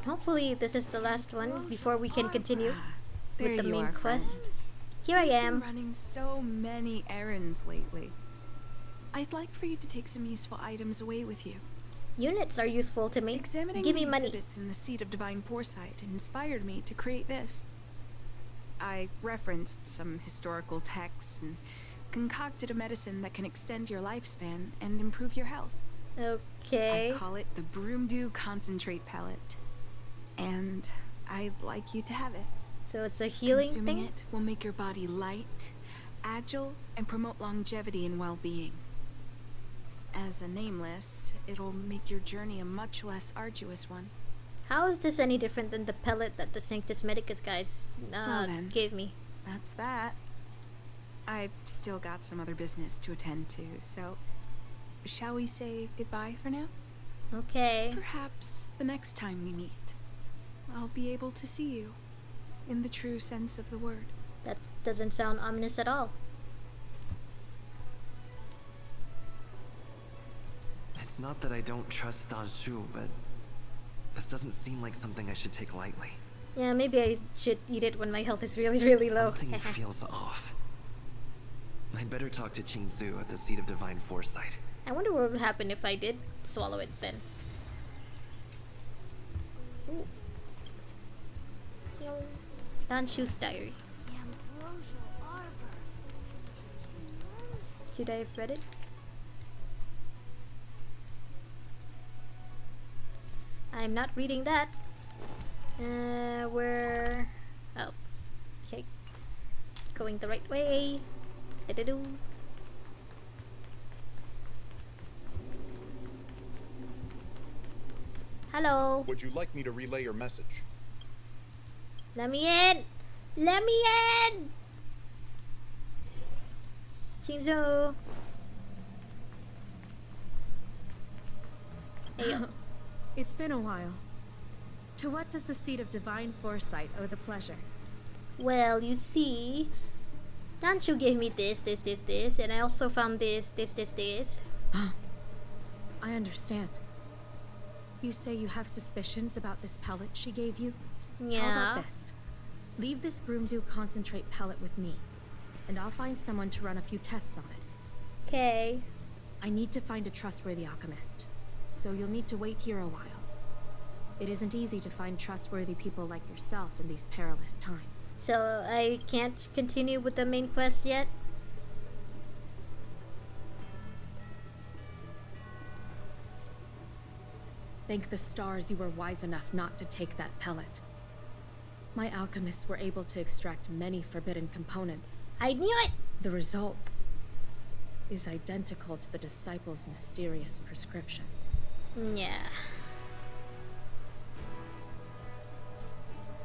Hopefully this is the last one before we can continue with the main quest. Here I am. I've been running so many errands lately. I'd like for you to take some useful items away with you. Units are useful to me. Examining Give me the money. exhibits in the Seat of Divine Foresight inspired me to create this. I referenced some historical texts and concocted a medicine that can extend your lifespan and improve your health. Okay. I call it the Broomdew Concentrate Pellet. And I'd like you to have it. So it's a healing Consuming thing? it will make your body light, agile, and promote longevity and well-being. As a nameless, it'll make your journey a much less arduous one. How is this any different than the pellet that the Sanctus Medicus guys Well then, gave me? That's that. I've still got some other business to attend to, so shall we say goodbye for now? Okay. Perhaps the next time we meet, I'll be able to see you in the true sense of the word. That doesn't sound ominous at all. It's not that I don't trust Dan Shu, but this doesn't seem like something I should take lightly. Yeah, maybe I should eat it when my health is really, really low. Something feels off. I'd better talk to Qingzu at the Seat of Divine Foresight. I wonder what would happen if I did swallow it then. Ooh. Dan Shu's diary. Should I have read it? I'm not reading that. Where? Oh, okay. Going the right way. Da-da-doo. Hello. Would you like me to relay your message? Let me in. Let me in. Qingzu. Ayo. It's been a while. To what does the Seat of Divine Foresight owe the pleasure? Well, you see, Danshu gave me this, and I also found this. I understand. You say you have suspicions about this pellet she gave you? Yeah. How about this? Leave this Broomdew Concentrate pellet with me, and I'll find someone to run a few tests on it. Okay. I need to find a trustworthy alchemist, so you'll need to wait here a while. It isn't easy to find trustworthy people like yourself in these perilous times. So I can't continue with the main quest yet? Thank the stars you were wise enough not to take that pellet. My alchemists were able to extract many forbidden components. I knew it! The result is identical to the disciples' mysterious prescription. Yeah.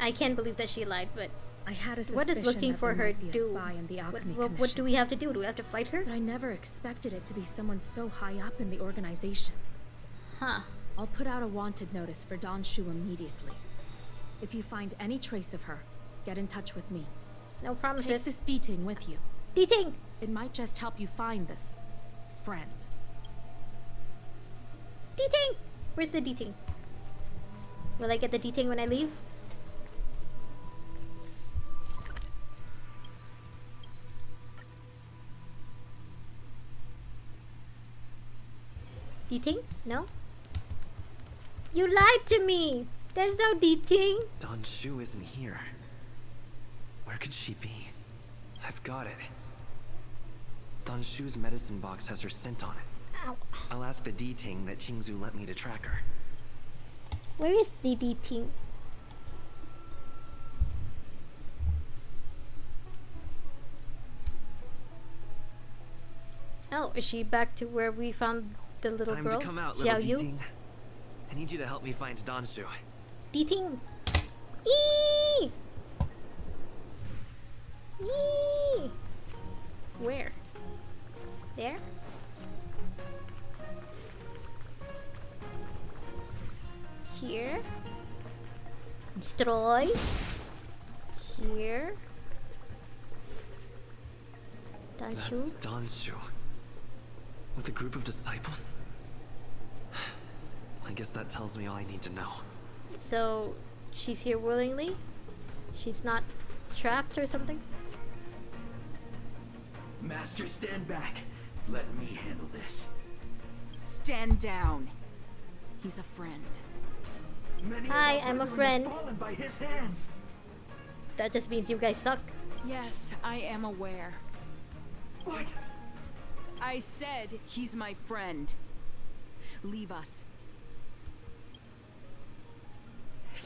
I can't believe that she lied, but I had a what does looking for her do? What do we have to do? Do we have to fight her? But I never expected it to be someone so high up in the organization. Huh. I'll put out a wanted notice for Dan Shu immediately. If you find any trace of her, get in touch with me. No promises. Take this D-Ting with you. D-Ting! It might just help you find this friend. D-Ting! Where's the D-Ting? Will I get the D-Ting when I leave? D-Ting? No? You lied to me! There's no D-Ting! Dan Shu isn't here. Where could she be? I've got it. Dan Shu's medicine box has her scent on it. Ow. I'll ask the D-Ting that Qingzu lent me to track her. Where is the D-Ting? Oh, is she back to where we found the little Time girl? to come out, little D-Ting. I need you to help me find Dan Shu. D-Ting! Eee! Eee! Where? There? Here? Destroy? Here? That's Danshu? Dan Shu. With a group of disciples? I guess that tells me all I need to know. So, she's here willingly? She's not trapped or something? Master, stand back. Let me handle this. Stand down. He's a friend. Many Hi, of our I'm a brethren friend. have fallen by his hands. That just means you guys suck. Yes, I am aware. What? I said he's my friend. Leave us.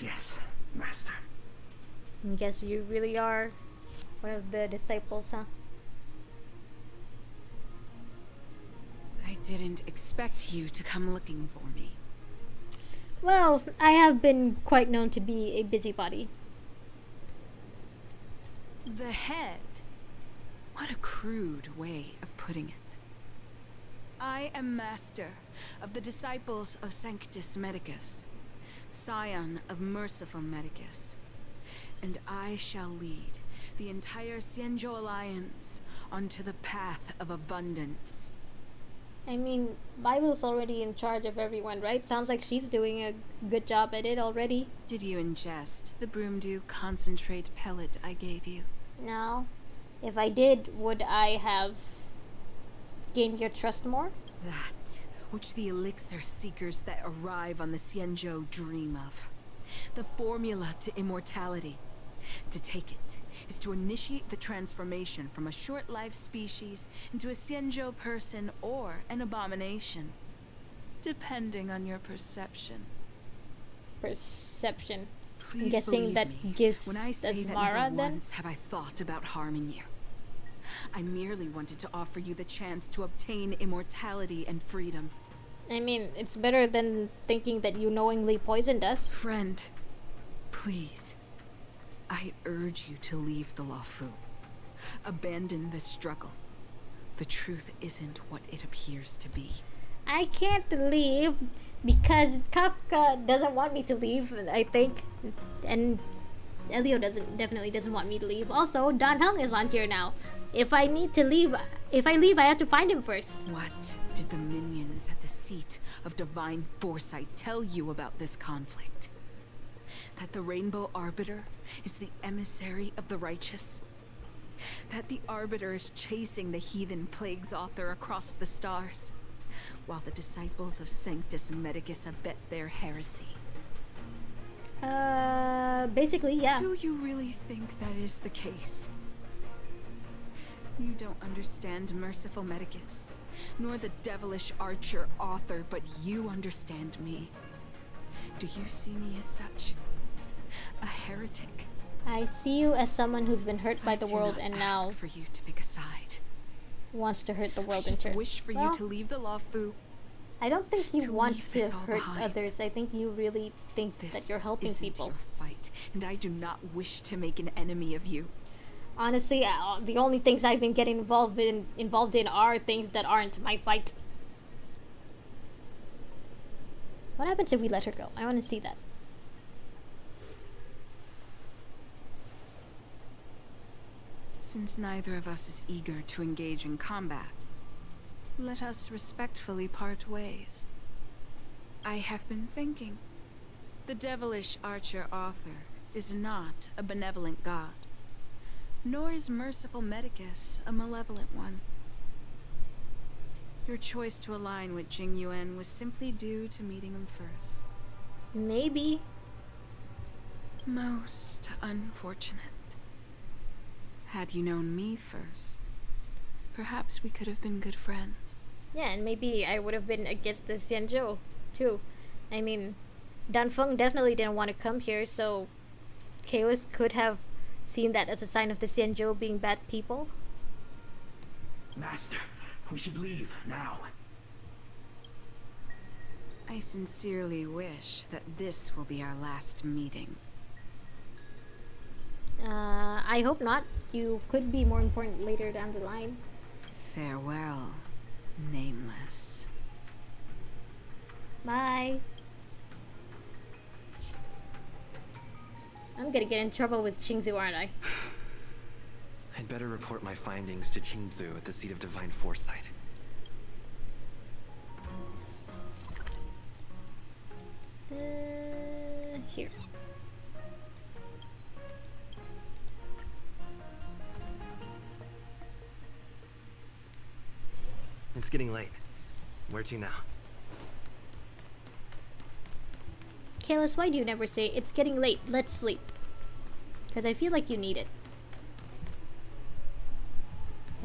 Yes, Master. I guess you really are one of the disciples, huh? I didn't expect you to come looking for me. Well, I have been quite known to be a busybody. The head? What a crude way of putting it. I am master of the disciples of Sanctus Medicus, scion of merciful Medicus, and I shall lead the entire Xianzhou Alliance onto the path of abundance. I mean, Bible's already in charge of everyone, right? Sounds like she's doing a good job at it already. Did you ingest the Broomdew concentrate pellet I gave you? No. If I did, would I have gained your trust more? That which the elixir seekers that arrive on the Xianzhou dream of. The formula to immortality. To take it is to initiate the transformation from a short-lived species into a Xianzhou person or an abomination, depending on your perception. Perception. Please I'm guessing believe that me gives when I say us that Mara never then? once have I thought about harming you. I merely wanted to offer you the chance to obtain immortality and freedom. I mean, it's better than thinking that you knowingly poisoned us. Friend, please. I urge you to leave the Luofu. Abandon this struggle. The truth isn't what it appears to be. I can't leave because Kafka doesn't want me to leave, I think. And Elio definitely doesn't want me to leave. Also, Dan Heng is on here now. If I need to leave, I have to find him first. What did the minions at the seat of divine foresight tell you about this conflict? That the Rainbow Arbiter is the emissary of the righteous? That the Arbiter is chasing the heathen plague's author across the stars, while the disciples of Sanctus Medicus abet their heresy? Basically, yeah. Do you really think that is the case? You don't understand Merciful Medicus, nor the devilish archer author, but you understand me. Do you see me as such? A heretic? I see you as someone who's been hurt by the do world not and ask now for you to pick a side. wants to hurt the world I in just turn. wish for you to leave the Luofu. I don't think you to want leave to this all hurt behind. others. I think you really think This that you're helping isn't people. your fight, and I do not wish to make an enemy of you. Honestly, the only things I've been getting involved in are things that aren't my fight. What happens if we let her go? I want to see that. Since neither of us is eager to engage in combat, let us respectfully part ways. I have been thinking. The devilish archer author is not a benevolent god, nor is Merciful Medicus a malevolent one. Your choice to align with Tingyun was simply due to meeting him first. Maybe. Most unfortunate. Had you known me first, perhaps we could have been good friends. Yeah, and maybe I would have been against the Xianzhou, too. I mean, Dan Feng definitely didn't want to come here, so Kalis could have seen that as a sign of the Xianzhou being bad people. Master, we should leave now. I sincerely wish that this will be our last meeting. I hope not. You could be more important later down the line. Farewell, Nameless. Bye. I'm gonna get in trouble with Qingzu, aren't I? I'd better report my findings to Qingzu at the seat of divine foresight. Here. It's getting late. Where to now? Kalis, why do you never say, it's getting late, let's sleep? Because I feel like you need it.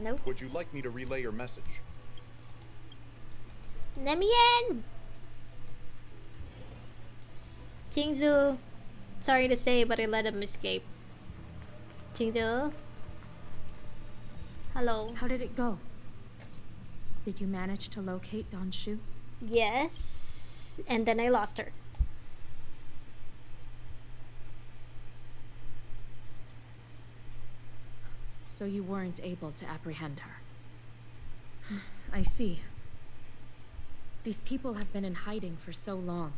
Nope. Would you like me to relay your message? Let me in! Jingzu, sorry to say, but I let him escape. Jingzu? Hello. How did it go? Did you manage to locate Dan Shu? Yes. And then I lost her. So you weren't able to apprehend her. I see. These people have been in hiding for so long.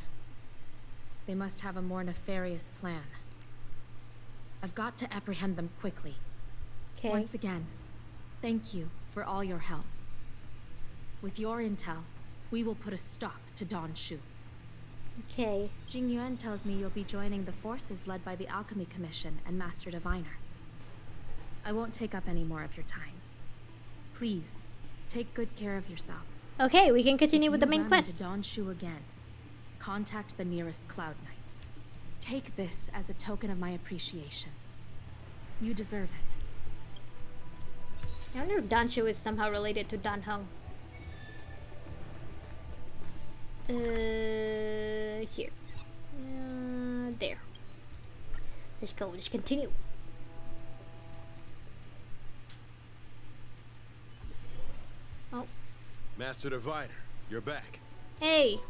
They must have a more nefarious plan. I've got to apprehend them quickly. Okay. Once again, thank you for all your help. With your intel, we will put a stop to Dan Shu. Okay. Tingyun tells me you'll be joining the forces led by the Alchemy Commission and Master Diviner. I won't take up any more of your time. Please, take good care of yourself. Okay, we can continue with the main quest. If you run into Dan Shu again, contact the nearest Cloud Knights. Take this as a token of my appreciation. You deserve it. I wonder if Dan Shu is somehow related to Dan Heng. Here. There. Let's go. Let's continue. Oh. Master Diviner, you're back. Hey.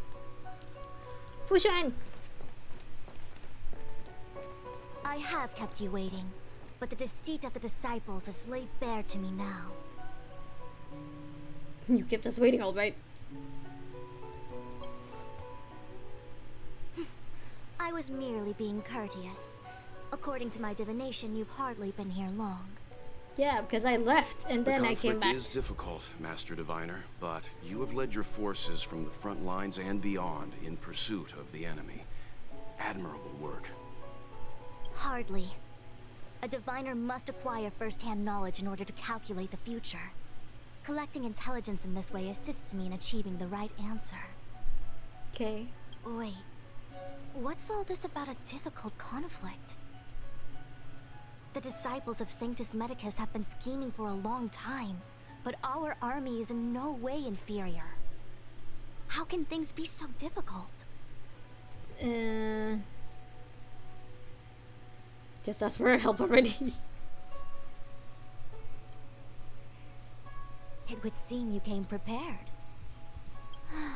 Fushuan. I have kept you waiting, but the deceit of the disciples is laid bare to me now. You kept us waiting, all right. I was merely being courteous. According to my divination, you've hardly been here long. Yeah, because I left and then I came back. The conflict is difficult, Master Diviner, but you have led your forces from the front lines and beyond in pursuit of the enemy. Admirable work. Hardly. A diviner must acquire first-hand knowledge in order to calculate the future. Collecting intelligence in this way assists me in achieving the right answer. Okay. Wait. What's all this about a difficult conflict? The disciples of Sanctus Medicus have been scheming for a long time, but our army is in no way inferior. How can things be so difficult? Just ask for help already. It would seem you came prepared.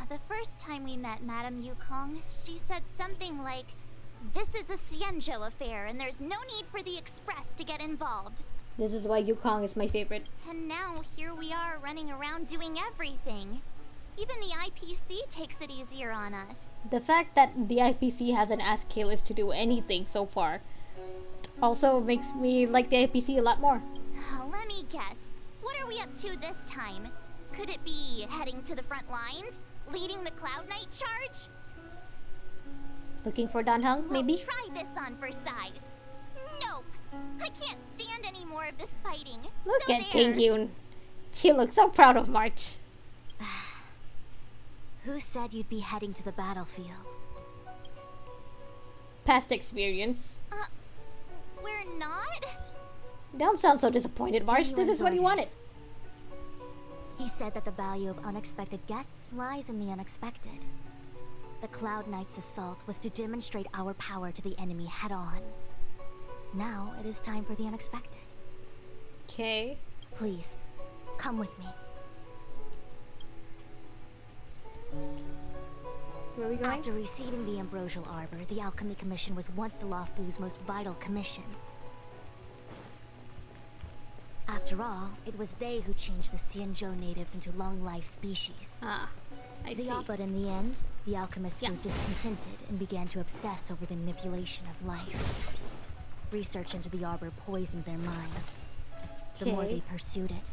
The first time we met Madame Yukong, she said something like, "This is a Xianzhou affair, and there's no need for the Express to get involved." This is why Yukong is my favorite. And now here we are running around doing everything. Even the IPC takes it easier on us. The fact that the IPC hasn't asked Kalis to do anything so far also makes me like the IPC a lot more. Let me guess. What are we up to this time? Could it be heading to the front lines? Leading the Cloud Knight charge? Looking for Dan Heng, maybe? We'll try this on for size. Nope. I can't stand any more of this fighting. Look So at there. Tingyun. She looks so proud of March. Who said you'd be heading to the battlefield? Past experience. We're not? Don't sound so disappointed, March. This is what you wanted. He said that the value of unexpected guests lies in the unexpected. The Cloud Knight's assault was to demonstrate our power to the enemy head-on. Now it is time for the unexpected. Okay. Please, come with me. Where are we going? After receiving the Ambrosial Arbor, the Alchemy Commission was once the Luofu's most vital commission. After all, it was they who changed the Xianzhou natives into long-life species. I see. But in the end, the alchemists grew discontented and began to obsess over the manipulation of life. Research into the arbor poisoned their minds. The more Okay. they pursued it,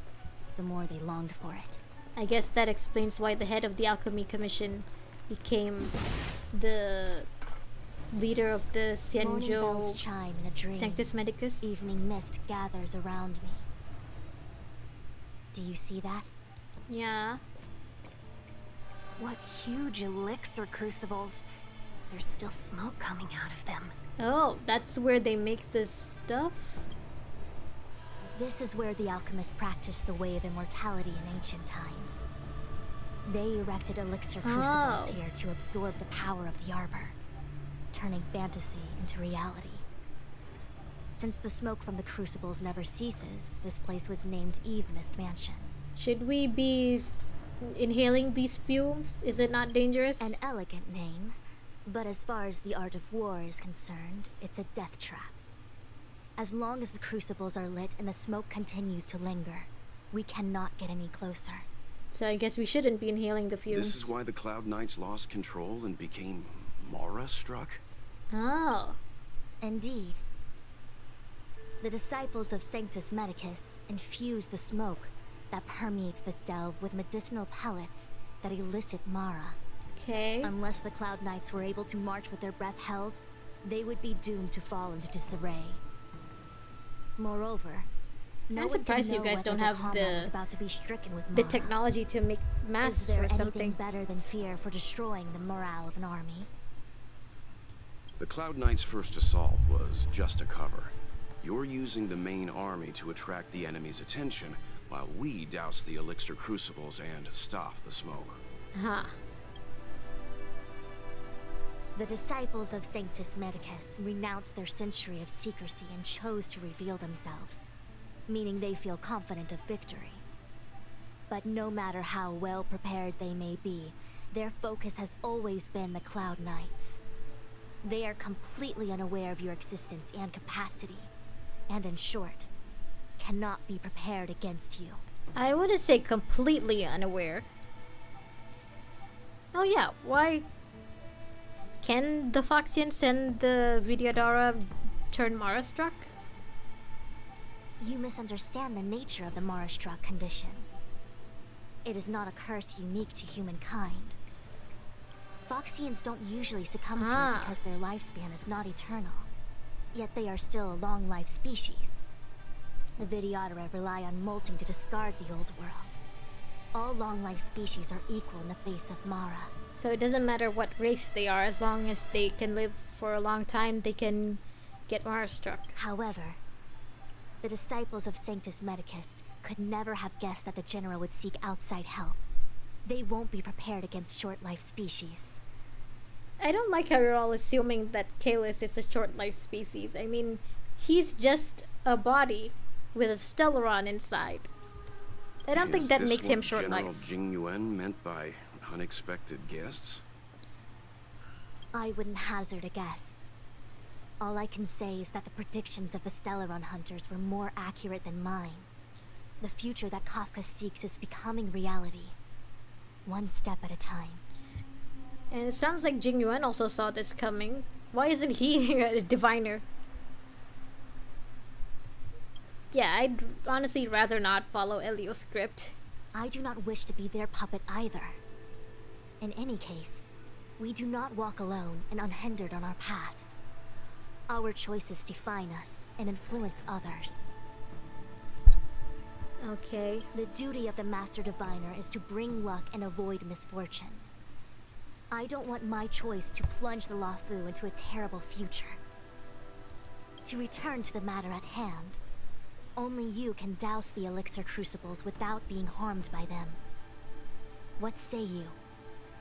the more they longed for it. I guess that explains why the head of the Alchemy Commission became the leader of the Morning bells Xianzhou chime in a dream. Sanctus Medicus. Evening mist gathers around me. Do you see that? Yeah. What huge elixir crucibles. There's still smoke coming out of them. Oh, that's where they make this stuff? This is where the alchemists practiced the way of immortality in ancient times. They erected elixir crucibles here to absorb the power of the arbor, turning fantasy into reality. Since the smoke from the crucibles never ceases, this place was named Eve Mist Mansion. Should we be inhaling these fumes? Is it not dangerous? An elegant name, but as far as the art of war is concerned, it's a death trap. As long as the crucibles are lit and the smoke continues to linger, we cannot get any closer. So I guess we shouldn't be inhaling the fumes. This is why the Cloud Knights lost control and became Mara-struck? Oh. Indeed. The disciples of Sanctus Medicus infuse the smoke that permeates this delve with medicinal pellets that elicit Mara. Okay. Unless the Cloud Knights were able to march with their breath held, they would be doomed to fall into disarray. Moreover, I'm surprised you guys don't have the technology to make masks or something. Better than fear for destroying the morale of an army? The Cloud Knights' first assault was just a cover. You're using the main army to attract the enemy's attention, while we douse the elixir crucibles and stop the smoke. Huh. The disciples of Sanctus Medicus renounced their century of secrecy and chose to reveal themselves, meaning they feel confident of victory. But no matter how well prepared they may be, their focus has always been the Cloud Knights. They are completely unaware of your existence and capacity, and in short, cannot be prepared against you. I wouldn't say completely unaware. Oh yeah, why... Can the Foxians and the Vidyadhara turn Mara-struck? You misunderstand the nature of the Mara-struck condition. It is not a curse unique to humankind. Foxians don't usually succumb to it because their lifespan is not eternal. Yet they are still a long-life species. The Vidyadhara rely on molting to discard the old world. All long-life species are equal in the face of Mara. So it doesn't matter what race they are, as long as they can live for a long time, they can get Mara-struck. However, the disciples of Sanctus Medicus could never have guessed that the General would seek outside help. They won't be prepared against short-life species. I don't like how you're all assuming that Kalis is a short-life species. I mean, he's just a body with a Stellaron inside. I don't think that makes him short-life. General Tingyun meant by unexpected guests? I wouldn't hazard a guess. All I can say is that the predictions of the Stellaron hunters were more accurate than mine. The future that Kafka seeks is becoming reality, one step at a time. And it sounds like Jingyuan also saw this coming. Why isn't he a diviner? Yeah, I'd honestly rather not follow Elio's script. I do not wish to be their puppet either. In any case, we do not walk alone and unhindered on our paths. Our choices define us and influence others. Okay. The duty of the Master Diviner is to bring luck and avoid misfortune. I don't want my choice to plunge the Luofu into a terrible future. To return to the matter at hand, only you can douse the elixir crucibles without being harmed by them. What say you?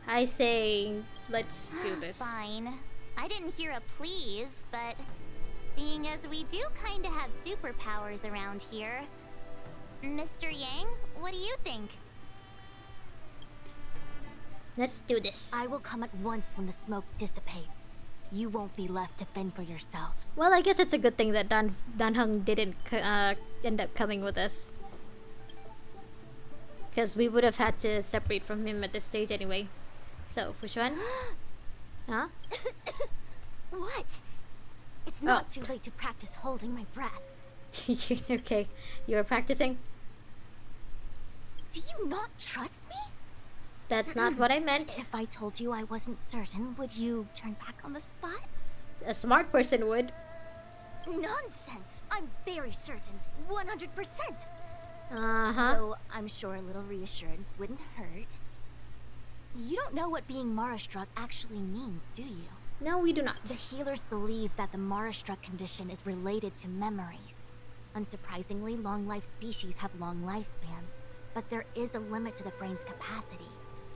I say, let's do this. Fine. I didn't hear a please, but seeing as we do kinda have superpowers around here, Mr. Yang, what do you think? Let's do this. I will come at once when the smoke dissipates. You won't be left to fend for yourselves. Well, I guess it's a good thing that Dan Heng didn't end up coming with us. Because we would have had to separate from him at this stage anyway. So, which one? Huh? What? It's not too late to practice holding my breath. Okay, you were practicing? Do you not trust me? That's not what I meant. If I told you I wasn't certain, would you turn back on the spot? A smart person would. Nonsense! I'm very certain. 100%! Uh-huh. Though I'm sure a little reassurance wouldn't hurt. You don't know what being Mara-struck actually means, do you? No, we do not. The healers believe that the Mara-struck condition is related to memories. Unsurprisingly, long-life species have long lifespans, but there is a limit to the brain's capacity.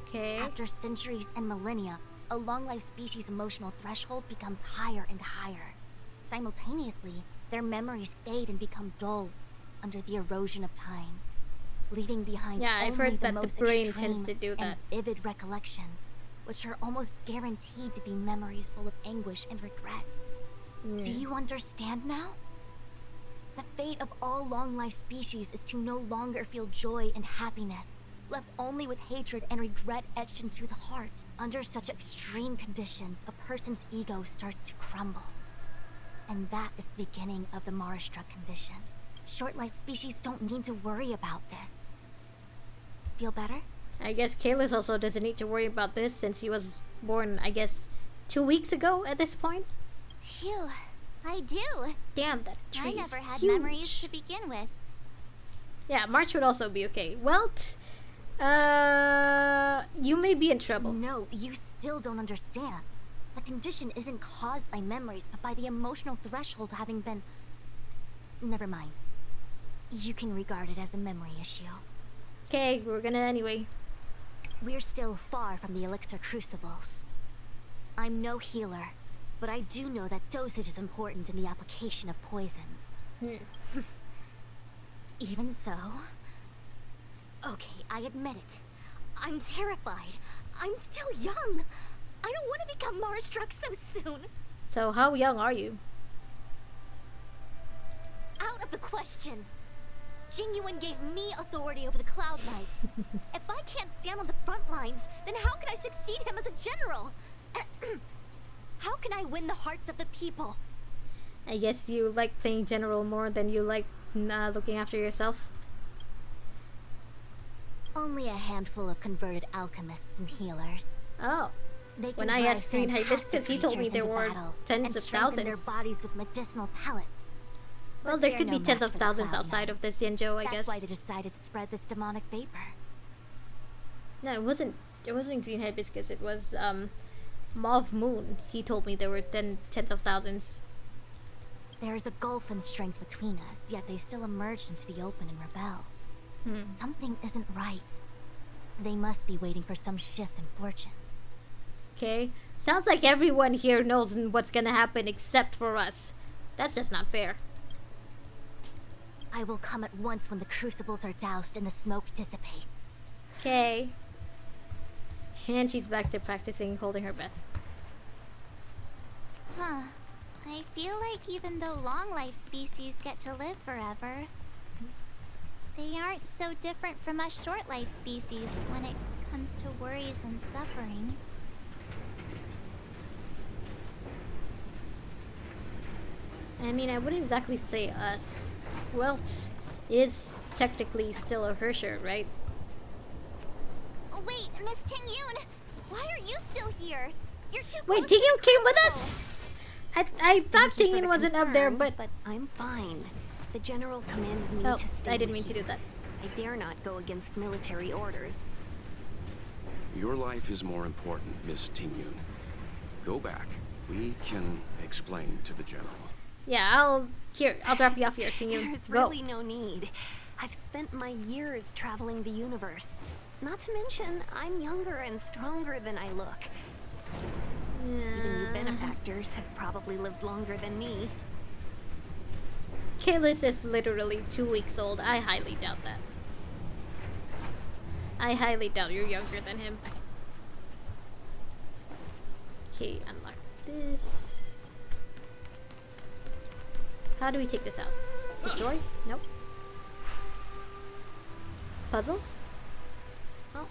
Okay. After centuries and millennia, a long-life species' emotional threshold becomes higher and higher. Simultaneously, their memories fade and become dull under the erosion of time, leaving behind I've only heard the that most the brain extreme tends to do and that. vivid recollections, which are almost guaranteed to be memories full of anguish and regret. Do you understand now? The fate of all long-life species is to no longer feel joy and happiness, left only with hatred and regret etched into the heart. Under such extreme conditions, a person's ego starts to crumble. And that is the beginning of the Mara-struck condition. Short-life species don't need to worry about this. Feel better? I guess Kalis also doesn't need to worry about this since he was born, I guess, 2 weeks ago at this point. Phew, I do. Damn, that I tree never is had huge. memories to begin with. Yeah, March would also be okay. Well, you may be in trouble. No, you still don't understand. The condition isn't caused by memories, but by the emotional threshold having been... Never mind. You can regard it as a memory issue. Okay, we're gonna anyway. We're still far from the elixir crucibles. I'm no healer, but I do know that dosage is important in the application of poisons. Even so... Okay, I admit it. I'm terrified. I'm still young. I don't want to become Mara-struck so soon. So how young are you? Out of the question. Tingyun gave me authority over the Cloud Knights. If I can't stand on the front lines, then how can I succeed him as a general? How can I win the hearts of the people? I guess you like playing general more than you like looking after yourself. Only a handful of converted alchemists and healers. Oh. They When can I drive asked Green fantastic Hibiscus, he told me creatures there into were battle tens and of strengthen thousands. their bodies with medicinal pellets. Well, But there they're could no be tens match of for the thousands Cloud outside of the Knights. Xianzhou, I guess. That's why they decided to spread this demonic vapor. No, it wasn't Green Hibiscus, it was Mauve Moon. He told me there were tens of thousands. There is a gulf in strength between us, yet they still emerged into the open and rebelled. Something isn't right. They must be waiting for some shift in fortune. Okay. Sounds like everyone here knows what's gonna happen except for us. That's just not fair. I will come at once when the crucibles are doused and the smoke dissipates. Okay. And she's back to practicing holding her breath. Huh. I feel like even though long-life species get to live forever, they aren't so different from us short-life species when it comes to worries and suffering. I mean, I wouldn't exactly say us. Welt is technically still a Hersher, right? Oh, wait, Miss Tingyun! Why are you still here? You're too Wait, close to Tingyun the came with crucible. us? I thought Thank you for Tingyun the wasn't up there, concern, but... I'm fine. The general commanded me Oh, to stay I didn't with mean to you. do that. I dare not go against military orders. Your life is more important, Miss Tingyun. Go back. We can explain to the general. Yeah, I'll drop you off here, Tingyun. There's Go. really no need. I've spent my years traveling the universe. Not to mention, I'm younger and stronger than I look. Even you benefactors have probably lived longer than me. Kalis is literally 2 weeks old. I highly doubt that. I highly doubt you're younger than him. Okay, unlock this. How do we take this out? Destroy? Nope. Puzzle? Oh.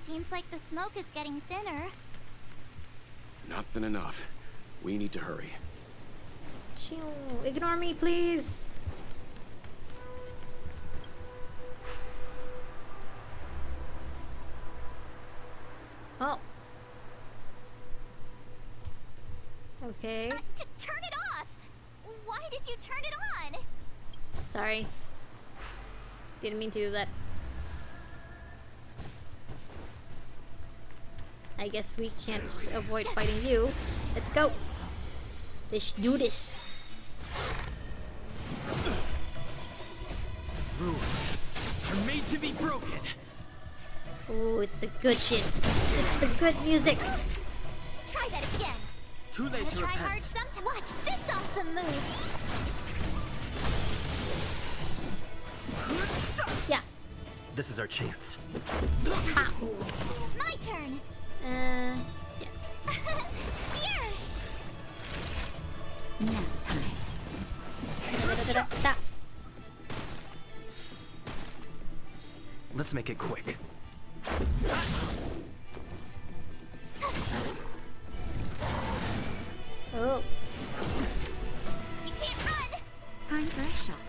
Seems like the smoke is getting thinner. Not thin enough. We need to hurry. Shoo. Ignore me, please. Oh. Okay. Turn it off! Why did you turn it on? Sorry. Didn't mean to do that. I guess we can't avoid fighting you. Let's go. Let's do this. rules are made to be broken. Ooh, it's the good shit. It's the good music. Try that again. Too late to Try hard repent. sometime. Watch this awesome move. Yeah. This is our chance. My turn. Yeah. Here. Nap time. Da-da-da-da-da. Let's make it quick. Oh. You can't run. Time for a shot.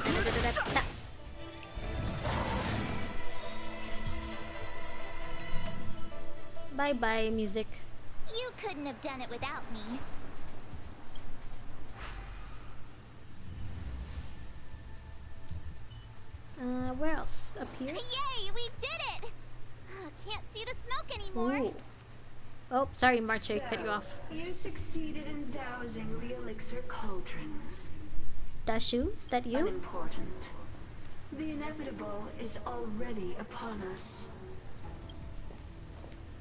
Da-da-da-da-da. Bye bye, music. You couldn't have done it without me. Where else? Up here? Yay, we did it! Can't see the smoke anymore. Ooh. Oh, sorry, March, I cut you off. You succeeded in dousing the elixir cauldrons. Dashu, is that you? Unimportant. The inevitable is already upon us.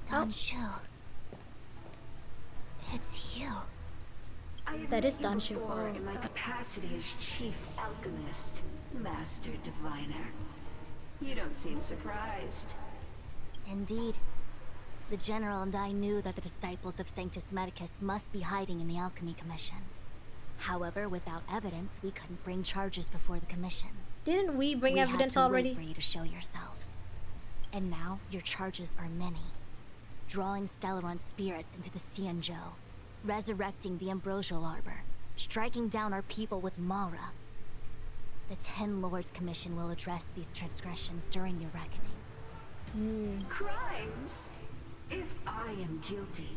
Danshu. It's you. I have That met is you Danshu. before Oh. in my capacity as chief alchemist, master diviner. You don't seem surprised. Indeed. The General and I knew that the disciples of Sanctus Medicus must be hiding in the Alchemy Commission. However, without evidence, we couldn't bring charges before the commissions. Didn't we bring evidence had to already? Wait for you to show yourselves. And now, your charges are many. Drawing Stellaron spirits into the Xianzhou, resurrecting the Ambrosial Arbor, striking down our people with Mara. The Ten Lords Commission will address these transgressions during your reckoning. Crimes? If I am guilty,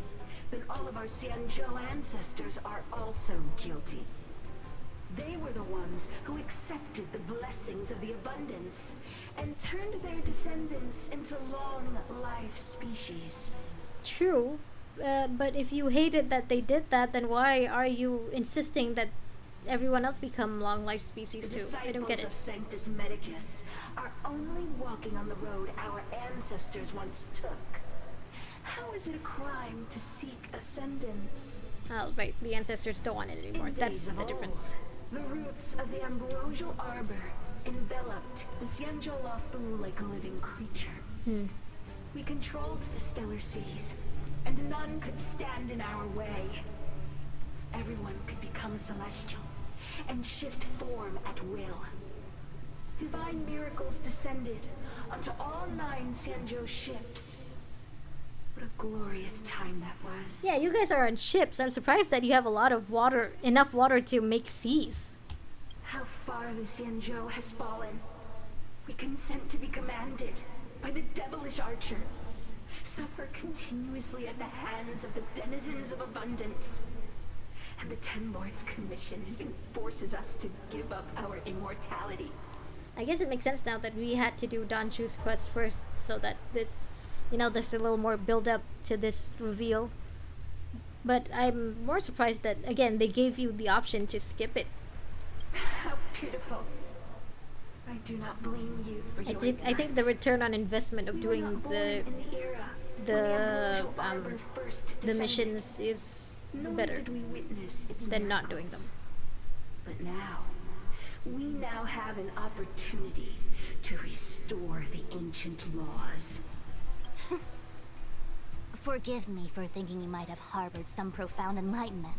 then all of our Xianzhou ancestors are also guilty. They were the ones who accepted the blessings of the abundance and turned their descendants into long-life species. True, but if you hated that they did that, then why are you insisting that everyone else become long-life species The too? I don't get disciples it. of Sanctus Medicus are only walking on the road our ancestors once took. How is it a crime to seek ascendance? Oh, right, the ancestors don't want it anymore. In That's days of the old, difference. The roots of the Ambrosial Arbor enveloped the Xianzhou Lafu like a living creature. We controlled the stellar seas, and none could stand in our way. Everyone could become celestial and shift form at will. Divine miracles descended onto all 9 Xianzhou ships. What a glorious time that was. Yeah, you guys are on ships. I'm surprised that you have a lot of water, enough water to make seas. How far the Xianzhou has fallen. We consent to be commanded by the devilish archer. Suffer continuously at the hands of the denizens of abundance. And the Ten Lords Commission even forces us to give up our immortality. I guess it makes sense now that we had to do Danshu's quest first, so that this, you know, there's a little more build up to this reveal. But I'm more surprised that, again, they gave you the option to skip it. How pitiful. I do not blame you for your I think the return on investment of doing the missions is better than not doing them. But now, we now have an opportunity to restore the ancient laws. Forgive me for thinking you might have harbored some profound enlightenment.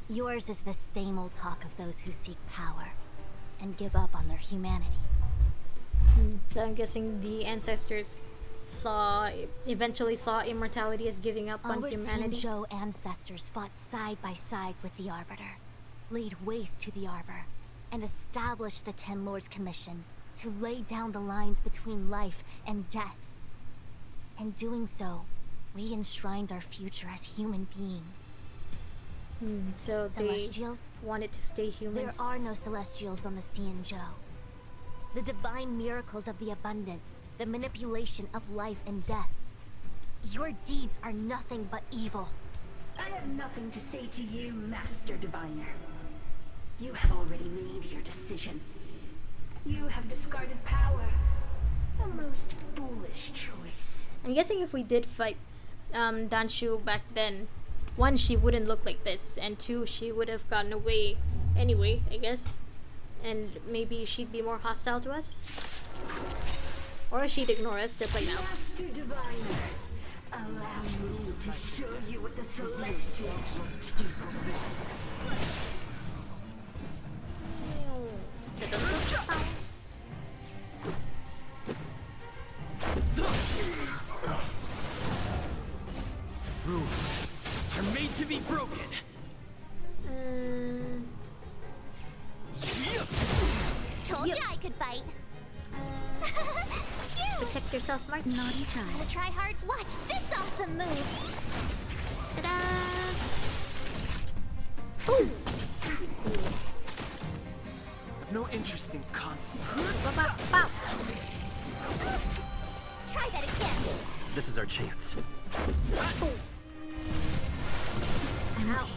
Yours is the same old talk of those who seek power and give up on their humanity. So I'm guessing the ancestors eventually saw immortality as giving up on Our humanity. Xianzhou ancestors fought side by side with the Arbiter, laid waste to the Arbor, and established the Ten Lords Commission to lay down the lines between life and death. In doing so, we enshrined our future as human beings. So Celestials? they wanted to stay humans. There are no Celestials on the Xianzhou. The divine miracles of the abundance, the manipulation of life and death. Your deeds are nothing but evil. I have nothing to say to you, Master Diviner. You have already made your decision. You have discarded power. A most foolish choice. I'm guessing if we did fight Danshu back then, one, she wouldn't look like this, and two, she would have gotten away anyway, I guess. And maybe she'd be more hostile to us. Or she'd ignore us just like now. Master Diviner, allow me to show you what the Celestials were capable of. Rules are made to be broken. Told you I could fight. Protect yourself, March. Naughty child. Gotta try hard. Watch this awesome move. Ta-da! I've no interest in conflict. Try that again. This is our chance. Ow.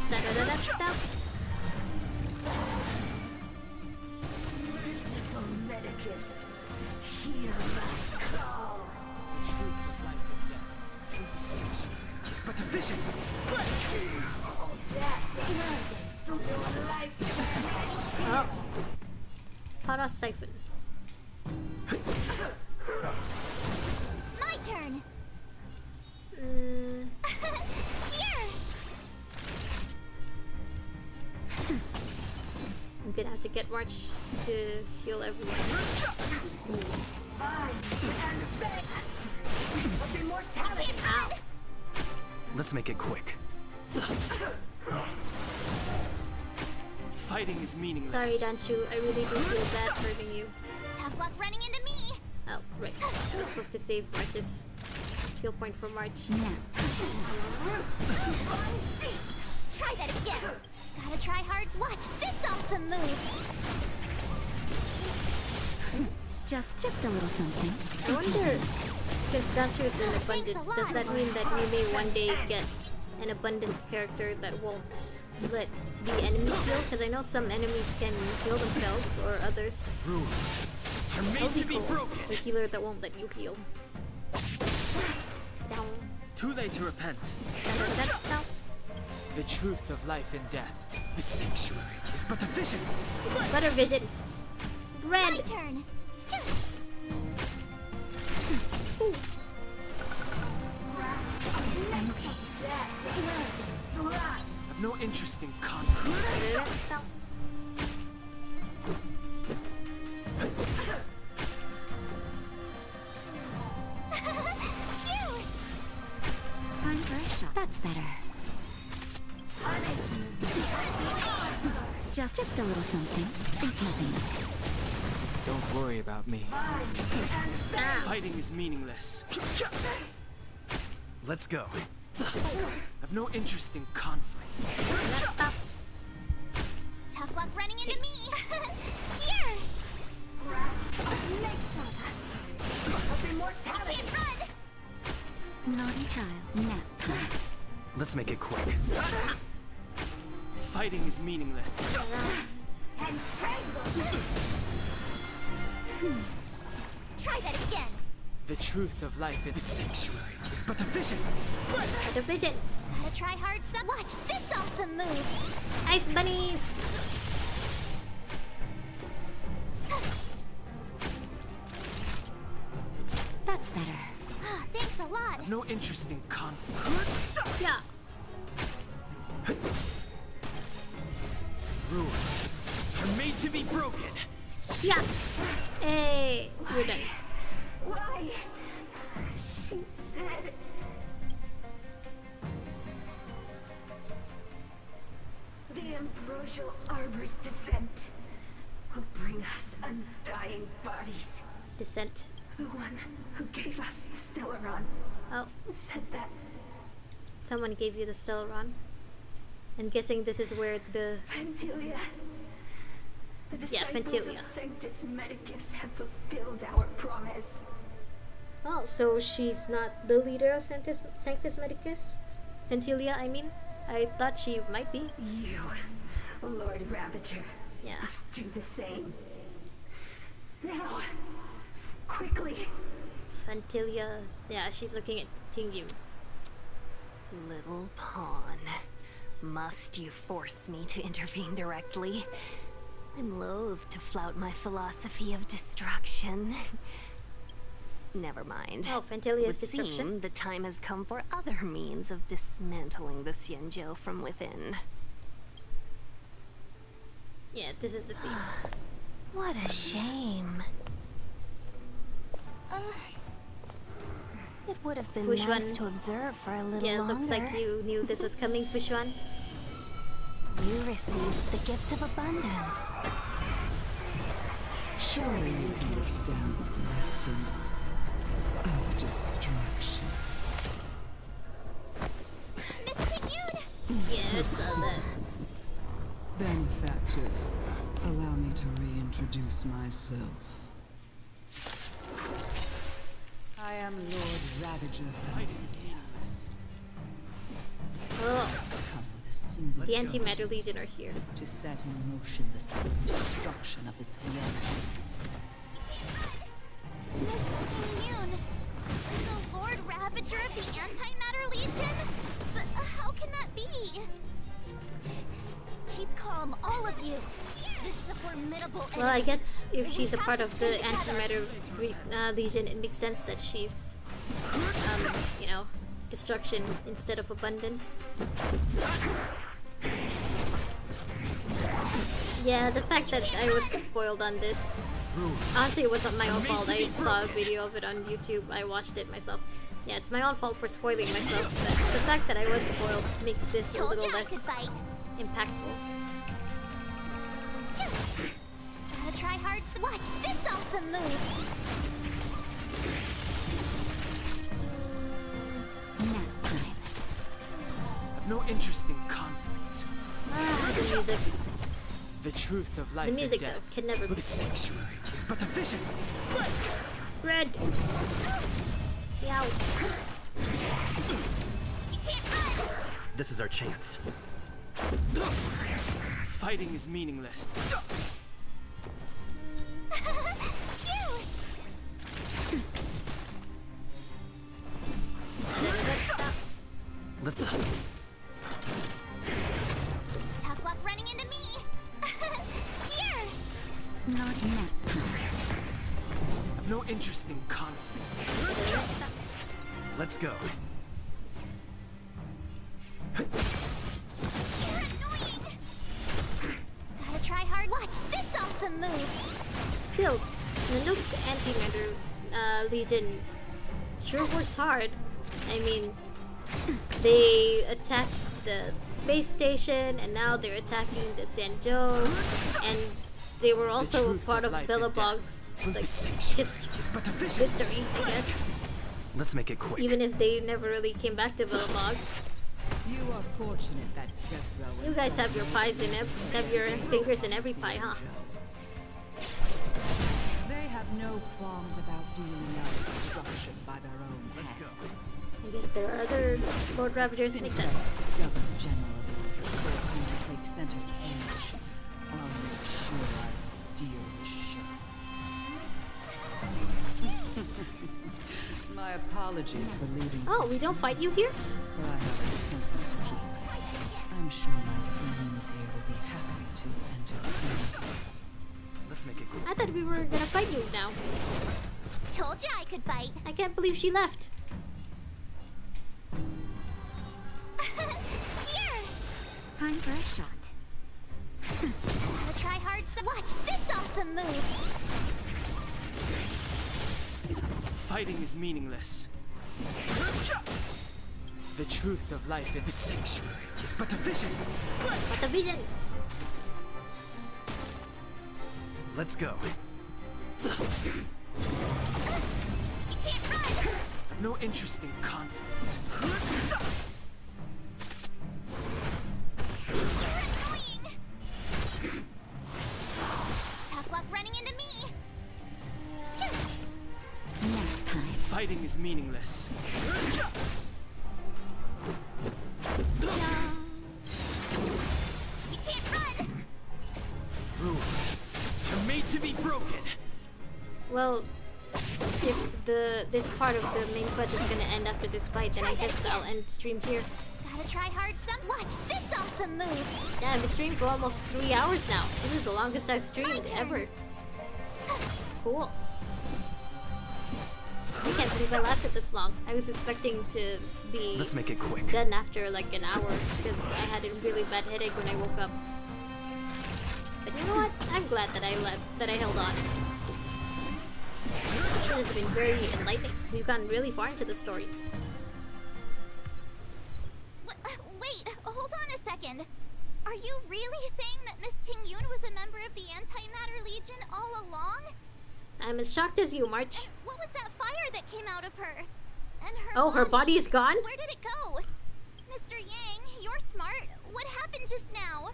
Da-da-da-da-da. Merciful Medicus, hear my call. It's but a vision. All that so your lifespan. Oh. Para siphon. My turn. Here. I'm gonna have to get March to heal everyone. Ow. Let's make it quick. Fighting is meaningless. Sorry, Danshu. I really do feel bad hurting you. Tough luck running into me. Oh, right. I was supposed to save March's skill point for March. Try that again. Gotta try hard. Watch this awesome move. Just a little something. I wonder, since Danshu is in abundance, does that mean that we may one day get an abundance character that won't let the enemies heal? Because I know some enemies can heal themselves, or others. Rules are made to be broken. A healer that won't let you heal. Down. Too late to repent. Down. The truth of life and death. The sanctuary is but a vision. It's better vision. Bread. My turn. I've no interest in conflict. Time for a shot. That's better. Just a little something. Think nothing of it. Don't worry about me. Fighting is meaningless. Let's go. I've no interest in conflict. Tough luck running into me. Here. I can't run. Naughty child. Nap time. Let's make it quick. Fighting is meaningless. Try that again. The truth of life in the sanctuary is but a vision. But a vision. Gotta try hard. Watch this awesome move. Ice bunnies. That's better. Thanks a lot. I've no interest in conflict. Yeah. Rules are made to be broken. Yeah. Hey, we're done. Why? She said... The ambrosial arbor's descent will bring us undying bodies. Descent. The one who gave us the Stellaron Oh, said that someone gave you the Stellaron. I'm guessing this is where the... Ventilia, the disciples Ventilia. of Sanctus Medicus have fulfilled our promise. Oh, so she's not the leader of Sanctus Medicus? Ventilia, I mean. I thought she might be. You, Lord Ravager, yeah, must do the same. Now, quickly. Ventilia, yeah, she's looking at Tingyun. Little pawn. Must you force me to intervene directly? I'm loath to flout my philosophy of destruction. Never mind. Oh, Ventilia's Would destruction. seem the time has come for other means of dismantling the Xianzhou from within. Yeah, this is the scene. What a shame. It would have been Fushuan. nice to observe for a little Yeah, longer. looks like you knew this was coming, Fushuan. You received the gift of abundance. Surely you can withstand the lesson of destruction. Miss Tingyun! Yes, that. Benefactors, allow me to reintroduce myself. I am Lord Ravager Oh. The Antimatter Legion are here. To set in motion the self-destruction of the Xianzhou. Miss Tingyun! The Lord Ravager of the Antimatter Legion? But how can that be? Keep calm, all of you! This is a formidable enemy. Well, I guess if We she's a have part to of the stay together. Antimatter Legion, it makes sense that she's, you know, destruction instead of abundance. Yeah, the fact that I was spoiled on this. Honestly, it wasn't my own fault. I saw a video of it on YouTube. I watched it myself. Yeah, it's my own fault for spoiling myself. But the fact that I was spoiled makes this a little less impactful. Gotta try hard to watch this awesome move! Nap time. I've no interest in conflict. The music. The truth of life The music, and though, death. can never be The sanctuary is but a vision. Bread! Yow. This is our chance. Fighting is meaningless. Let's Tough luck running into me! Here! Not nap time. I've no interest in conflict. Let's go. Gotta try hard. Watch this awesome move. Still, Nanook's Antimatter Legion sure works hard. I mean, they attacked the space station, and now they're attacking the Xianzhou, and they were also part of Billabong's like history, I guess. Let's make it quick. Even if they never really came back to Billabong. You are fortunate that Zethro You guys have your pies in have your fingers in every pie, huh? They have no qualms about dealing out destruction by their own hand. Let's go. I guess there are other Lord Ravagers. Makes sense. Stubborn general of yours has forced me to take center stage. I'll make sure I steal the show. My apologies for leaving so Oh, we don't fight you here? but I have an appointment to keep. I'm sure my friends here will be happy to entertain. Let's make it quick. I thought we were gonna fight you now. Told you I could fight. I can't believe she left. Here! Time for a shot. Gotta try hard. Watch this awesome move. Fighting is meaningless. The truth of life in the sanctuary is but a vision. But the vision. Let's go. I've no interest in conflict. Tough luck running into me. Fighting is meaningless. Well, if this part of the main quest is gonna end after this fight, then I guess I'll end stream here. Gotta try hard some. Watch this awesome move. Yeah, I've been streaming for almost 3 hours now. This is the longest I've streamed ever. Cool. I can't believe I lasted this long. I was expecting to be Let's make it quick. done after like an hour because I had a really bad headache when I woke up. But you know what? I'm glad that I held on. This has been very enlightening. We've gotten really far into the story. Wait, hold on a second. Are you really saying that Miss Tingyun was a member of the Antimatter Legion all along? I'm as shocked as you, March. And what was that fire that came out of her? And her Oh, her body is gone? Where did it go? Mr. Yang, you're smart. What happened just now?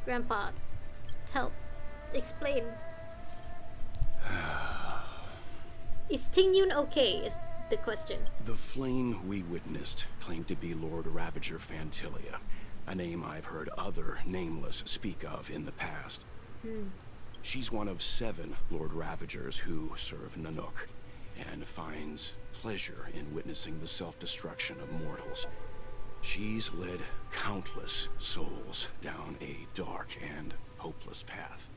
Grandpa, help. Explain. Is Tingyun okay, is the question. The flame we witnessed claimed to be Lord Ravager Fantilia, a name I've heard other Nameless speak of in the past. She's one of 7 Lord Ravagers who serve Nanook, and finds pleasure in witnessing the self-destruction of mortals. She's led countless souls down a dark and hopeless path.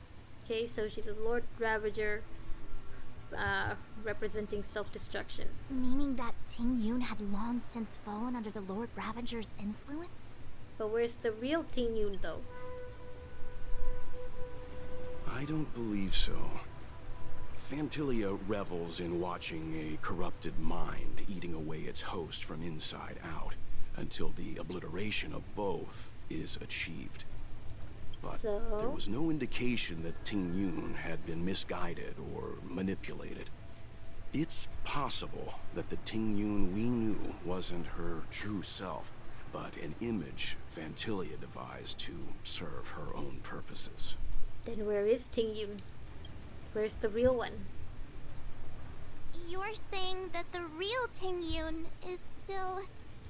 Okay, so she's a Lord Ravager representing self-destruction. Meaning that Tingyun had long since fallen under the Lord Ravager's influence? But where's the real Tingyun though? I don't believe so. Fantilia revels in watching a corrupted mind eating away its host from inside out, until the obliteration of both is achieved. But there was no indication that Tingyun had been misguided or manipulated. It's possible that the Tingyun we knew wasn't her true self, but an image Fantilia devised to serve her own purposes. Then where is Tingyun? Where's the real one? You're saying that the real Tingyun is still...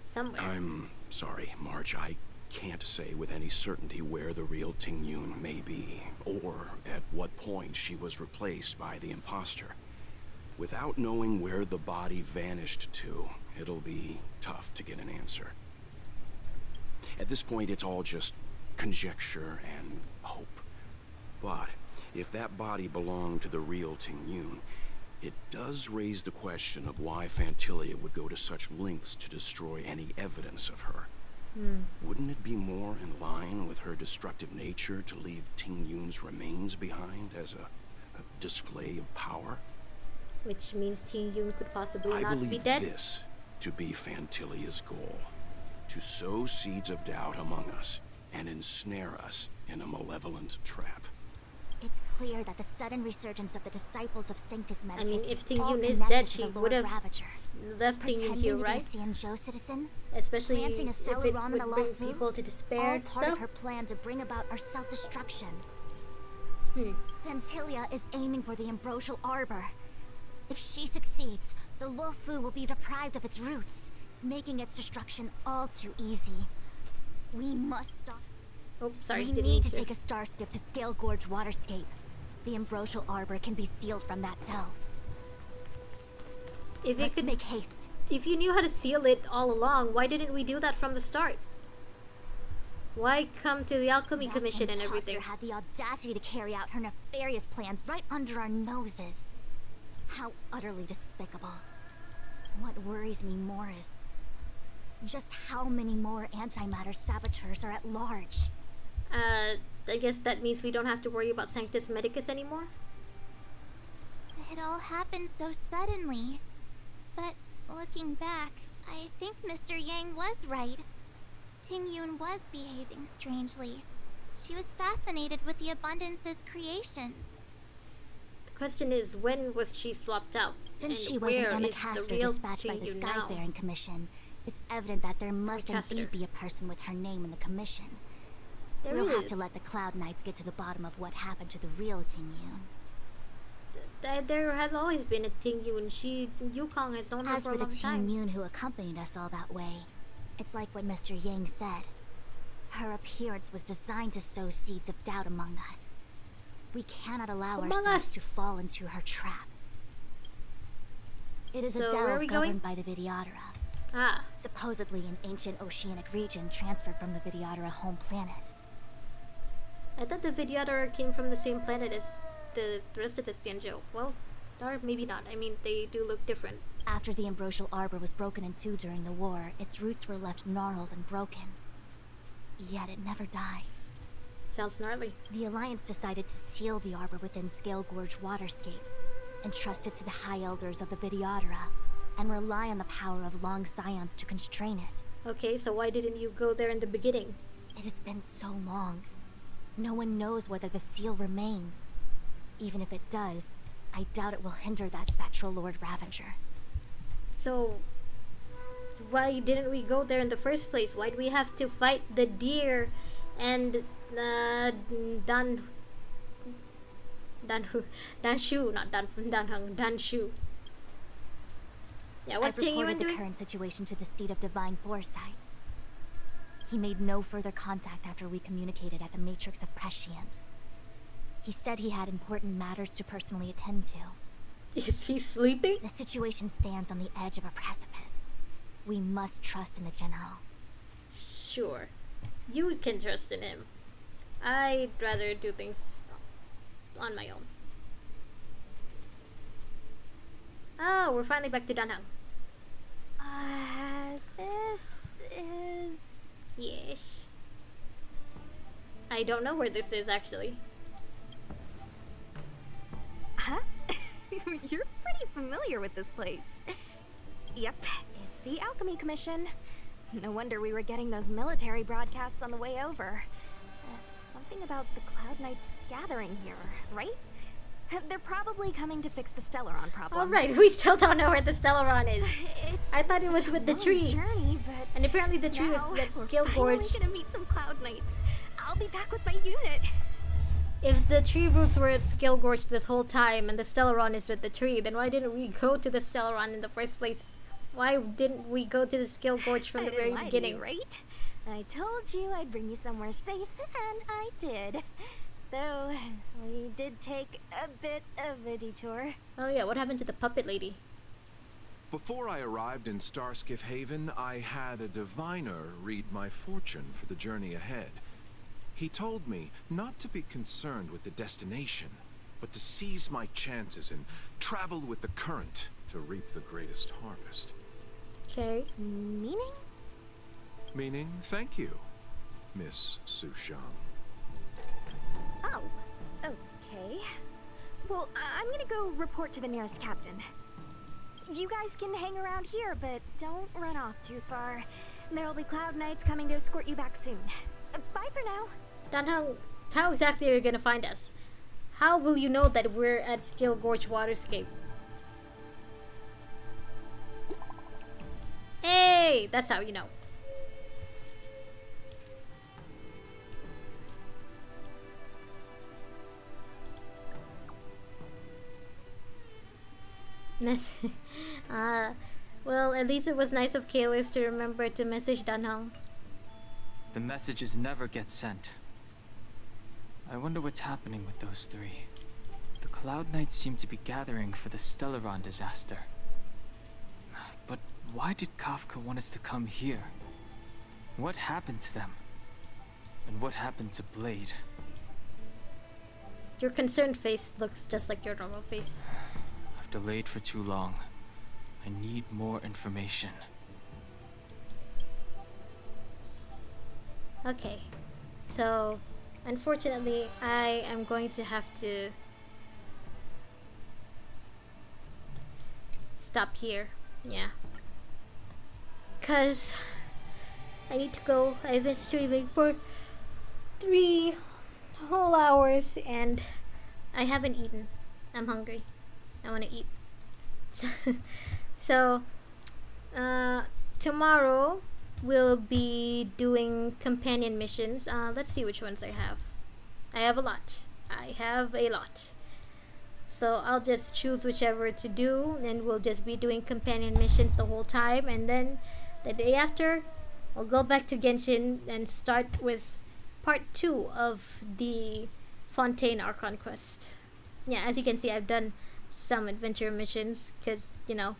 somewhere. I'm sorry, March. I can't say with any certainty where the real Tingyun may be, or at what point she was replaced by the imposter. Without knowing where the body vanished to, it'll be tough to get an answer. At this point, it's all just conjecture and hope. But if that body belonged to the real Tingyun, it does raise the question of why Fantilia would go to such lengths to destroy any evidence of her. Wouldn't it be more in line with her destructive nature to leave Tingyun's remains behind as a display of power? Which means Tingyun could possibly I not be believe dead? this to be Fantilia's goal. To sow seeds of doubt among us and ensnare us in a malevolent trap. It's clear that the sudden resurgence of the disciples of Sanctus Medicus I mean, if is all Tingyun is connected dead, to she the Lord would have Ravager. left Tingyun here, right? Pretending to be a Xianzhou citizen, Especially planting a if stellar it on would the bring Lafu, people to despair all and part stuff. of her plan to bring about our self-destruction. Fantilia is aiming for the Ambrosial Arbor. If she succeeds, the Lafu will be deprived of its roots, making its destruction all too easy. We must stop. Oh, sorry, we didn't need mean to to. take a star skiff to Scale Gorge Waterscape. The Ambrosial Arbor can be sealed from that delve. If you Let's could make haste. If you knew how to seal it all along, why didn't we do that from the start? Why come to the Alchemy Commission and everything? Had the audacity to carry out her nefarious plans right under our noses. How utterly despicable. What worries me more is just how many more antimatter saboteurs are at large. I guess that means we don't have to worry about Sanctus Medicus anymore? It all happened so suddenly. But looking back, I think Mr. Yang was right. Tingyun was behaving strangely. She was fascinated with the Abundance's creations. The question is, when was she swapped out? Since and she was an where is the Amicaster real dispatched by the Tingyun now? Skyfaring Commission, it's evident that there must Amicaster. indeed be a person with her name in the commission. There We'll have is. to let the Cloud Knights get to the bottom of what happened to the real Tingyun. There has always been a Tingyun. Yukong has known her As for for a the long time. Tingyun who accompanied us all that way, it's like what Mr. Yang said. Her appearance was designed to sow seeds of doubt among us. We cannot allow Among ourselves Us. to fall into her trap. It is So, a where are delve we governed going? by the Vidyadhara. Ah, Supposedly an ancient oceanic region transferred from the Vidyadhara home planet. I thought the Vidyadhara came from the same planet as the rest of the Xianzhou. Well, or maybe not. I mean, they do look different. After the Ambrosial Arbor was broken in two during the war, its roots were left gnarled and broken. Yet it never died. Sounds gnarly. The Alliance decided to seal the arbor within Scale Gorge Waterscape, entrust it to the High Elders of the Vidyadhara, and rely on the power of long scions to constrain it. Okay, so why didn't you go there in the beginning? It has been so long. No one knows whether the seal remains. Even if it does, I doubt it will hinder that spectral Lord Ravager. So, why didn't we go there in the first place? Why do we have to fight the deer and Dan Shu, not Dan Heng, Dan Shu. Yeah, what's I've Tingyun reported the doing? current situation to the Seat of Divine Foresight. He made no further contact after we communicated at the Matrix of Prescience. He said he had important matters to personally attend to. Is he sleeping? The situation stands on the edge of a precipice. We must trust in the General. Sure. You can trust in him. I'd rather do things on my own. Oh, we're finally back to Dan Heng. This is... Yes. I don't know where this is, actually. Huh? You're pretty familiar with this place. Yep, it's the Alchemy Commission. No wonder we were getting those military broadcasts on the way over. Something about the Cloud Knights gathering here, right? They're probably coming to fix the Stellaron problem. Alright, we still don't know where the Stellaron is. I thought it was such with the a long tree. Journey, but and apparently the tree was now at Skill we're Gorge. finally gonna meet some Cloud Knights. I'll be back with my unit. If the tree roots were at Skill Gorge this whole time and the Stellaron is with the tree, then why didn't we go to the Stellaron in the first place? Why didn't we go to the Skill Gorge from I the didn't very lie to beginning? you, right? I told you I'd bring you somewhere safe, and I did. Though, we did take a bit of a detour. Oh yeah, what happened to the puppet lady? Before I arrived in Starskiff Haven, I had a diviner read my fortune for the journey ahead. He told me not to be concerned with the destination, but to seize my chances and travel with the current to reap the greatest harvest. Okay. Meaning? Meaning, thank you, Miss Sushang. Oh, okay. Well, I'm gonna go report to the nearest captain. You guys can hang around here, but don't run off too far. There'll be Cloud Knights coming to escort you back soon. Bye for now. Dan Heng, how exactly are you gonna find us? How will you know that we're at Skill Gorge Waterscape? Hey, that's how you know. Well, at least it was nice of Kalis to remember to message Dan Heng. The messages never get sent. I wonder what's happening with those three. The Cloud Knights seem to be gathering for the Stellaron disaster. But why did Kafka want us to come here? What happened to them? And what happened to Blade? Your concerned face looks just like your normal face. I've delayed for too long. I need more information. Okay, so unfortunately I am going to have to stop here. Yeah, cause I need to go. I've been streaming for 3 whole hours and I haven't eaten. I'm hungry. I want to eat. So tomorrow we'll be doing companion missions. Let's see which ones I have. I have a lot. So I'll just choose whichever to do, and we'll just be doing companion missions the whole time. And then the day after, I'll go back to Genshin and start with part 2 of the Fontaine Archon quest. Yeah, as you can see, I've done some adventure missions because, you know,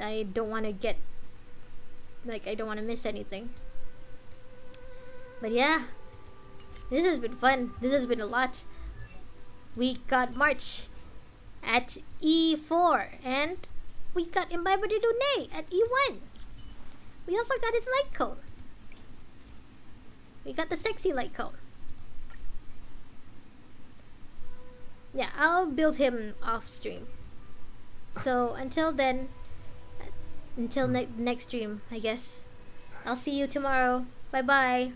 I don't want to get, like, I don't want to miss anything. But yeah, this has been fun. This has been a lot. We got March at E4, and we got Imbibitor Lunae at E1. We also got his light cone. We got the sexy light cone. Yeah, I'll build him off stream. So until then, until next stream, I guess. I'll see you tomorrow. Bye bye.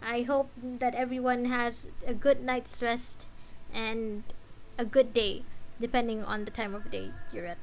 I hope that everyone has a good night's rest and a good day, depending on the time of day you're at.